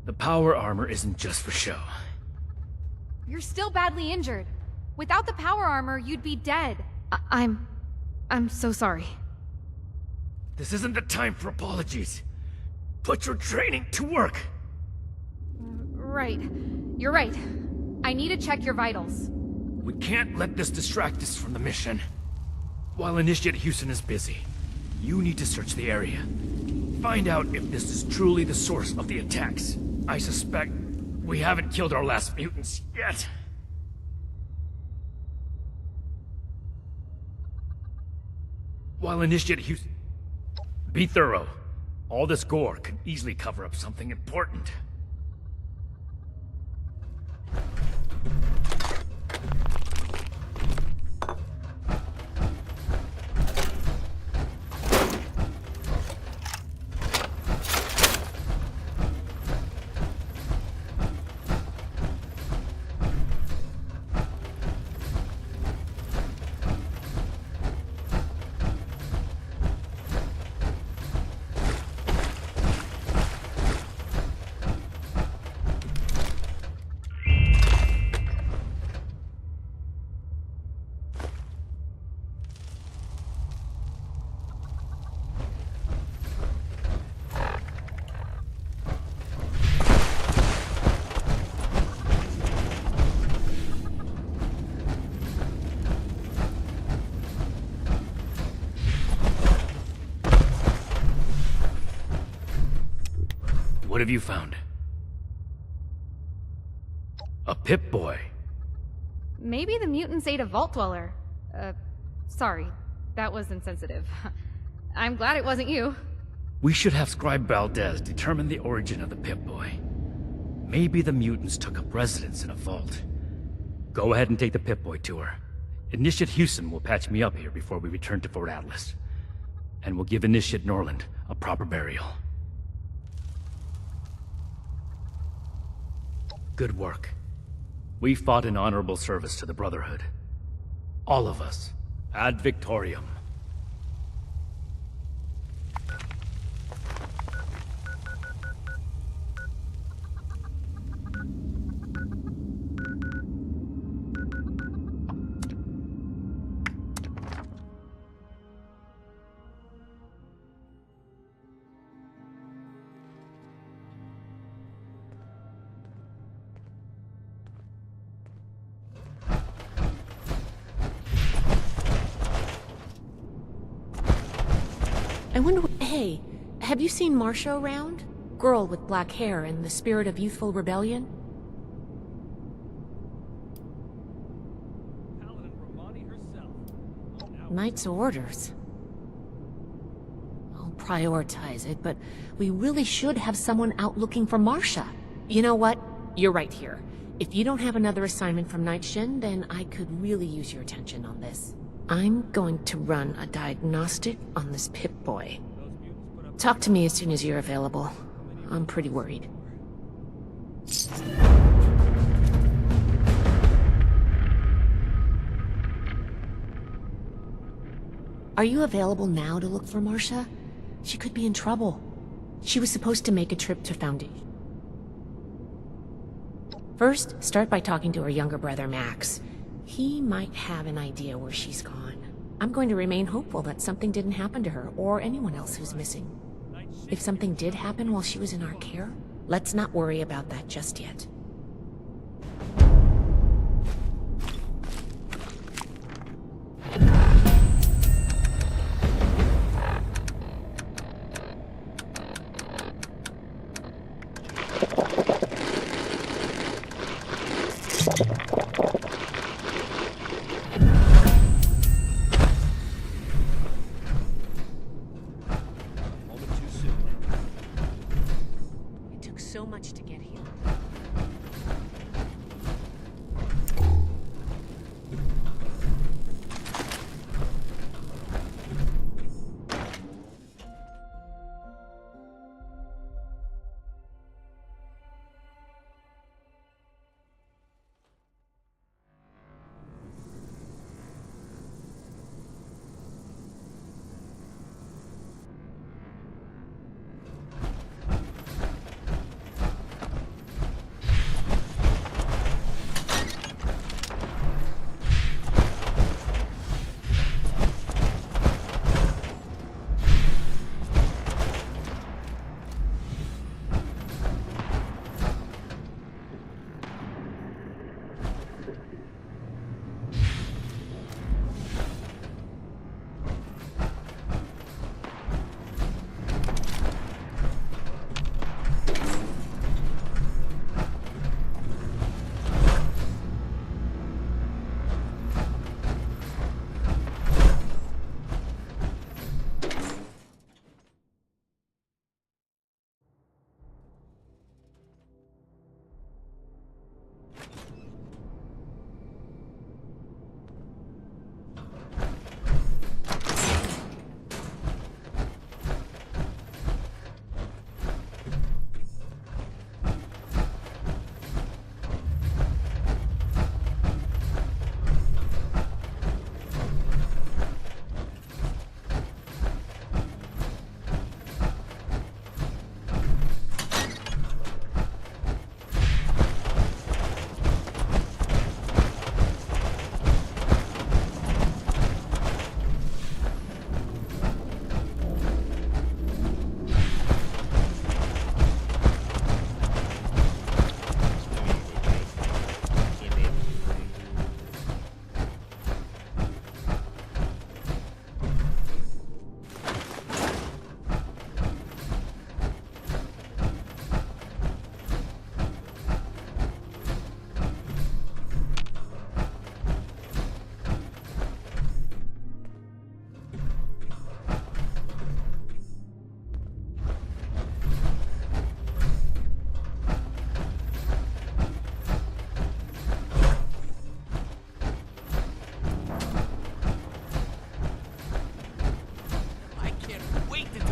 The power armor isn't just for show. You're still badly injured. Without the power armor, you'd be dead. I'm so sorry. This isn't the time for apologies. Put your training to work. Right. You're right. I need to check your vitals. We can't let this distract us from the mission. While Initiate Houston is busy, you need to search the area. Find out if this is truly the source of the attacks. I suspect we haven't killed our last mutants yet. While Initiate Houston... Be thorough. All this gore could easily cover up something important. What have you found? A Pip-Boy. Maybe the mutants ate a Vault Dweller. Sorry. That was insensitive. I'm glad it wasn't you. We should have Scribe Valdez determine the origin of the Pip-Boy. Maybe the mutants took up residence in a vault. Go ahead and take the Pip-Boy tour. Initiate Houston will patch me up here before we return to Fort Atlas. And we'll give Initiate Norland a proper burial. Good work. We fought in honorable service to the Brotherhood. All of us. Ad Victoriam. I wonder hey, have you seen Marcia around? Girl with black hair and the spirit of youthful rebellion? Knight's orders. I'll prioritize it, but we really should have someone out looking for Marcia. You know what? You're right here. If you don't have another assignment from Night Shin, then I could really use your attention on this. I'm going to run a diagnostic on this Pip-Boy. Talk to me as soon as you're available. I'm pretty worried. Are you available now to look for Marcia? She could be in trouble. She was supposed to make a trip to Foundation. First, start by talking to her younger brother, Max. He might have an idea where she's gone. I'm going to remain hopeful that something didn't happen to her or anyone else who's missing. If something did happen while she was in our care, let's not worry about that just yet. So much to get here.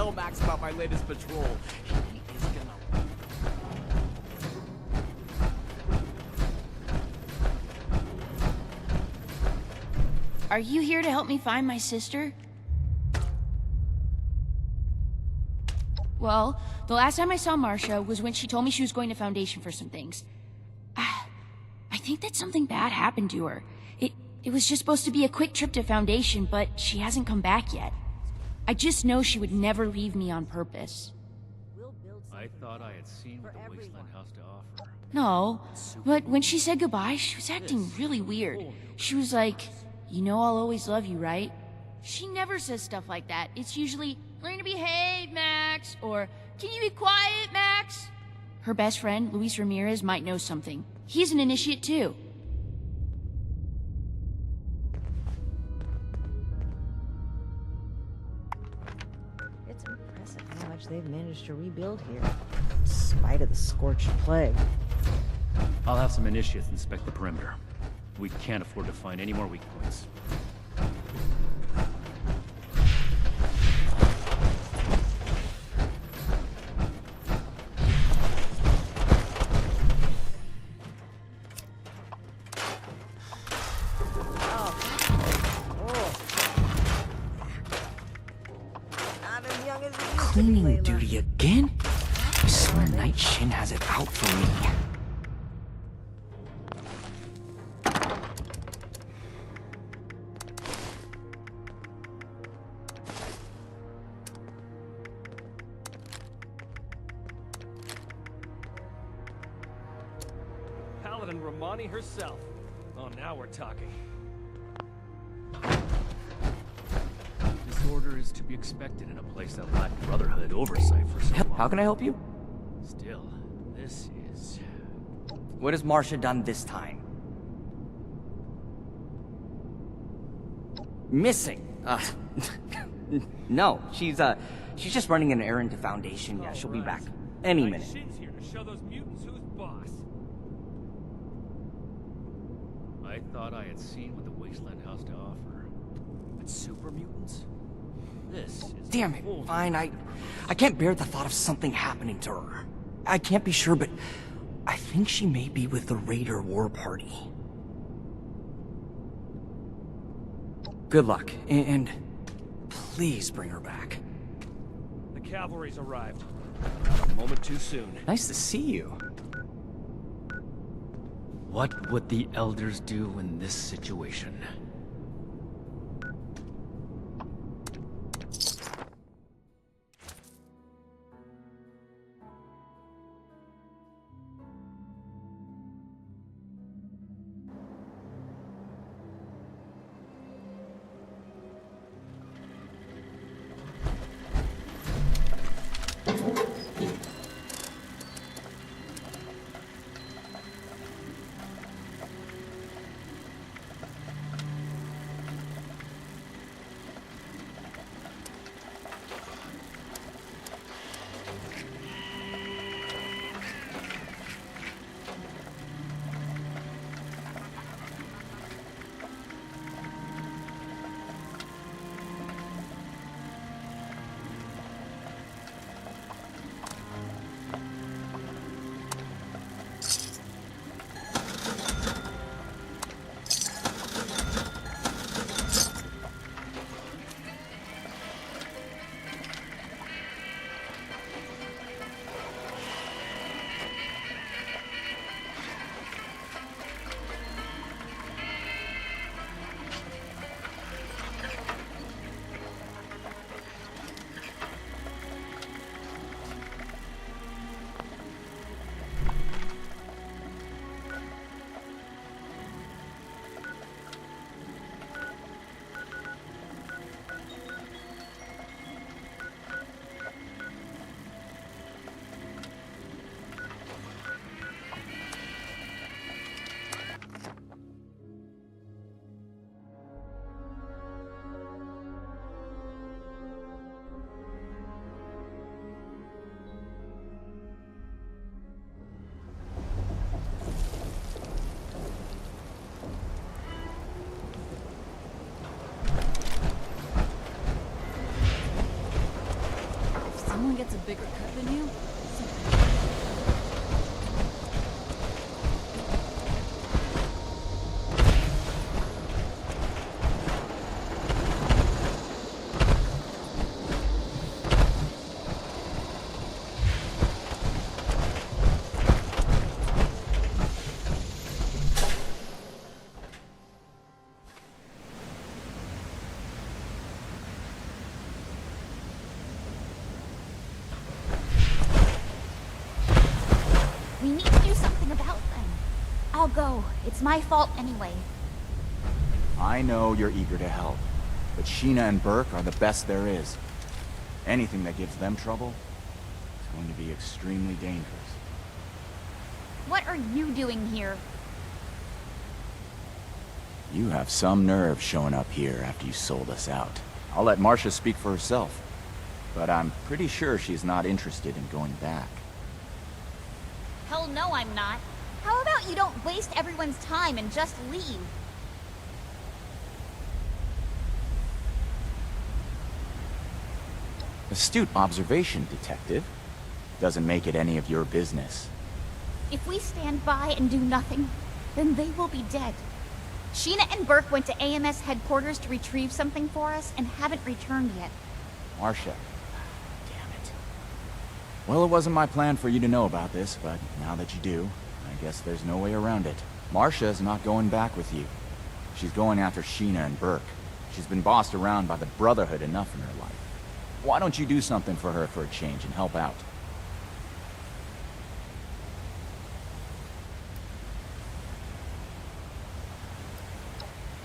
tell Max about my latest patrol. He is gonna... Are you here to help me find my sister? Well, the last time I saw Marcia was when she told me she was going to Foundation for some things. I think that something bad happened to her. It was just supposed to be a quick trip to Foundation, but she hasn't come back yet. I just know she would never leave me on purpose. I thought I had seen what the Wasteland has to offer. No, but when she said goodbye, she was acting really weird. She was like, "You know I'll always love you, right?" She never says stuff like that. It's usually, "Learn to behave, Max," or "Can you be quiet, Max?" Her best friend, Luis Ramirez, might know something. He's an initiate too. It's impressive how much they've managed to rebuild here, in spite of the scorched plague. I'll have some initiates inspect the perimeter. We can't afford to find any more weak points. Cleaning duty again? I swear Night Shin has it out for me. Paladin Romani herself. Oh, now we're talking. Disorder is to be expected in a place that lacked Brotherhood oversight for so long. How can I help you? Still, this is... What has Marcia done this time? Missing. No, she's just running an errand to Foundation. Yeah, she'll be back any minute. Shin's here to show those mutants who's boss. I thought I had seen what the Wasteland has to offer. But super mutants? This is... Damn it, fine, I can't bear the thought of something happening to her. I can't be sure, but I think she may be with the Raider War Party. Good luck, and please bring her back. The cavalry's arrived. Not a moment too soon. Nice to see you. What would the Elders do in this situation? gets a bigger cut than you? We need to do something about them. I'll go. It's my fault anyway. I know you're eager to help, but Sheena and Burke are the best there is. Anything that gives them trouble is going to be extremely dangerous. What are you doing here? You have some nerve showing up here after you sold us out. I'll let Marcia speak for herself, but I'm pretty sure she's not interested in going back. Hell no, I'm not. How about you don't waste everyone's time and just leave? Astute observation, Detective. Doesn't make it any of your business. If we stand by and do nothing, then they will be dead. Sheena and Burke went to AMS headquarters to retrieve something for us and haven't returned yet. Marcia. Well, it wasn't my plan for you to know about this, but now that you do, I guess there's no way around it. Marcia's not going back with you. She's going after Sheena and Burke. She's been bossed around by the Brotherhood enough in her life. Why don't you do something for her for a change and help out?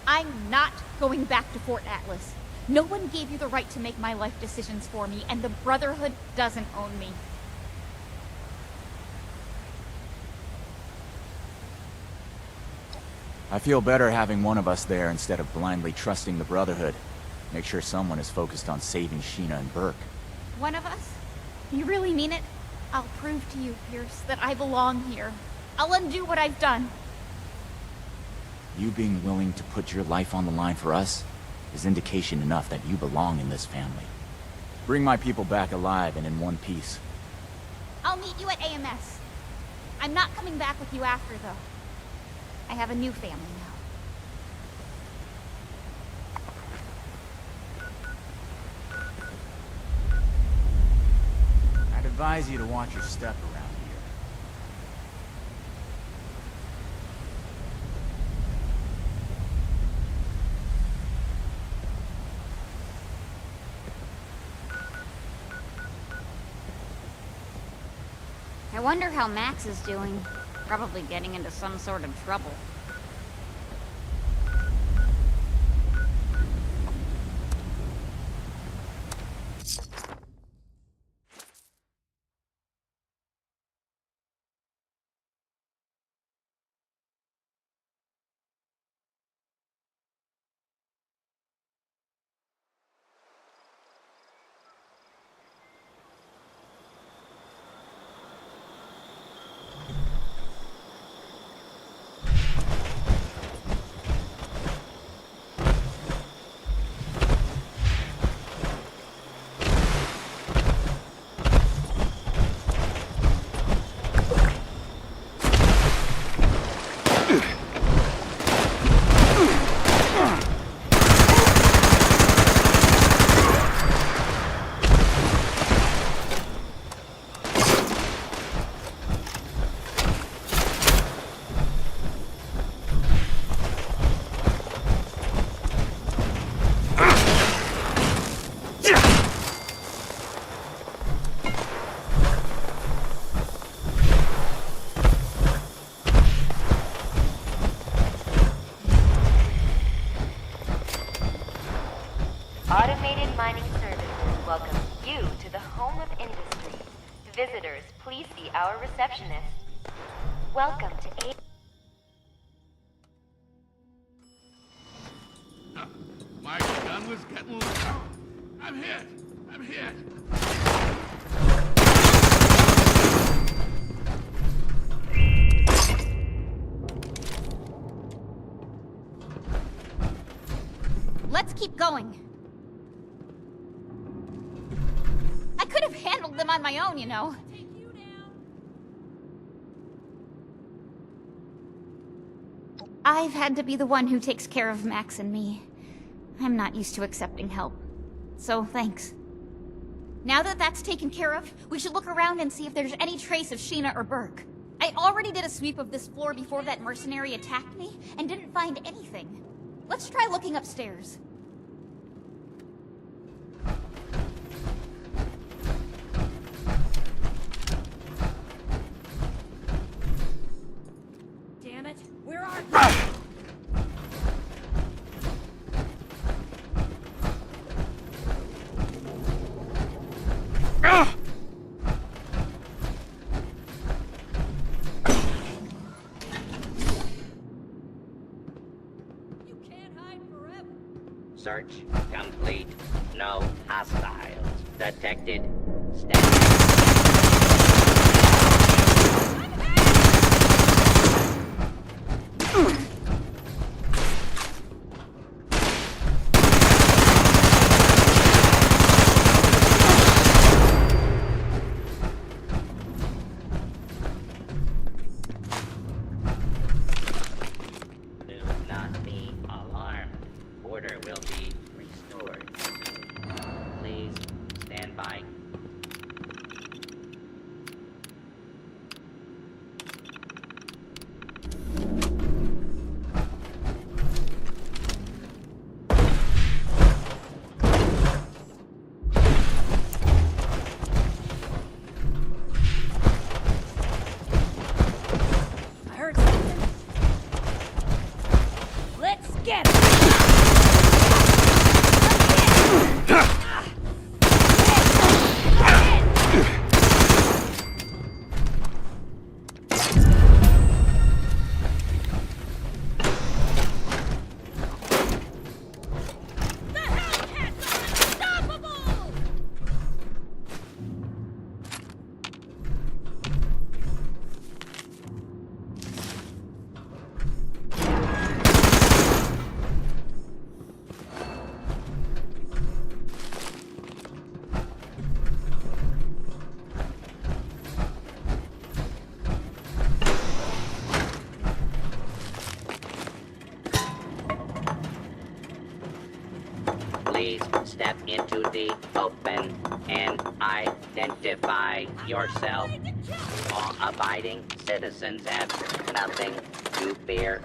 I'm not going back to Fort Atlas. No one gave you the right to make my life decisions for me, and the Brotherhood doesn't own me. I feel better having one of us there instead of blindly trusting the Brotherhood. Make sure someone is focused on saving Sheena and Burke. One of us? You really mean it? I'll prove to you, Pierce, that I belong here. I'll undo what I've done. You being willing to put your life on the line for us is indication enough that you belong in this family. Bring my people back alive and in one piece. I'll meet you at AMS. I'm not coming back with you after, though. I have a new family now. I'd advise you to watch your step around I wonder how Max is doing. Probably getting into some sort of trouble. Automated Mining Services welcome you to the home of industry. Visitors, please see our receptionist. Welcome to A... My gun was getting low. I'm hit! I'm hit! Let's keep going. I could have handled them on my own, you know. I've had to be the one who takes care of Max and me. I'm not used to accepting help. So, thanks. Now that that's taken care of, we should look around and see if there's any trace of Sheena or Burke. I already did a sweep of this floor before that mercenary attacked me, and didn't find anything. Let's try looking upstairs. Damn it! Where are you? Search complete. No hostiles detected. Step. Do not be alarmed. Order will be restored. Please stand by. I heard something. Let's get it! Please step into the open and identify yourself. Law-abiding citizens have nothing to fear.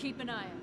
keep an eye out.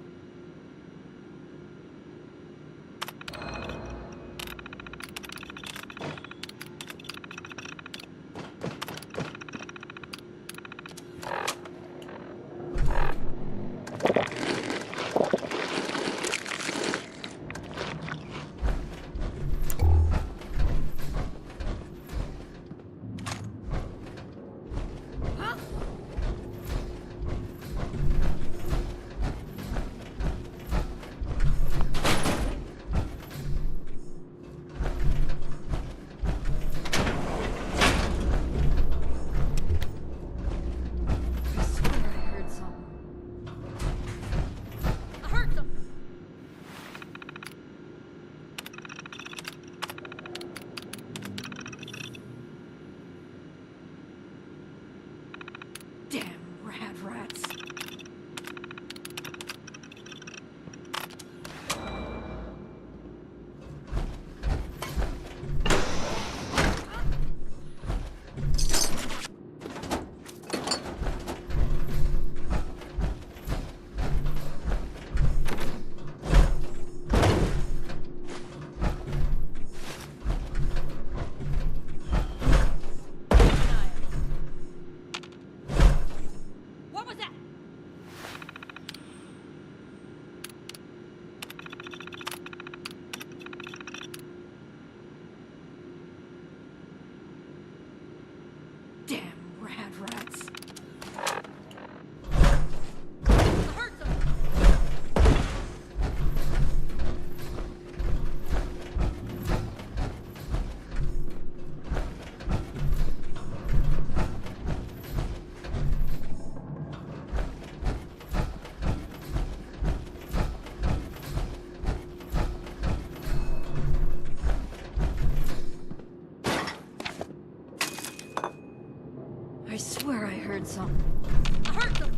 I swear I heard something. I heard them!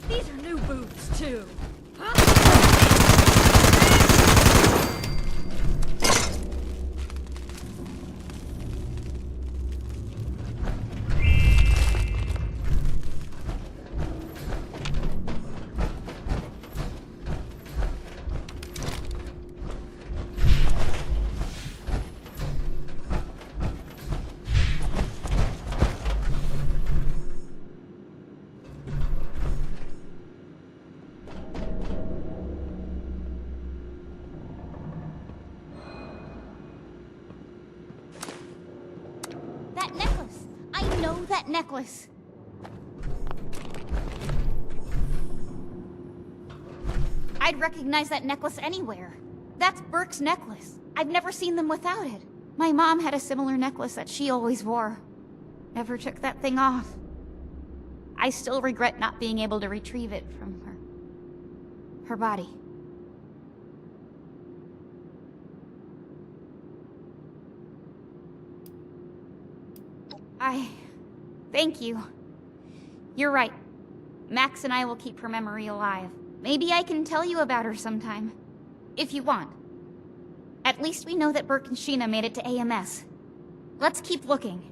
These are new boots, too. That necklace! I know that necklace! I'd recognize that necklace anywhere. That's Burke's necklace. I've never seen them without it. My mom had a similar necklace that she always wore. Never took that thing off. I still regret not being able to retrieve it from her body. Thank you. You're right. Max and I will keep her memory alive. Maybe I can tell you about her sometime. If you want. At least we know that Burke and Sheena made it to AMS. Let's keep looking.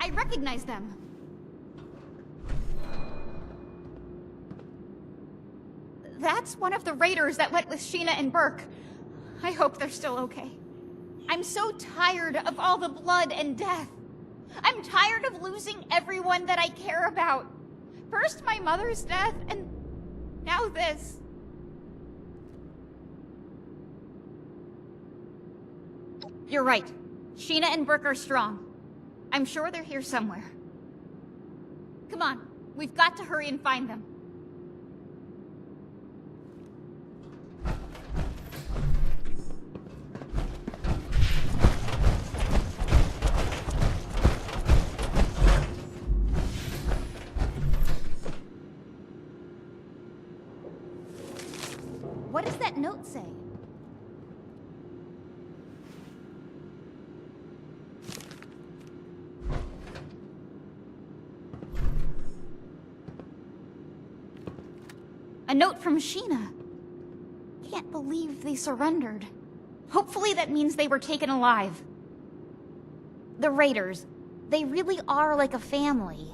I recognize them. That's one of the raiders that went with Sheena and Burke. I hope they're still okay. I'm so tired of all the blood and death. I'm tired of losing everyone that I care about. First my mother's death, and now this. You're right. Sheena and Burke are strong. I'm sure they're here somewhere. Come on, we've got to hurry and find them. What does that note say? A note from Sheena. Can't believe they surrendered. Hopefully that means they were taken alive. The Raiders, they really are like a family.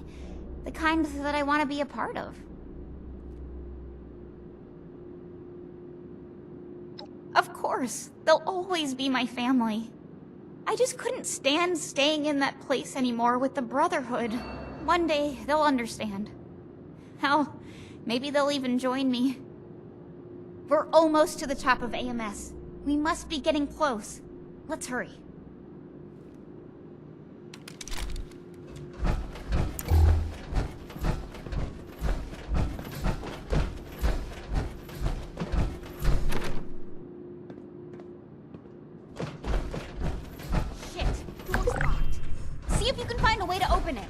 The kind that I want to be a part of. Of course, they'll always be my family. I just couldn't stand staying in that place anymore with the Brotherhood. One day, they'll understand. Hell, maybe they'll even join me. We're almost to the top of AMS. We must be getting close. Let's hurry. Shit, door's locked. See if you can find a way to open it.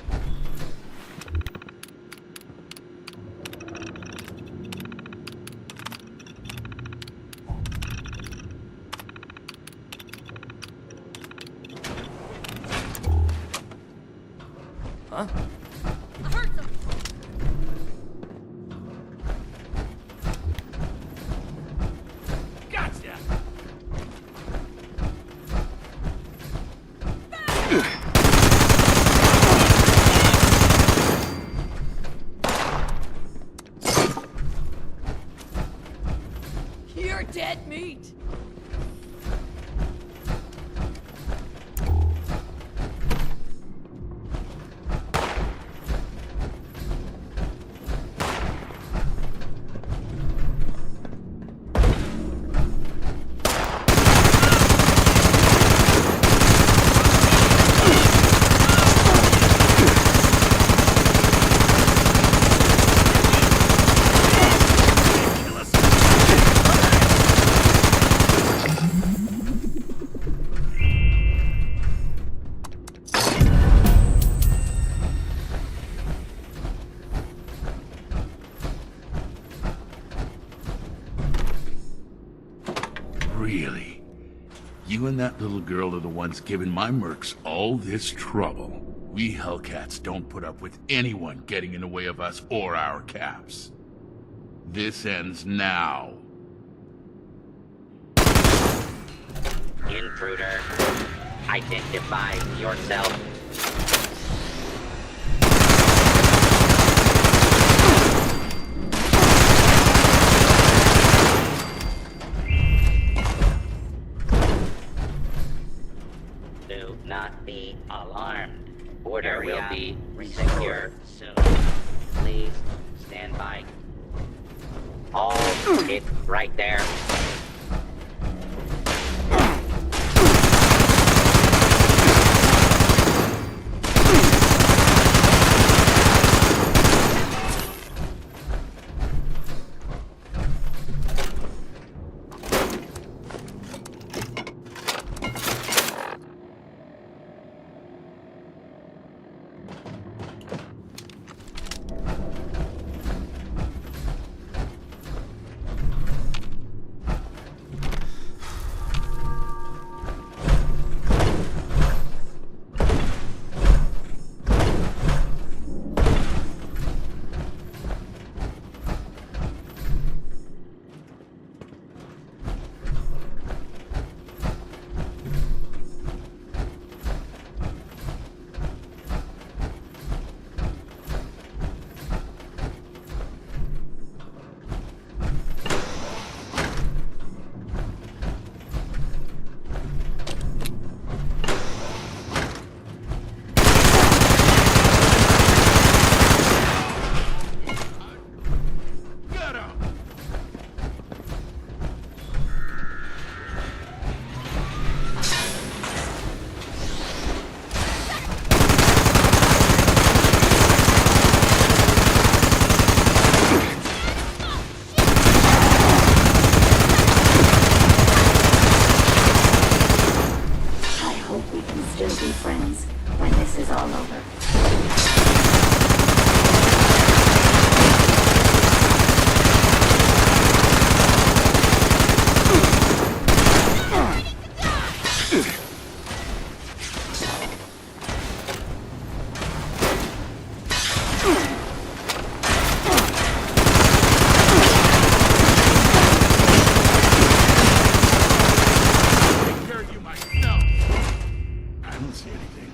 Huh? I heard them. Gotcha! You're dead meat! Really? You and that little girl are the ones giving my mercs all this trouble. We Hellcats don't put up with anyone getting in the way of us or our caps. This ends now. Intruder, identify yourself. Do not be alarmed. Border will be secure soon. Please stand by. Hold it right there. Take care of you myself. I don't see anything.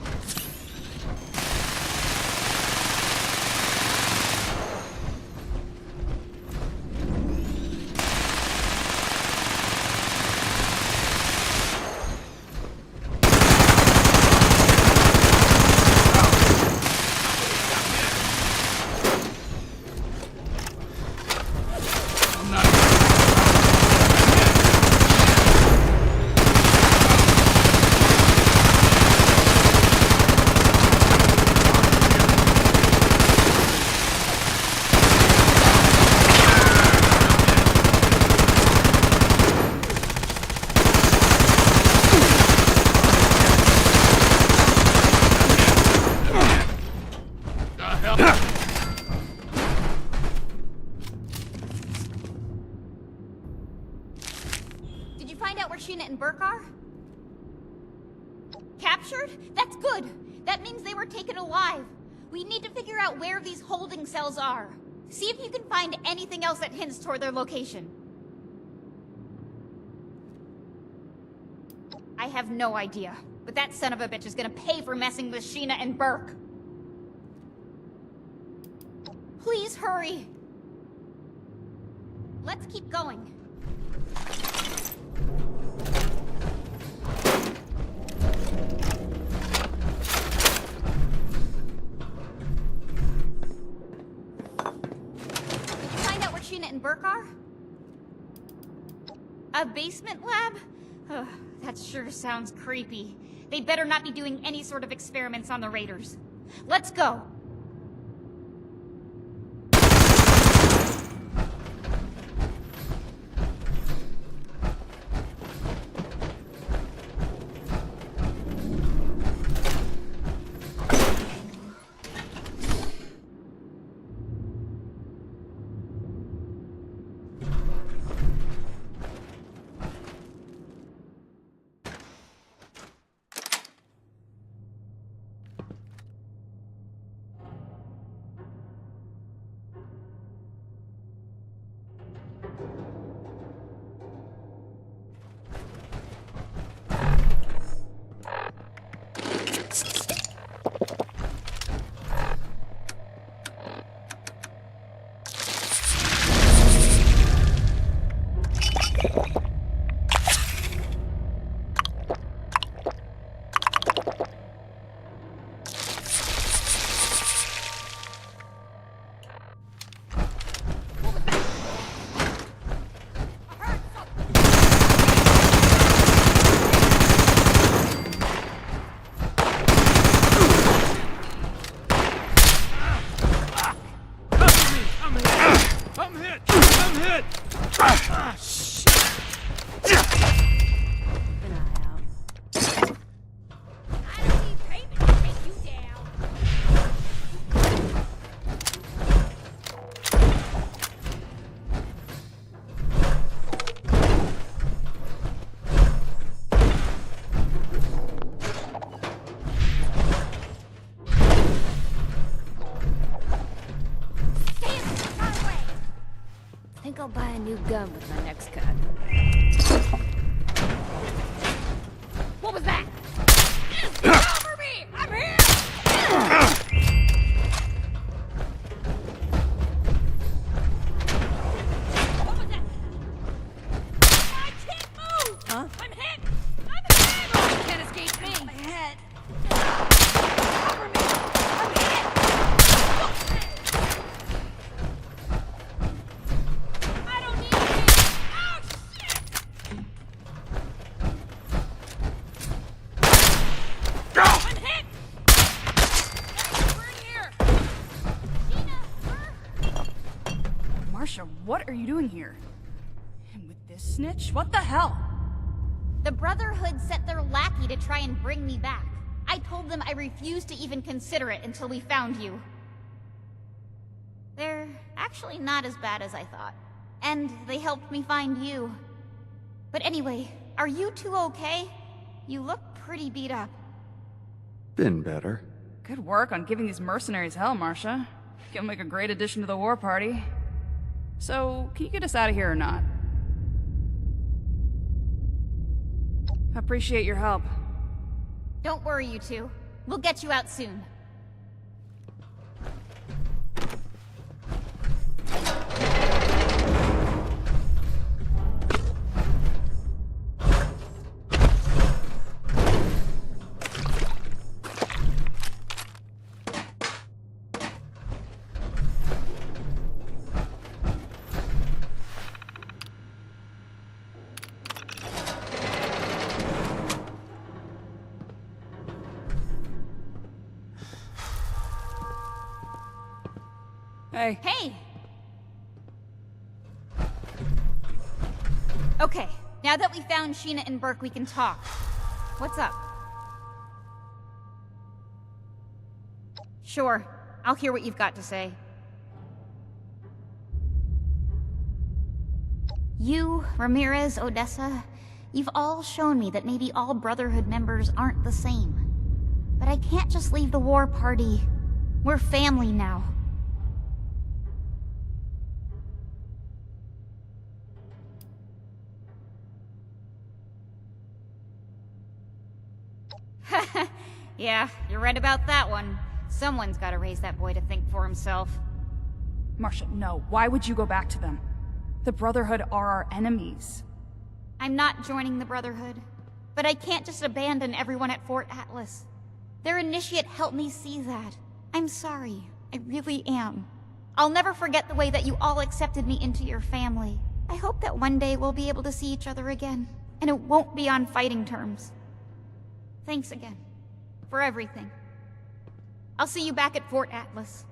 Did you find out where Sheena and Burke are? Captured? That's good. That means they were taken alive. We need to figure out where these holding cells are. See if you can find anything else that hints toward their location. I have no idea, but that son of a bitch is gonna pay for messing with Sheena and Burke. Please hurry. Let's keep going. Sheena and Burke are? A basement lab? Ugh, that sure sounds creepy. They'd better not be doing any sort of experiments on the Raiders. Let's go! I'll buy a new gun with my next cut. What was that? Cover me! I'm here! What was that? I can't move! Huh? I'm hit! I'm hit! Oh, you can't escape me! My head! Cover me! I'm hit! What are you doing here? And with this snitch? What the hell? The Brotherhood sent their lackey to try and bring me back. I told them I refused to even consider it until we found you. They're actually not as bad as I thought. And they helped me find you. But anyway, are you two okay? You look pretty beat up. Been better. Good work on giving these mercenaries hell, Marcia. You'll make a great addition to the war party. So, can you get us out of here or not? Appreciate your help. Don't worry, you two. We'll get you out soon. Hey. Hey! Okay, now that we found Sheena and Burke, we can talk. What's up? Sure, I'll hear what you've got to say. You, Ramirez, Odessa, you've all shown me that maybe all Brotherhood members aren't the same. But I can't just leave the war party. We're family now. Yeah, you're right about that one. Someone's gotta raise that boy to think for himself. Marcia, no. Why would you go back to them? The Brotherhood are our enemies. I'm not joining the Brotherhood, but I can't just abandon everyone at Fort Atlas. Their initiate helped me see that. I'm sorry. I really am. I'll never forget the way that you all accepted me into your family. I hope that one day we'll be able to see each other again, and it won't be on fighting terms. Thanks again. For everything. I'll see you back at Fort Atlas.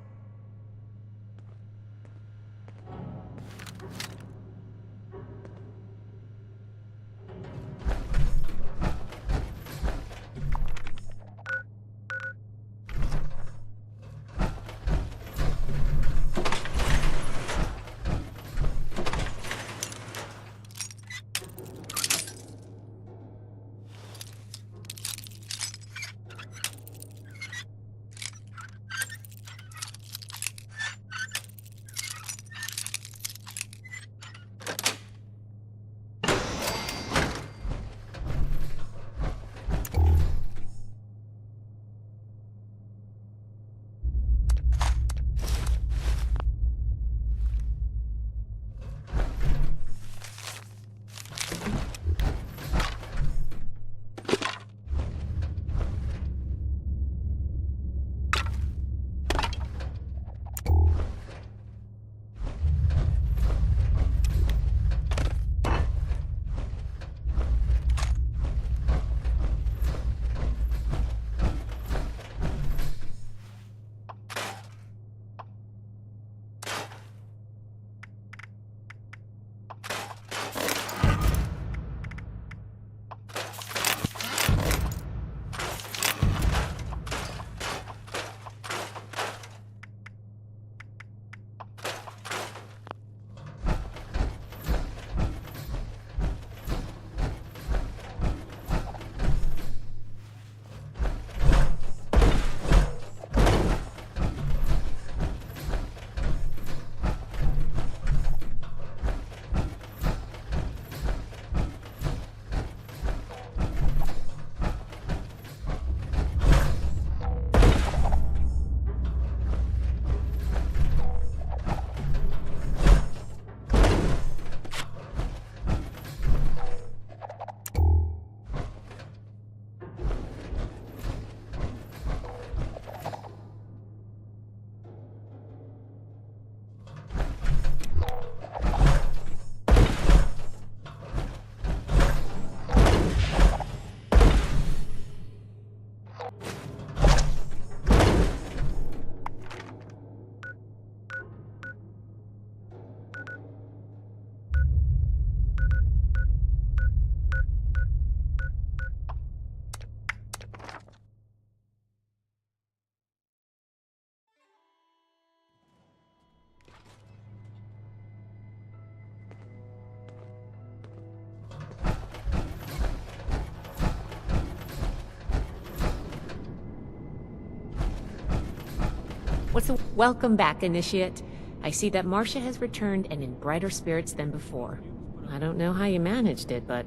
Welcome back, Initiate. I see that Marcia has returned and in brighter spirits than before. I don't know how you managed it, but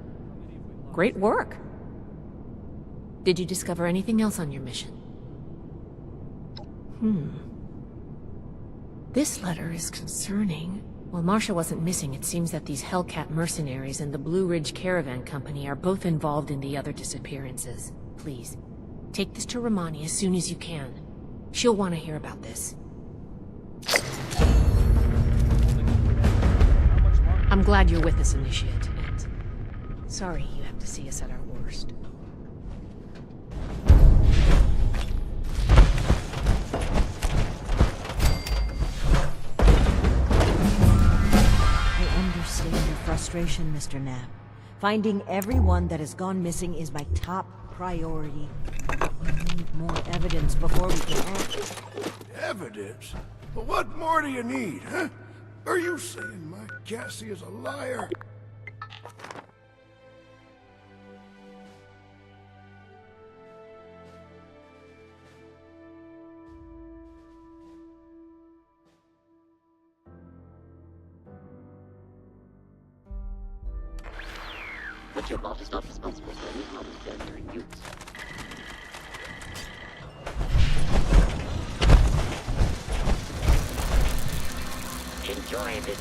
great work. Did you discover anything else on your mission? This letter is concerning. While Marcia wasn't missing, it seems that these Hellcat mercenaries and the Blue Ridge Caravan Company are both involved in the other disappearances. Please, take this to Romani as soon as you can. She'll want to hear about this. I'm glad you're with us, Initiate, and sorry you have to see us at our worst. I understand your frustration, Mr. Knapp. Finding everyone that has gone missing is my top priority. We need more evidence before we can act. Evidence? Well, what more do you need, huh? Are you saying my Cassie is a liar? But your boss is not responsible for any harm done during use. Enjoy this.